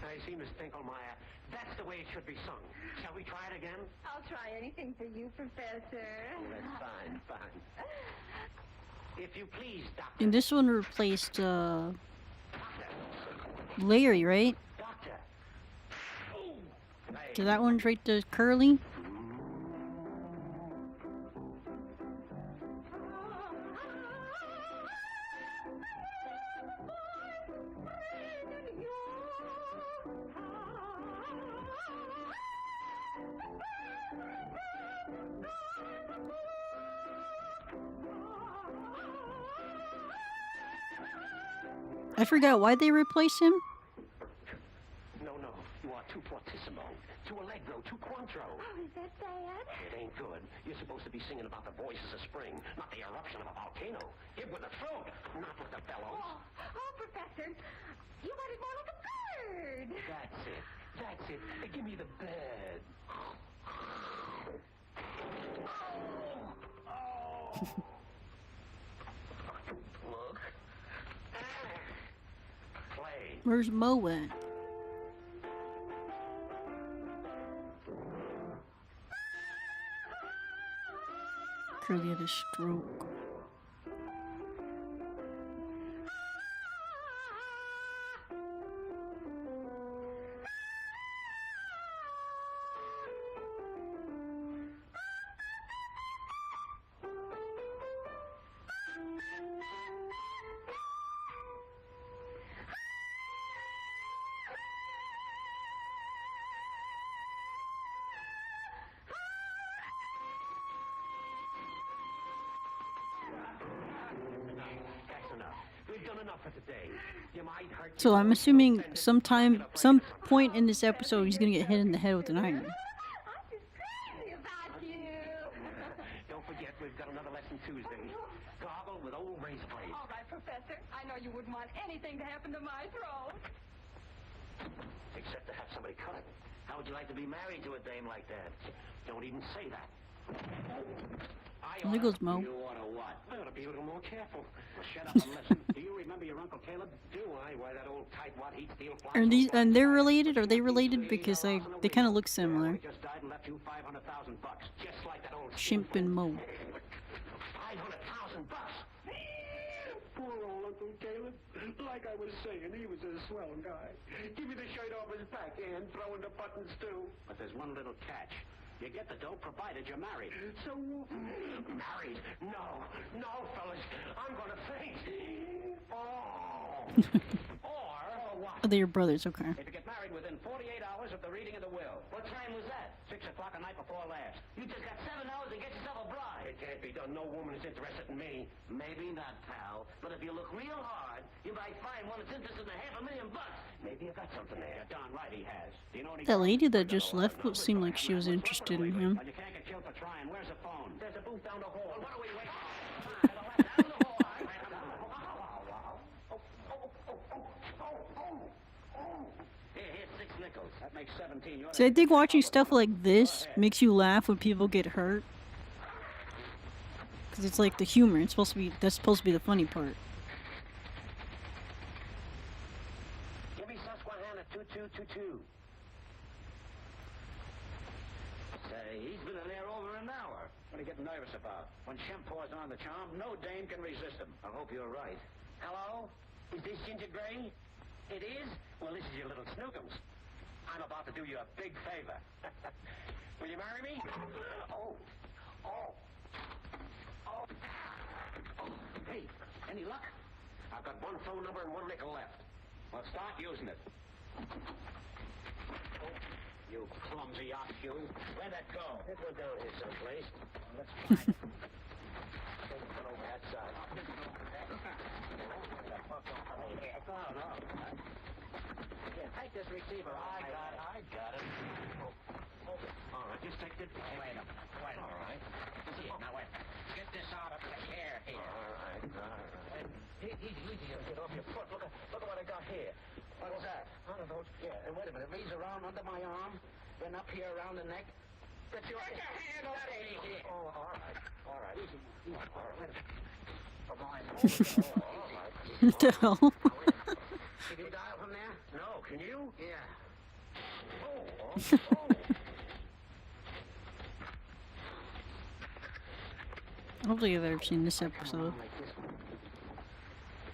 I see, Miss Tinklemeyer. That's the way it should be sung. Shall we try it again? I'll try anything for you, Professor. Oh, that's fine. If you please, Doctor. And this one replaced, Larry, right? Doctor. So that one's right to Curly? I forgot, why'd they replace him? No, you are too fortissimo, too allegro, too quantro. Oh, is that bad? It ain't good. You're supposed to be singing about the voices of spring, not the eruption of a volcano. Give with the throat, not with the bellows. Oh, Professor, you got it more like a bird. That's it. Give me the bed. Look. Play. Where's Mo at? Curly had a stroke. That's enough. We've done enough for today. You might hurt So I'm assuming some point in this episode, he's gonna get hit in the head with an iron. I'm just crazy about you. Don't forget, we've got another lesson Tuesday. Goggle with old razor blades. All right, Professor. I know you wouldn't want anything to happen to my throat. Except to have somebody cut it. How would you like to be married to a dame like that? Don't even say that. There goes Mo. You ought to what? I ought to be a little more careful. Well, shut up and listen. Do you remember your Uncle Caleb? Do I? Why, that old tightwad heat steel fly. Are these, and they're related? Are they related? Because they kind of look similar. He just died and left you $500,000. Just like that old Shemp and Mo. $500,000. Poor old Uncle Caleb. Like I was saying, he was a swell guy. Give me the shirt off his back and throw in the buttons too. But there's one little catch. You get the dough provided you're married. So, married? No, fellas. I'm gonna faint. Or what? Oh, they're brothers, okay. If you get married within 48 hours of the reading of the will. What time was that? 6 o'clock the night before last. You just got 7 hours to get yourself a bride. It can't be done. No woman is interested in me. Maybe not, pal. But if you look real hard, you might find one that's interested in $500,000. Maybe you got something there. Darn right he has. Do you know what he That calls lady it? that just left would seem like she was interested in him. Well, you can't get killed for trying. Where's the phone? There's a booth down the hall. What are we waiting for? Down the hall. Here's 6 nickels. That makes 17. So I think watching stuff like this makes you laugh when people get hurt. Because it's like the humor. It's supposed to be, that's supposed to be the funny part. Give me Susquehanna 2222. Say, he's been in there over an hour. What are you getting nervous about? When Shem pours on the charm, no dame can resist him. I hope you're right. Hello? Is this Ginger Gray? It is? Well, this is your little snookums. I'm about to do you a big favor. Will you marry me? Oh. Hey, any luck? I've got 1 phone number and 1 nickel left. Well, start using it. Oh, you clumsy ox, you. Where'd that go? It went down here someplace. Let's find it. Put over that side. Here, take this receiver. I got it. All right, just take it. Wait a minute. All right. Here, now wait. Get this out of the hair here. All right. Easy, get off your foot. Look at what I got here. What is that? One of those. Yeah, and wait a minute. It leads around under my arm, then up here around the neck. Get your hand off here. Oh, all right. Easy. All right, wait a minute. All right. What the hell? Can you dial from there? No, can you? Yeah. I don't think I've ever seen this episode. Like this one.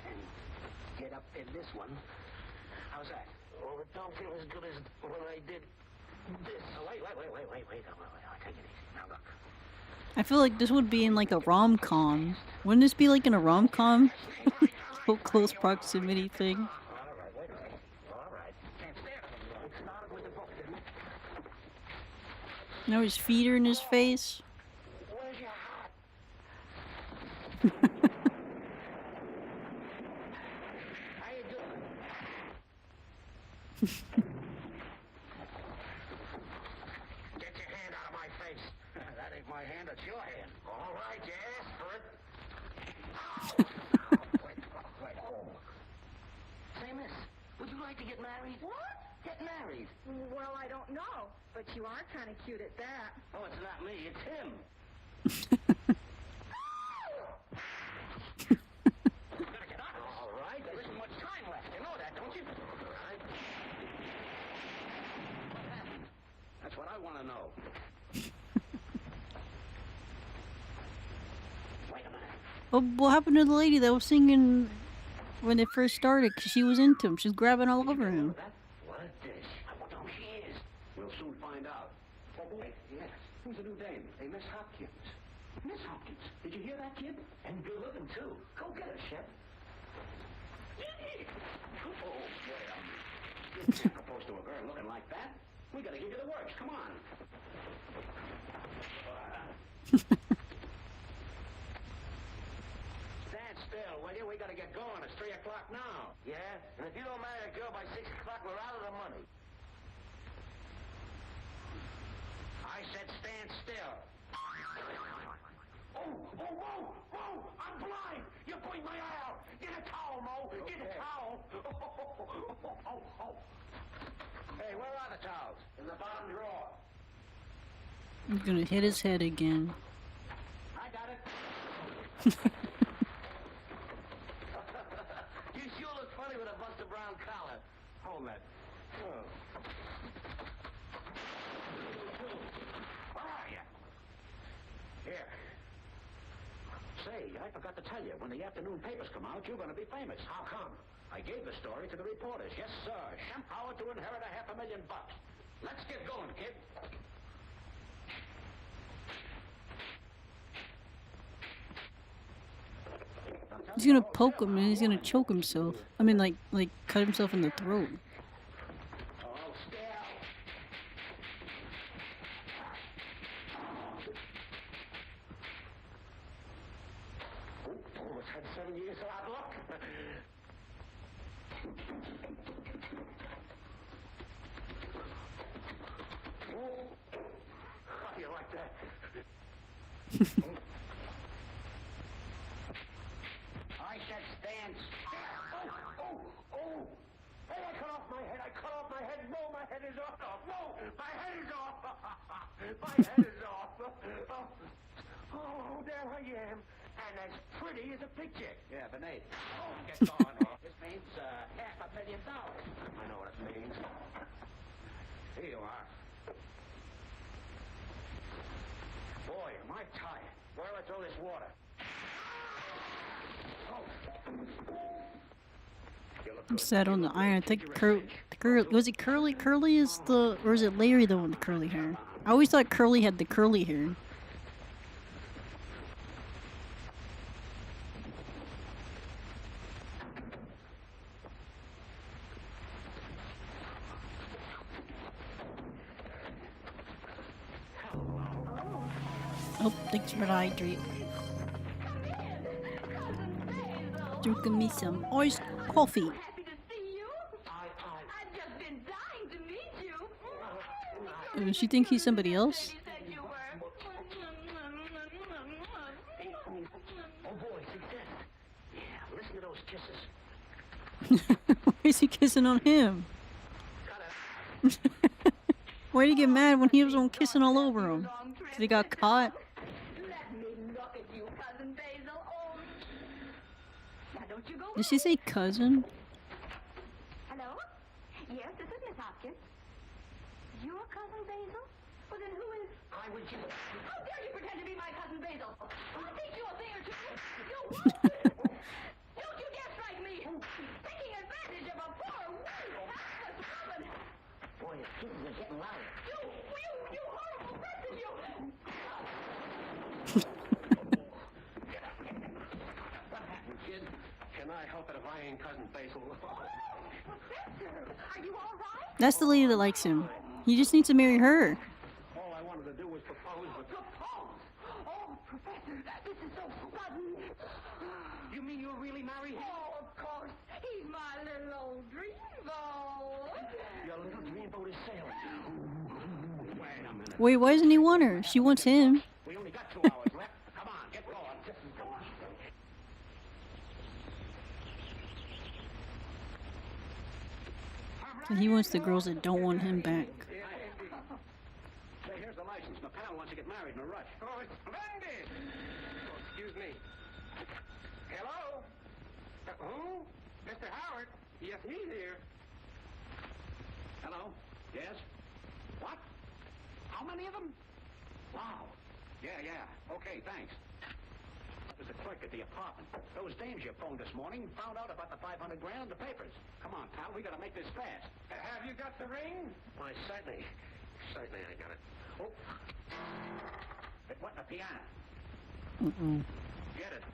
And get up in this one. How's that? Oh, it don't feel as good as when I did this. Oh, wait. Take it easy. Now look. I feel like this would be in like a rom-com. Wouldn't this be like in a rom-com? Whole close proximity thing. All right, wait a minute. All right. Can't stand it. It started with the book, didn't it? Now his feet are in his face. Where's your hat? How you doing? Get your hand out of my face. That ain't my hand, it's your hand. All right, you asked for it. Wait. Say, miss, would you like to get married? What? Get married. Well, I don't know, but you are kind of cute at that. Oh, it's not me, it's him. You gotta get out of this. All right, there isn't much time left. You know that, don't you? All right. What happened? That's what I want to know. Wait a minute. Oh, what happened to the lady that was singing when they first started? 'Cause she was into him. She's grabbing all over him. What a dish. I wonder who she is. We'll soon find out. Oh, wait, yes. Who's the new dame? Hey, Miss Hopkins. Miss Hopkins. Did you hear that, kid? And good looking, too. Go get her, Shep. Oh, well. You can't propose to a girl looking like that. We gotta give you the works. Come on. Stand still, will you? We gotta get going. It's 3 o'clock now. Yeah? And if you don't marry a girl by 6 o'clock, we're out of the money. I said stand still. Whoa! I'm blind! You're putting my eye out! Get a towel, Mo! Get a towel! Hey, where are the towels? In the bottom drawer. He's gonna hit his head again. I got it. You sure look funny with a Buster Brown collar. Hold that. Oh. Where are you? Here. Say, I forgot to tell you, when the afternoon papers come out, you're going to be famous. How come? I gave the story to the reporters. Yes, sir. Shem Howard to inherit $500,000. Let's get going, kid. He's gonna poke him and he's gonna choke himself. I mean, like cut himself in the throat. Oh, stay out. Oh, it's had 7 years of hard luck. I said stand still. Oh! Hey, I cut off my head. No, my head is off. No, my head is off. My head is off. Oh, there I am. And as pretty as a picture. Yeah, Benade. Oh, get going. This means $500,000. I know what it means. Here you are. Boy, am I tired. Where do I throw this water? Sat on the iron. I think was it Curly? Curly is the, or is it Larry the one with the curly hair? I always thought Curly had the curly hair. Oh, thanks for the hydrate. Drinking me some iced coffee. Happy to see you. I've just been dying to meet you. Does she think he's somebody else? You said you were. Oh boy, is he dead? Yeah, listen to those kisses. Why is he kissing on him? Why did he get mad when he was on kissing all over him? 'Cause he got caught? Let me look at you, Cousin Basil. Oh. Now don't you go. Did she say cousin? Hello? Yes, this is Miss Hopkins. Your cousin Basil? Well, then who is... I was you. How dare you pretend to be my cousin Basil? I'll teach you a thing or two. You what? Don't you dare strike me! Taking advantage of a poor, helpless woman! Boy, his kisses are getting louder. You horrible person, you! What happened, kid? Can I help it if I ain't cousin Basil? Professor, are you all right? That's the lady that likes him. He just needs to marry her. All I wanted to do was propose, but... Propose? Oh, Professor, this is so sudden. You mean you'll really marry him? Oh, of course. He's my little old dreamboat. Your little dreamboat is sailing. Wait a minute. Wait, why doesn't he want her? She wants him. We only got 2 hours left. Come on, get going. And he wants the girls that don't want him back. Say, here's the license. My pal wants to get married in a rush. Oh, it's splendid! Oh, excuse me. Hello? Who? Mr. Howard? Yes, he's here. Hello? Yes? What? How many of them? Wow. Yeah. Okay, thanks. That was the clerk at the apartment. Those dames you phoned this morning found out about the $500,000 in the papers. Come on, pal, we gotta make this fast. Have you got the ring? Why, certainly I got it. Oh. What in the piano? Get it.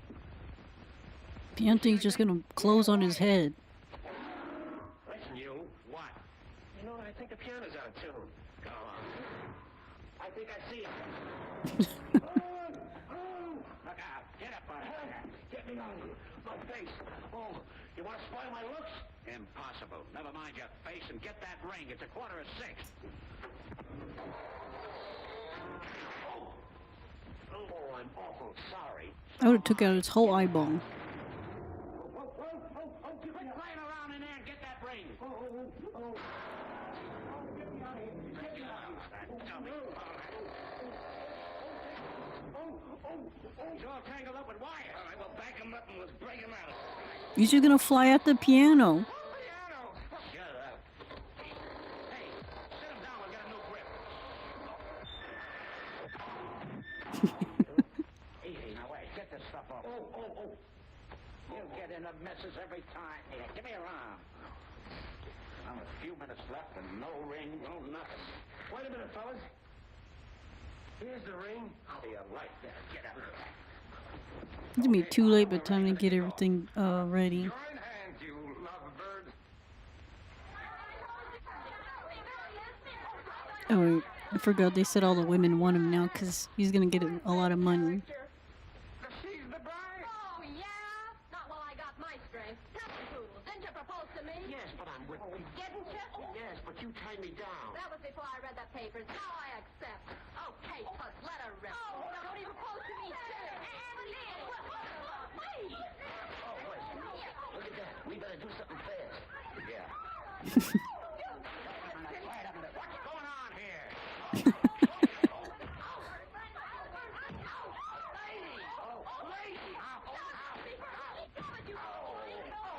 Piante's just gonna close on his head. Listen, you. What? You know, I think the piano's out of tune. Go on. I think I see it. Look out. Get up, buddy. Get me out of here. My face. Oh, you want to spoil my looks? Impossible. Never mind your face and get that ring. It's 5:45. Oh, I'm awful sorry. I would have took out his whole eyeball. Quit playing around in there and get that ring. Get me out of here. Get me out of here. Dummy. He's all tangled up with wire. All right, well, back him up and let's break him out. He's just gonna fly at the piano. Piano! Shut up. Hey, sit him down. We've got a new grip. Easy, now wait. Get this stuff off. Oh. You get in the messes every time. Here, give me your arm. Now, a few minutes left and no ring, no nothing. Wait a minute, fellas. Here's the ring. How do you like that? Get out of here. It's gonna be too late by the time they get everything ready. Join hands, you lovebird. Oh, I forgot they said all the women want him now because he's gonna get a lot of money. She's the bride. Oh, yeah? Not while I got my strength. Tell me, Poodle, didn't you propose to me? Yes, but I'm with... Didn't you? Yes, but you tie me down. That was before I read the papers. Now I accept. Okay, Toots, let her rip. Oh, don't even close to me, sir. Wait. Oh, wait. Look at that. We better do something fast. Yeah. What's going on here?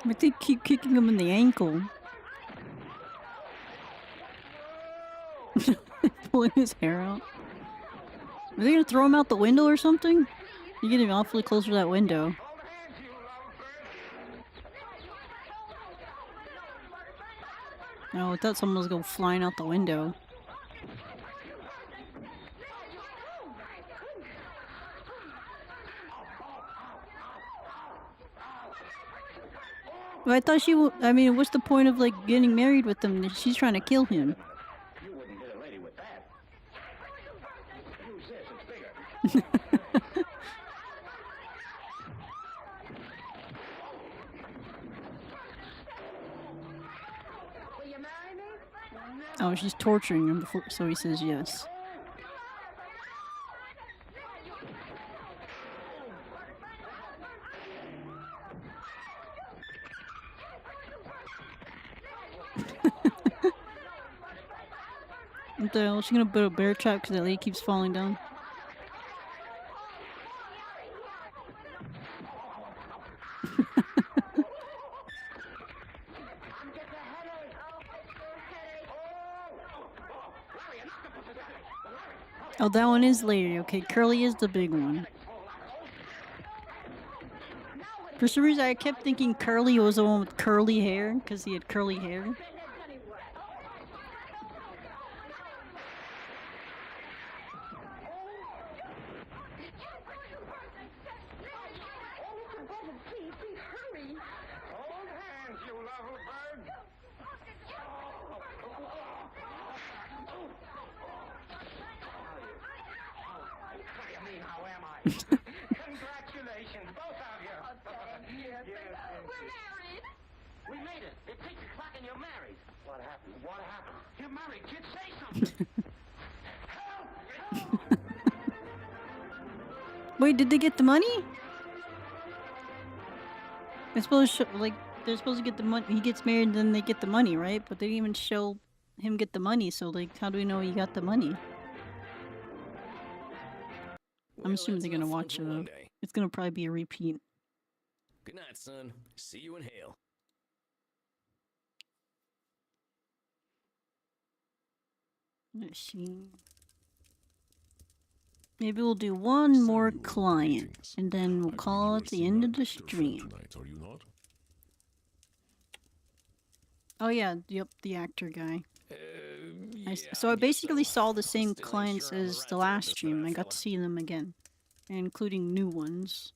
But they keep kicking him in the ankle. Pulling his hair out. Are they gonna throw him out the window or something? You're getting awfully close to that window. Oh, I thought someone was going flying out the window. Well, I thought I mean, what's the point of, like, getting married with them? She's trying to kill him. You wouldn't get a lady with that. Use this, it's bigger. Will you marry me? Oh, she's torturing him before, so he says yes. What the hell? Is she gonna put a bear trap because that lady keeps falling down? Oh, that one is Larry. Okay, Curly is the big one. For some reason, I kept thinking Curly was the one with curly hair because he had curly hair. Congratulations, both of you. We're married. We made it. It's 6 o'clock and you're married. What happened? What happened? You're married. Kid, say something. Help! Help! Wait, did they get the money? I suppose, like, they're supposed to get the money. He gets married, then they get the money, right? But they didn't even show him get the money, so, like, how do we know he got the money? I'm assuming they're gonna watch it. It's gonna probably be a repeat. Good night, son. See you in hell. Let's see. Maybe we'll do one more client, and then we'll call it the end of the stream. Tonight, are you not? Oh yeah, yep, the actor guy. Yeah, So I basically saw the same clients as the last stream. I got to see them again, including new ones.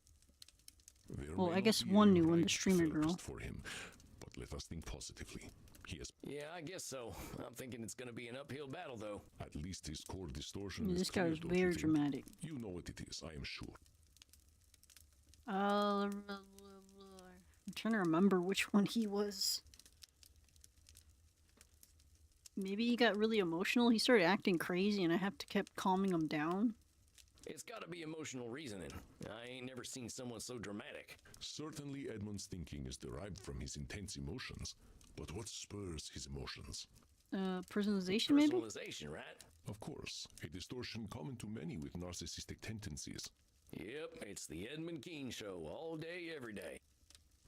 Well, I guess one new one, the streamer girl. For him, but let us think positively. He has. Yeah, I guess so. I'm thinking it's gonna be an uphill battle, though. At least his core distortion. Yeah, this guy was very dramatic. You know what it is, I am sure. I'm trying to remember which one he was. Maybe he got really emotional. He started acting crazy, and I have to keep calming him down. It's gotta be emotional reasoning. I ain't never seen someone so dramatic. Certainly, Edmund's thinking is derived from his intense emotions. But what spurs his emotions? Personalization, maybe? Personalization, right? Of course, a distortion common to many with narcissistic tendencies. Yep, it's the Edmund Kean show all day, every day.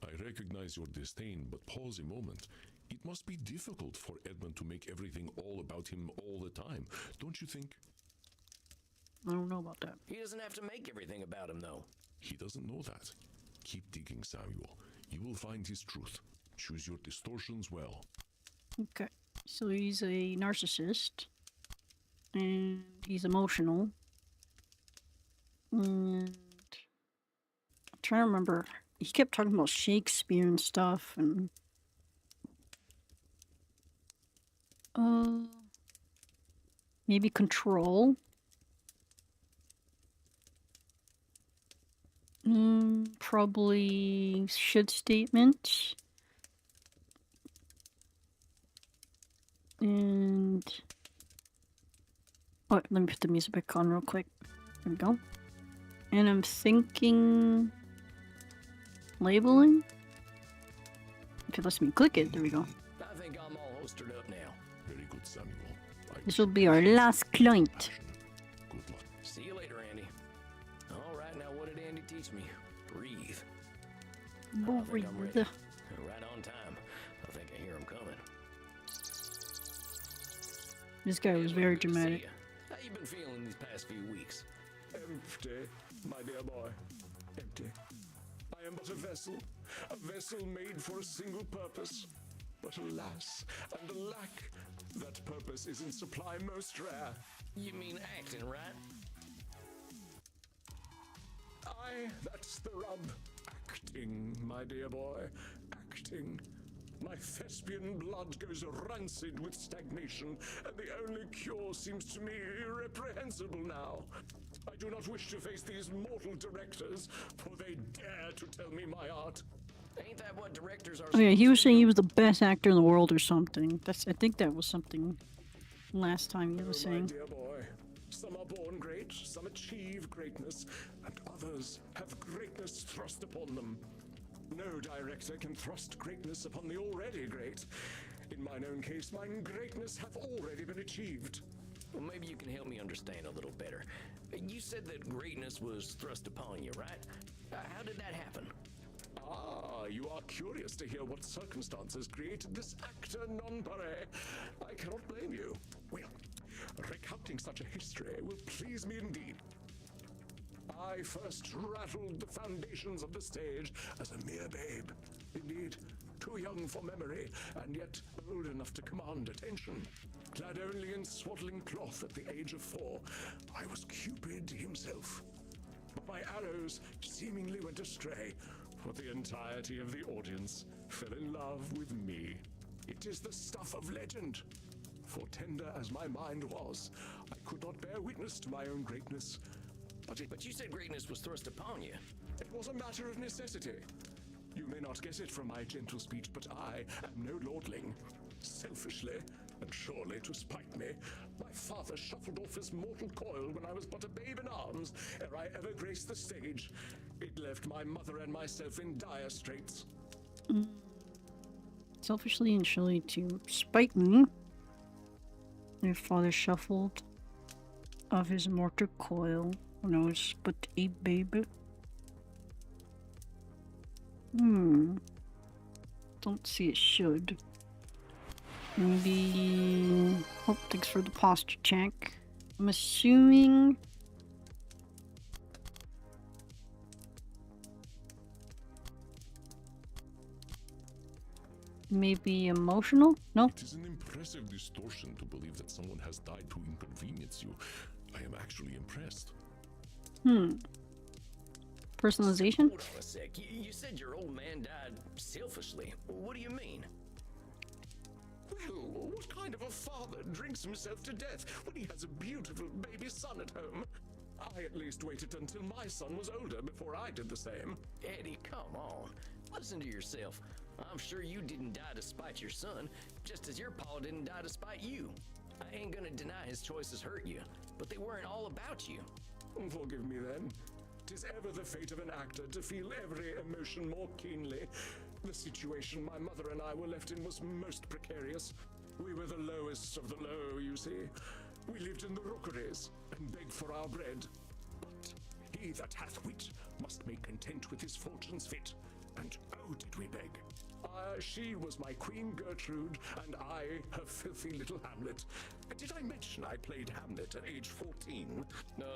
I recognize your disdain, but pause a moment. It must be difficult for Edmund to make everything all about him all the time, don't you think? I don't know about that. He doesn't have to make everything about him, though. He doesn't know that. Keep digging, Samuel. You will find his truth. Choose your distortions well. Okay, so he's a narcissist, and he's emotional, and I'm trying to remember. He kept talking about Shakespeare and stuff, and maybe control. Probably should statements. And oh, let me put the music back on real quick. There we go. And I'm thinking labeling. If it lets me click it, there we go. I think I'm all holstered up now. Very good, Samuel. This will be our last client. Good luck. See you later, Andy. All right, now what did Andy teach me? Breathe. I think I'm ready. Breathe. Right on time. I think I hear him coming. This guy was very dramatic. See ya. How you been feeling these past few weeks? Empty, my dear boy. Empty. I am but a vessel made for a single purpose. But alas, and alack, that purpose is in supply most rare. You mean acting, right? Aye, that's the rub. Acting, my dear boy. Acting. My thespian blood goes rancid with stagnation, and the only cure seems to me irreprehensible now. I do not wish to face these mortal directors, for they dare to tell me my art. Ain't that what directors are? Oh yeah, he was saying he was the best actor in the world or something. I think that was something last time he was saying. My dear boy, some are born great, some achieve greatness, and others have greatness thrust upon them. No director can thrust greatness upon the already great. In mine own case, mine greatness hath already been achieved. Well, maybe you can help me understand a little better. You said that greatness was thrust upon you, right? How did that happen? Ah, you are curious to hear what circumstances created this actor non pare. I cannot blame you. Well, recounting such a history will please me indeed. I first rattled the foundations of the stage as a mere babe. Indeed, too young for memory, and yet old enough to command attention. Clad only in swaddling cloth at the age of 4, I was Cupid himself. But my arrows seemingly went astray, for the entirety of the audience fell in love with me. It is the stuff of legend. For tender as my mind was, I could not bear witness to my own greatness. But you said greatness was thrust upon you. It was a matter of necessity. You may not guess it from my gentle speech, but I am no lordling. Selfishly, and surely to spite me, my father shuffled off his mortal coil when I was but a babe in arms, ere I ever graced the stage. It left my mother and myself in dire straits. Selfishly and surely to spite me, your father shuffled of his mortal coil when I was but a baby. Don't see it should. Maybe... Oh, thanks for the posture check. I'm assuming... Maybe emotional? No? It is an impressive distortion to believe that someone has died to inconvenience you. I am actually impressed. Personalization? Hold on a sec. You said your old man died selfishly. What do you mean? Well, what kind of a father drinks himself to death when he has a beautiful baby son at home? I at least waited until my son was older before I did the same. Eddie, come on. Listen to yourself. I'm sure you didn't die to spite your son, just as your pa didn't die to spite you. I ain't gonna deny his choices hurt you, but they weren't all about you. Forgive me then. 'Tis ever the fate of an actor to feel every emotion more keenly. The situation my mother and I were left in was most precarious. We were the lowest of the low, you see. We lived in the rookeries and begged for our bread. But he that hath wit must make content with his fortune's fit. And oh, did we beg. She was my Queen Gertrude, and I her filthy little Hamlet. Did I mention I played Hamlet at age 14? No,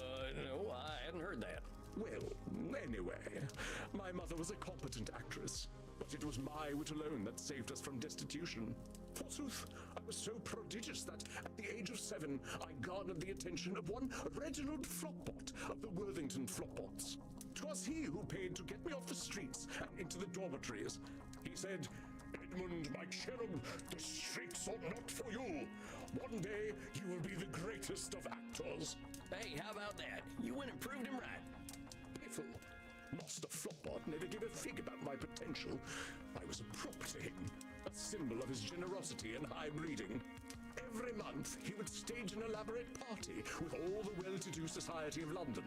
I hadn't heard that. Well, anyway, my mother was a competent actress, but it was my wit alone that saved us from destitution. Forsooth, I was so prodigious that, at the age of 7, I garnered the attention of one Reginald Flopbot of the Worthington Flopbots. 'Twas he who paid to get me off the streets and into the dormitories. He said, "Edmund, my cherub, the streets are not for you. One day you will be the greatest of actors." Hey, how about that? You went and proved him right. Piffle. Master Flopbot never gave a fig about my potential. I was a prop to him, a symbol of his generosity and high breeding. Every month, he would stage an elaborate party with all the well-to-do society of London.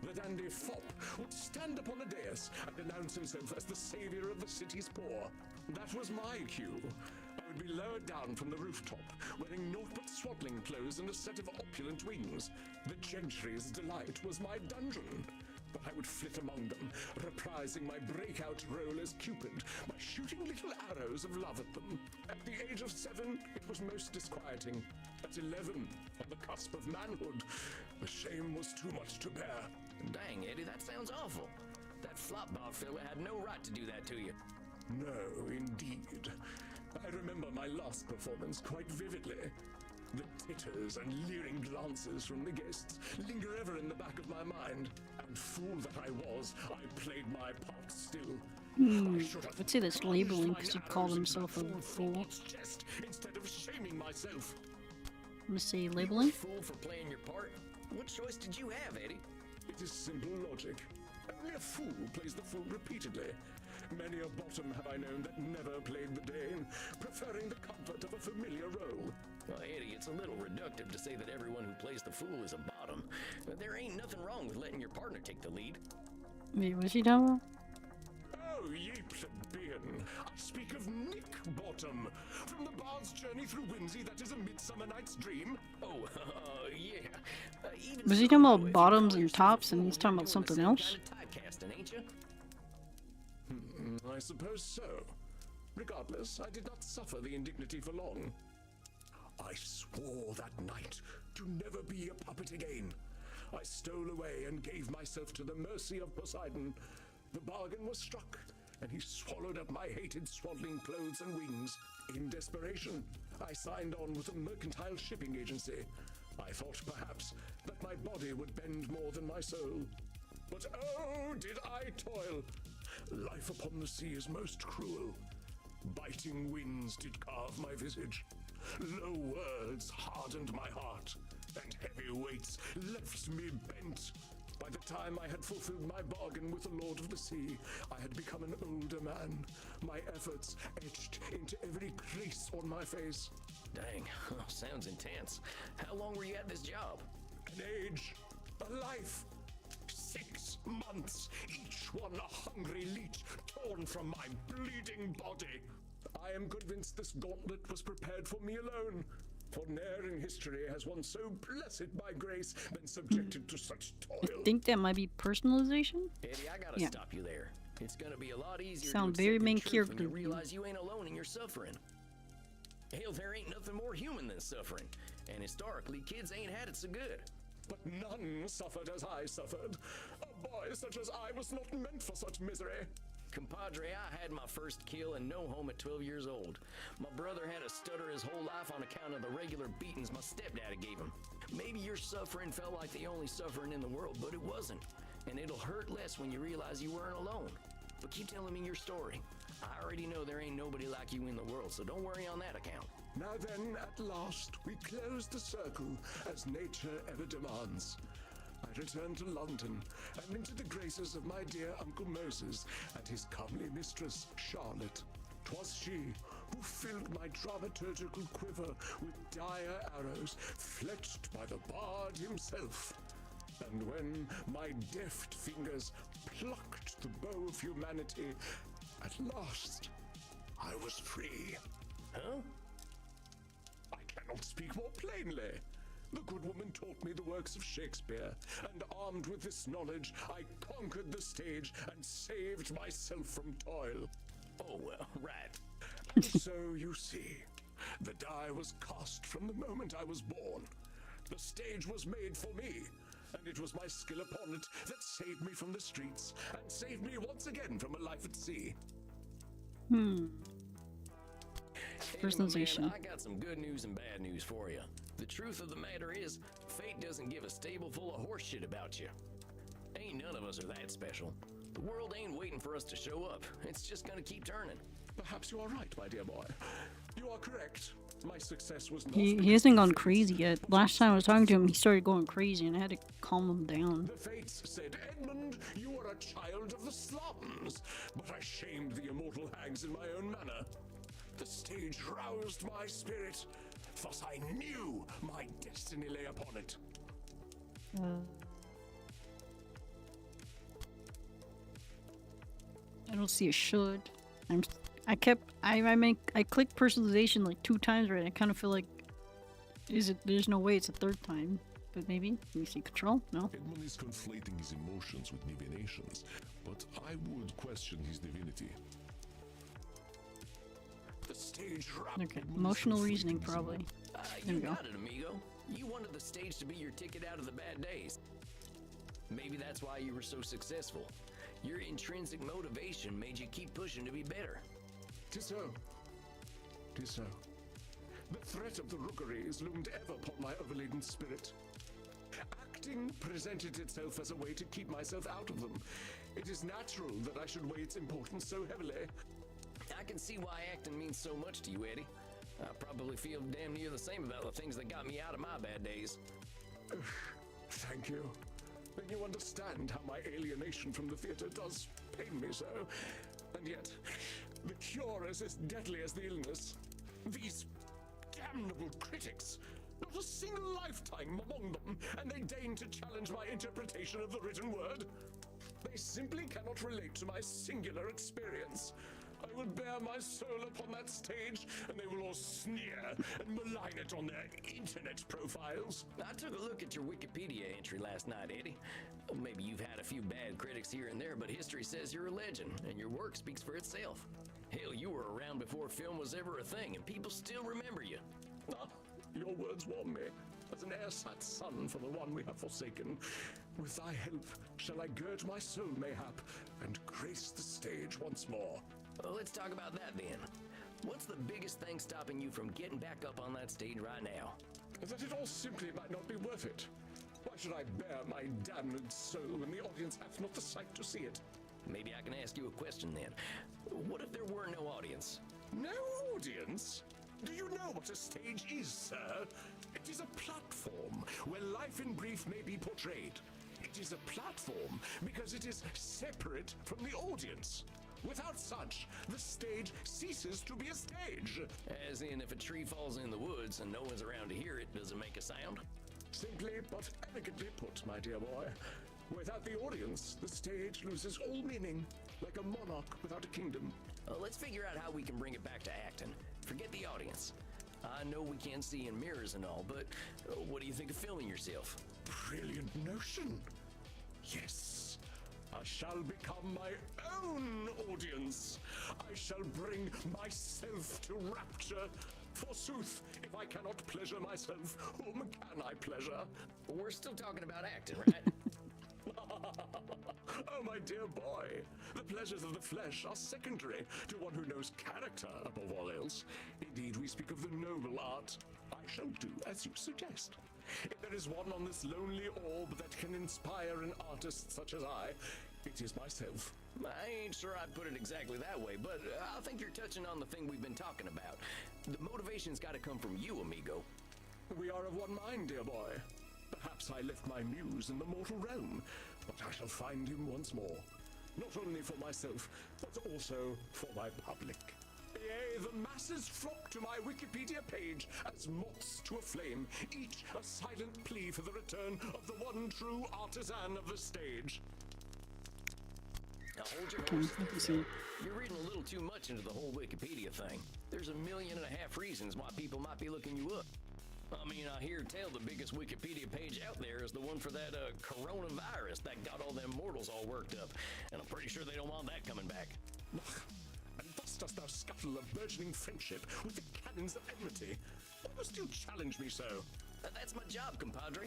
The dandy fop would stand upon a dais and announce himself as the saviour of the city's poor. That was my cue. I would be lowered down from the rooftop, wearing naught but swaddling clothes and a set of opulent wings. The gentry's delight was my dungeon. But I would flit among them, reprising my breakout role as Cupid by shooting little arrows of love at them. At the age of 7, it was most disquieting. At 11, on the cusp of manhood, the shame was too much to bear. Dang, Eddie, that sounds awful. That flopball fella had no right to do that to you. No, indeed. I remember my last performance quite vividly. The titters and leering glances from the guests linger ever in the back of my mind. And fool that I was, I played my part still. I'd say that's labeling because he called himself a fool. Instead of shaming myself. I'm gonna say labeling. You were a fool for playing your part. What choice did you have, Eddie? It is simple logic. Only a fool plays the fool repeatedly. Many a bottom have I known that never played the Dane, preferring the comfort of a familiar role. Well, Eddie, it's a little reductive to say that everyone who plays the fool is a bottom. There ain't nothing wrong with letting your partner take the lead. Wait, what's he talking about? Oh, ye plebeian, I speak of Nick Bottom, from the Bard's Journey Through Whimsy that is a Midsummer Night's Dream. Oh, yeah. Was he talking about bottoms and tops and he's talking about something else? Typecasting, ain't you? I suppose so. Regardless, I did not suffer the indignity for long. I swore that night to never be a puppet again. I stole away and gave myself to the mercy of Poseidon. The bargain was struck, and he swallowed up my hated swaddling clothes and wings. In desperation, I signed on with a mercantile shipping agency. I thought perhaps that my body would bend more than my soul. But oh, did I toil! Life upon the sea is most cruel. Biting winds did carve my visage. Low words hardened my heart, and heavy weights left me bent. By the time I had fulfilled my bargain with the Lord of the Sea, I had become an older man, my efforts etched into every crease on my face. Dang, sounds intense. How long were you at this job? An age, a life. 6 months, each one a hungry leech torn from my bleeding body. I am convinced this gauntlet was prepared for me alone, for ne'er in history has one so blessed by grace been subjected to such toil. I think that might be personalization? Eddie, I gotta stop you there. It's gonna be a lot easier Sound to very accept main the truth when you character. realize you ain't alone in your suffering. Hell, there ain't nothing more human than suffering, and historically, kids ain't had it so good. But none suffered as I suffered. A boy such as I was not meant for such misery. Compadre, I had my first kill and no home at 12 years old. My brother had a stutter his whole life on account of the regular beatings my stepdaddy gave him. Maybe your suffering felt like the only suffering in the world, but it wasn't. And it'll hurt less when you realize you weren't alone. But keep telling me your story. I already know there ain't nobody like you in the world, so don't worry on that account. Now then, at last, we close the circle, as nature ever demands. I returned to London, and into the graces of my dear Uncle Moses and his comely mistress, Charlotte. 'Twas she who filled my dramaturgical quiver with dire arrows, fletched by the bard himself. And when my deft fingers plucked the bow of humanity, at last, I was free. Huh? I cannot speak more plainly. The good woman taught me the works of Shakespeare, and armed with this knowledge, I conquered the stage and saved myself from toil. Oh, well, right. And so, you see, the die was cast from the moment I was born. The stage was made for me, and it was my skill upon it that saved me from the streets, and saved me once again from a life at sea. Personalization. Man, I got some good news and bad news for you. The truth of the matter is, fate doesn't give a stable full of horseshit about you. Ain't none of us are that special. The world ain't waiting for us to show up. It's just gonna keep turning. Perhaps you are right, my dear boy. You are correct. My success was not... He hasn't gone crazy yet. Last time I was talking to him, he started going crazy and I had to calm him down. The fates said, Edmund, you are a child of the slums. But I shamed the immortal hags in my own manner. The stage roused my spirit. thus I knew my destiny lay upon it. I don't see a should. I clicked personalization like 2 times right. I kind of feel like there's no way it's a 3rd time. But maybe. Let me see. Control? No. Edmund is conflating his emotions with divinations, but I would question his divinity. The stage Okay. Emotional reasoning, probably. There You we go. got it, amigo. You wanted the stage to be your ticket out of the bad days. Maybe that's why you were so successful. Your intrinsic motivation made you keep pushing to be better. 'Tis so. 'Tis so. The threat of the rookeries loomed ever upon my overladen spirit. Acting presented itself as a way to keep myself out of them. It is natural that I should weigh its importance so heavily. I can see why acting means so much to you, Eddie. I probably feel damn near the same about the things that got me out of my bad days. Thank you. Then you understand how my alienation from the theatre does pain me so. And yet, the cure is as deadly as the illness. These damnable critics! Not a single lifetime among them, and they deign to challenge my interpretation of the written word. They simply cannot relate to my singular experience. I will bear my soul upon that stage, and they will all sneer and malign it on their internet profiles. I took a look at your Wikipedia entry last night, Eddie. Well, maybe you've had a few bad critics here and there, but history says you're a legend, and your work speaks for itself. Hell, you were around before film was ever a thing, and people still remember you. Ah, your words warm me, as an heir-sat son for the one we have forsaken. With thy help shall I gird my soul mayhap, and grace the stage once more. Well, let's talk about that then. What's the biggest thing stopping you from getting back up on that stage right now? That it all simply might not be worth it. Why should I bear my damned soul when the audience hath not the sight to see it? Maybe I can ask you a question then. What if there were no audience? No audience? Do you know what a stage is, sir? It is a platform where life in brief may be portrayed. It is a platform because it is separate from the audience. Without such, the stage ceases to be a stage. As in, if a tree falls in the woods and no one's around to hear it, does it make a sound? Simply but elegantly put, my dear boy. Without the audience, the stage loses all meaning, like a monarch without a kingdom. Let's figure out how we can bring it back to acting. Forget the audience. I know we can't see in mirrors and all, but what do you think of filming yourself? Brilliant notion. Yes. I shall become my own audience. I shall bring myself to rapture. Forsooth, if I cannot pleasure myself, whom can I pleasure? We're still talking about acting, right? Oh, my dear boy, the pleasures of the flesh are secondary to one who knows character above all else. Indeed, we speak of the noble art. I shall do as you suggest. If there is one on this lonely orb that can inspire an artist such as I, it is myself. I ain't sure I'd put it exactly that way, but I think you're touching on the thing we've been talking about. The motivation's got to come from you, amigo. We are of one mind, dear boy. Perhaps I left my muse in the mortal realm, but I shall find him once more. Not only for myself, but also for my public. Yea, the masses flock to my Wikipedia page as moths to a flame, each a silent plea for the return of the one true artisan of the stage. Now hold your horses there, Phil. You're reading a little too much into the whole Wikipedia thing. There's 1.5 million reasons why people might be looking you up. I mean, I hear tell the biggest Wikipedia page out there is the one for that coronavirus that got all them mortals all worked up. And I'm pretty sure they don't want that coming back. And thus dost thou scuttle a burgeoning friendship with the cannons of enmity. Why must you challenge me so? That's my job, compadre.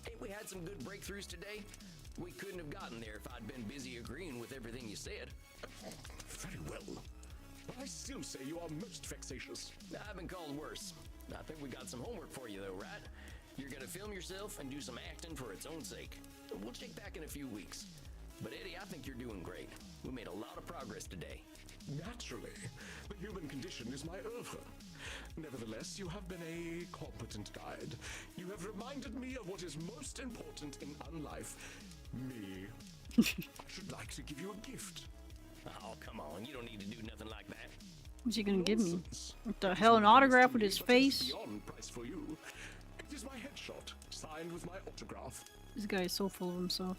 Ain't we had some good breakthroughs today? We couldn't have gotten there if I'd been busy agreeing with everything you said. Very well. But I still say you are most vexatious. I've been called worse. I think we got some homework for you, though, right? You're gonna film yourself and do some acting for its own sake. We'll check back in a few weeks. But Eddie, I think you're doing great. We made a lot of progress today. Naturally. The human condition is my oeuvre. Nevertheless, you have been a competent guide. You have reminded me of what is most important in unlife. Me. I should like to give you a gift. Oh, come on. You don't need to do nothing like that. What's he gonna give me? Nonsense. What the It is hell? An no use autograph to with me, his but face? It is beyond price for you. It is my headshot, signed with my autograph. This guy is so full of himself.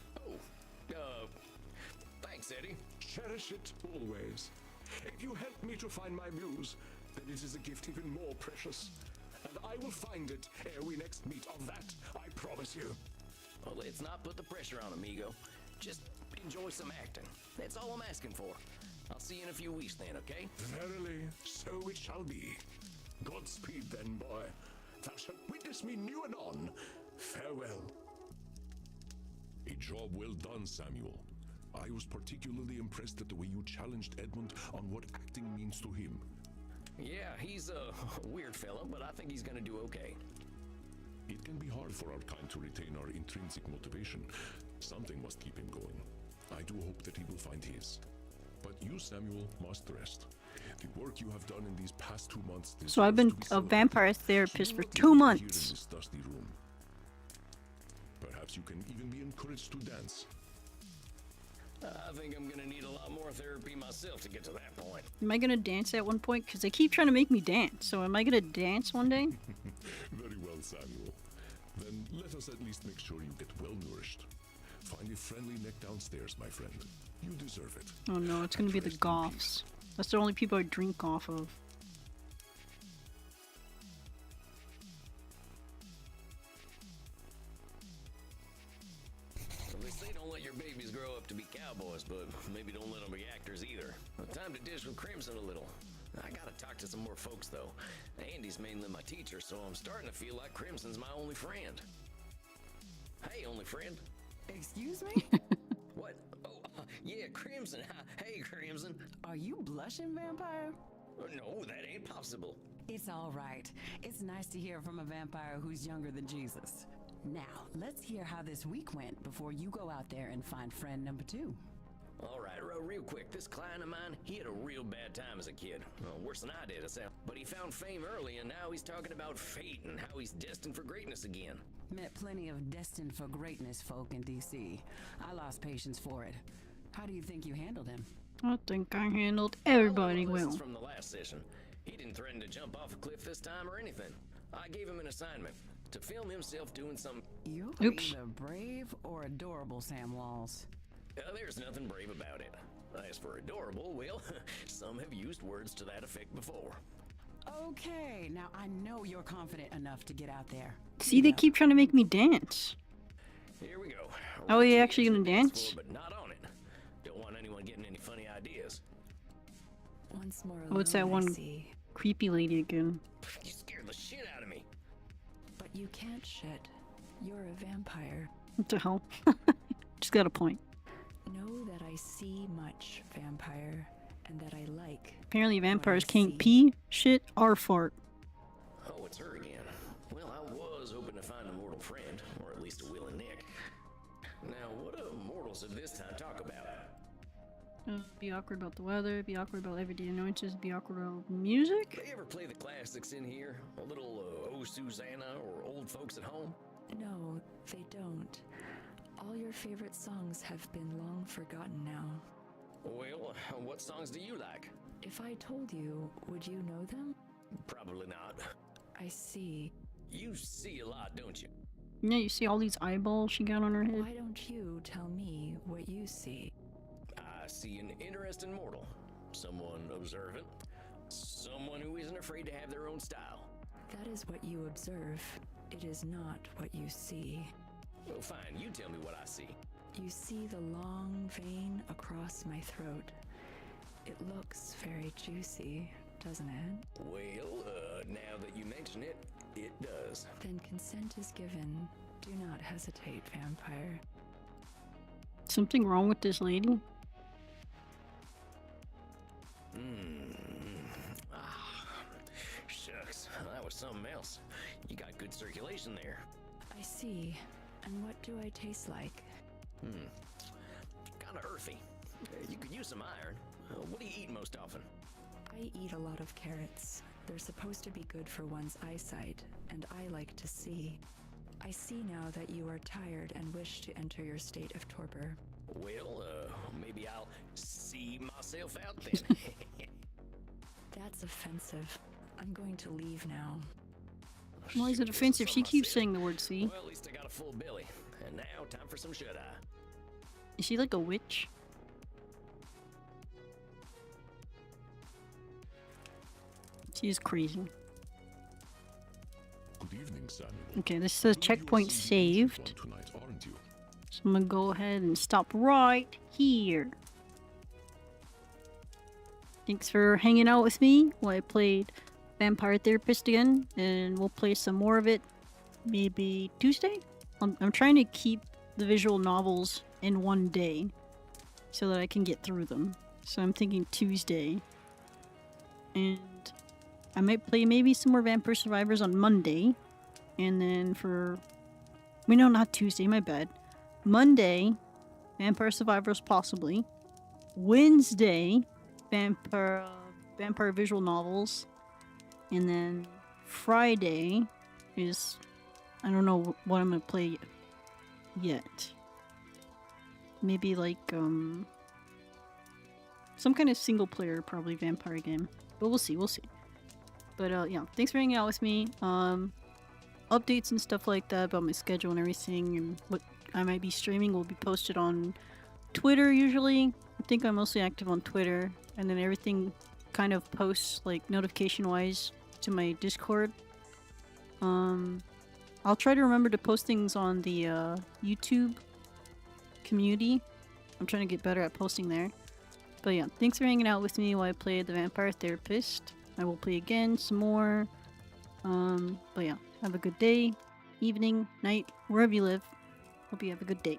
Thanks, Eddie. Cherish it always. If you help me to find my muse, then it is a gift even more precious. And I will find it ere we next meet. Of that, I promise you. Well, let's not put the pressure on, amigo. Just enjoy some acting. That's all I'm asking for. I'll see you in a few weeks then, okay? Verily, so it shall be. Godspeed then, boy. Thou shalt witness me new and on. Farewell. A job well done, Samuel. I was particularly impressed at the way you challenged Edmund on what acting means to him. Yeah, he's a weird fellow, but I think he's gonna do okay. It can be hard for our kind to retain our intrinsic motivation. Something must keep him going. I do hope that he will find his. But you, Samuel, must rest. The work you have done in these past 2 months... So I've been deserves to be a celebrated. vampire therapist You for will not 2 even months. appear in this dusty room. Perhaps you can even be encouraged to dance. I think I'm gonna need a lot more therapy myself to get to that point. Am I gonna dance at one point? Because they keep trying to make me dance. So am I gonna dance one day? Very well, Samuel. Then let us at least make sure you get well nourished. Find a friendly neck downstairs, my friend. You deserve it. Oh no, it's gonna be the goths. That's the only people I drink off of. At least they don't let your babies grow up to be cowboys, but maybe don't let them be actors either. Well, time to dish with Crimson a little. I gotta talk to some more folks, though. Andy's mainly my teacher, so I'm starting to feel like Crimson's my only friend. Hey, only friend. Excuse me? What? Oh, yeah, Crimson. Hey, Crimson. Are you blushing, vampire? No, that ain't possible. It's all right. It's nice to hear from a vampire who's younger than Jesus. Now, let's hear how this week went before you go out there and find friend number 2. All right, real quick. This client of mine, he had a real bad time as a kid. Well, worse than I did, but he found fame early, and now he's talking about fate and how he's destined for greatness again. Met plenty of destined for greatness folk in D.C. I lost patience for it. How do you think you handled him? I think I handled everybody well. Lessons from the last session. He didn't threaten to jump off a cliff this time or anything. I gave him an assignment to film himself doing something. You're Oops. either brave or adorable, Sam Walls. There's nothing brave about it. As for adorable, well, some have used words to that effect before. Okay, now I know you're confident enough to get out there. See, they keep trying to make me dance. Here we go. How are you actually gonna dance? But not on it. Don't want anyone getting any funny ideas. Once more Oh, it's that alone, I one see. creepy lady again. You scared the shit out of me. But you can't shed. You're a vampire. What the hell? Just got a point. Know that I see much, vampire, and that I like. Apparently vampires what I can't see. pee, shit, or fart. Oh, it's her again. Well, I was hoping to find a mortal friend, or at least a willing Nick. Now, what do mortals of this time talk about? Be awkward about the weather, be awkward about everyday annoyances, be awkward about music? They ever play the classics in here? A little Oh Susanna or Old Folks at Home? No, they don't. All your favorite songs have been long forgotten now. Well, what songs do you like? If I told you, would you know them? Probably not. I see. You see a lot, don't you? Yeah, you see all these eyeballs she got on her head? Why don't you tell me what you see? I see an interesting mortal. Someone observant. Someone who isn't afraid to have their own style. That is what you observe. It is not what you see. Well, fine. You tell me what I see. You see the long vein across my throat. It looks very juicy, doesn't it? Well, now that you mention it, it does. Then consent is given. Do not hesitate, vampire. Something wrong with this lady? Shucks, that was something else. You got good circulation there. I see. And what do I taste like? Kinda earthy. You could use some iron. What do you eat most often? I eat a lot of carrots. They're supposed to be good for one's eyesight, and I like to see. I see now that you are tired and wish to enter your state of torpor. Well, maybe I'll see myself out then. That's offensive. I'm going to leave now. Why is it offensive? She keeps saying the word C. Well, at least I got a full belly. And now, time for some shut-eye. Is she like a witch? She is crazy. Good evening, Samuel. Okay, this says checkpoint saved. Tonight, aren't you? So I'm gonna go ahead and stop right here. Thanks for hanging out with me while I played Vampire Therapist again, and we'll play some more of it maybe Tuesday? I'm trying to keep the visual novels in one day so that I can get through them. So I'm thinking Tuesday. And I might play maybe some more Vampire Survivors on Monday. And then for... Wait, no, not Tuesday, my bad. Monday, Vampire Survivors possibly. Wednesday, Vampire visual novels. And then Friday is... I don't know what I'm gonna play yet. Maybe like, some kind of single player, probably vampire game. But we'll see, But, yeah, thanks for hanging out with me. Updates and stuff like that about my schedule and everything, and what I might be streaming will be posted on Twitter usually. I think I'm mostly active on Twitter, and then everything kind of posts, like, notification-wise to my Discord. I'll try to remember to post things on the, YouTube community. I'm trying to get better at posting there. But yeah, thanks for hanging out with me while I played the Vampire Therapist. I will play again some more. But yeah, have a good day, evening, night, wherever you live. Hope you have a good day.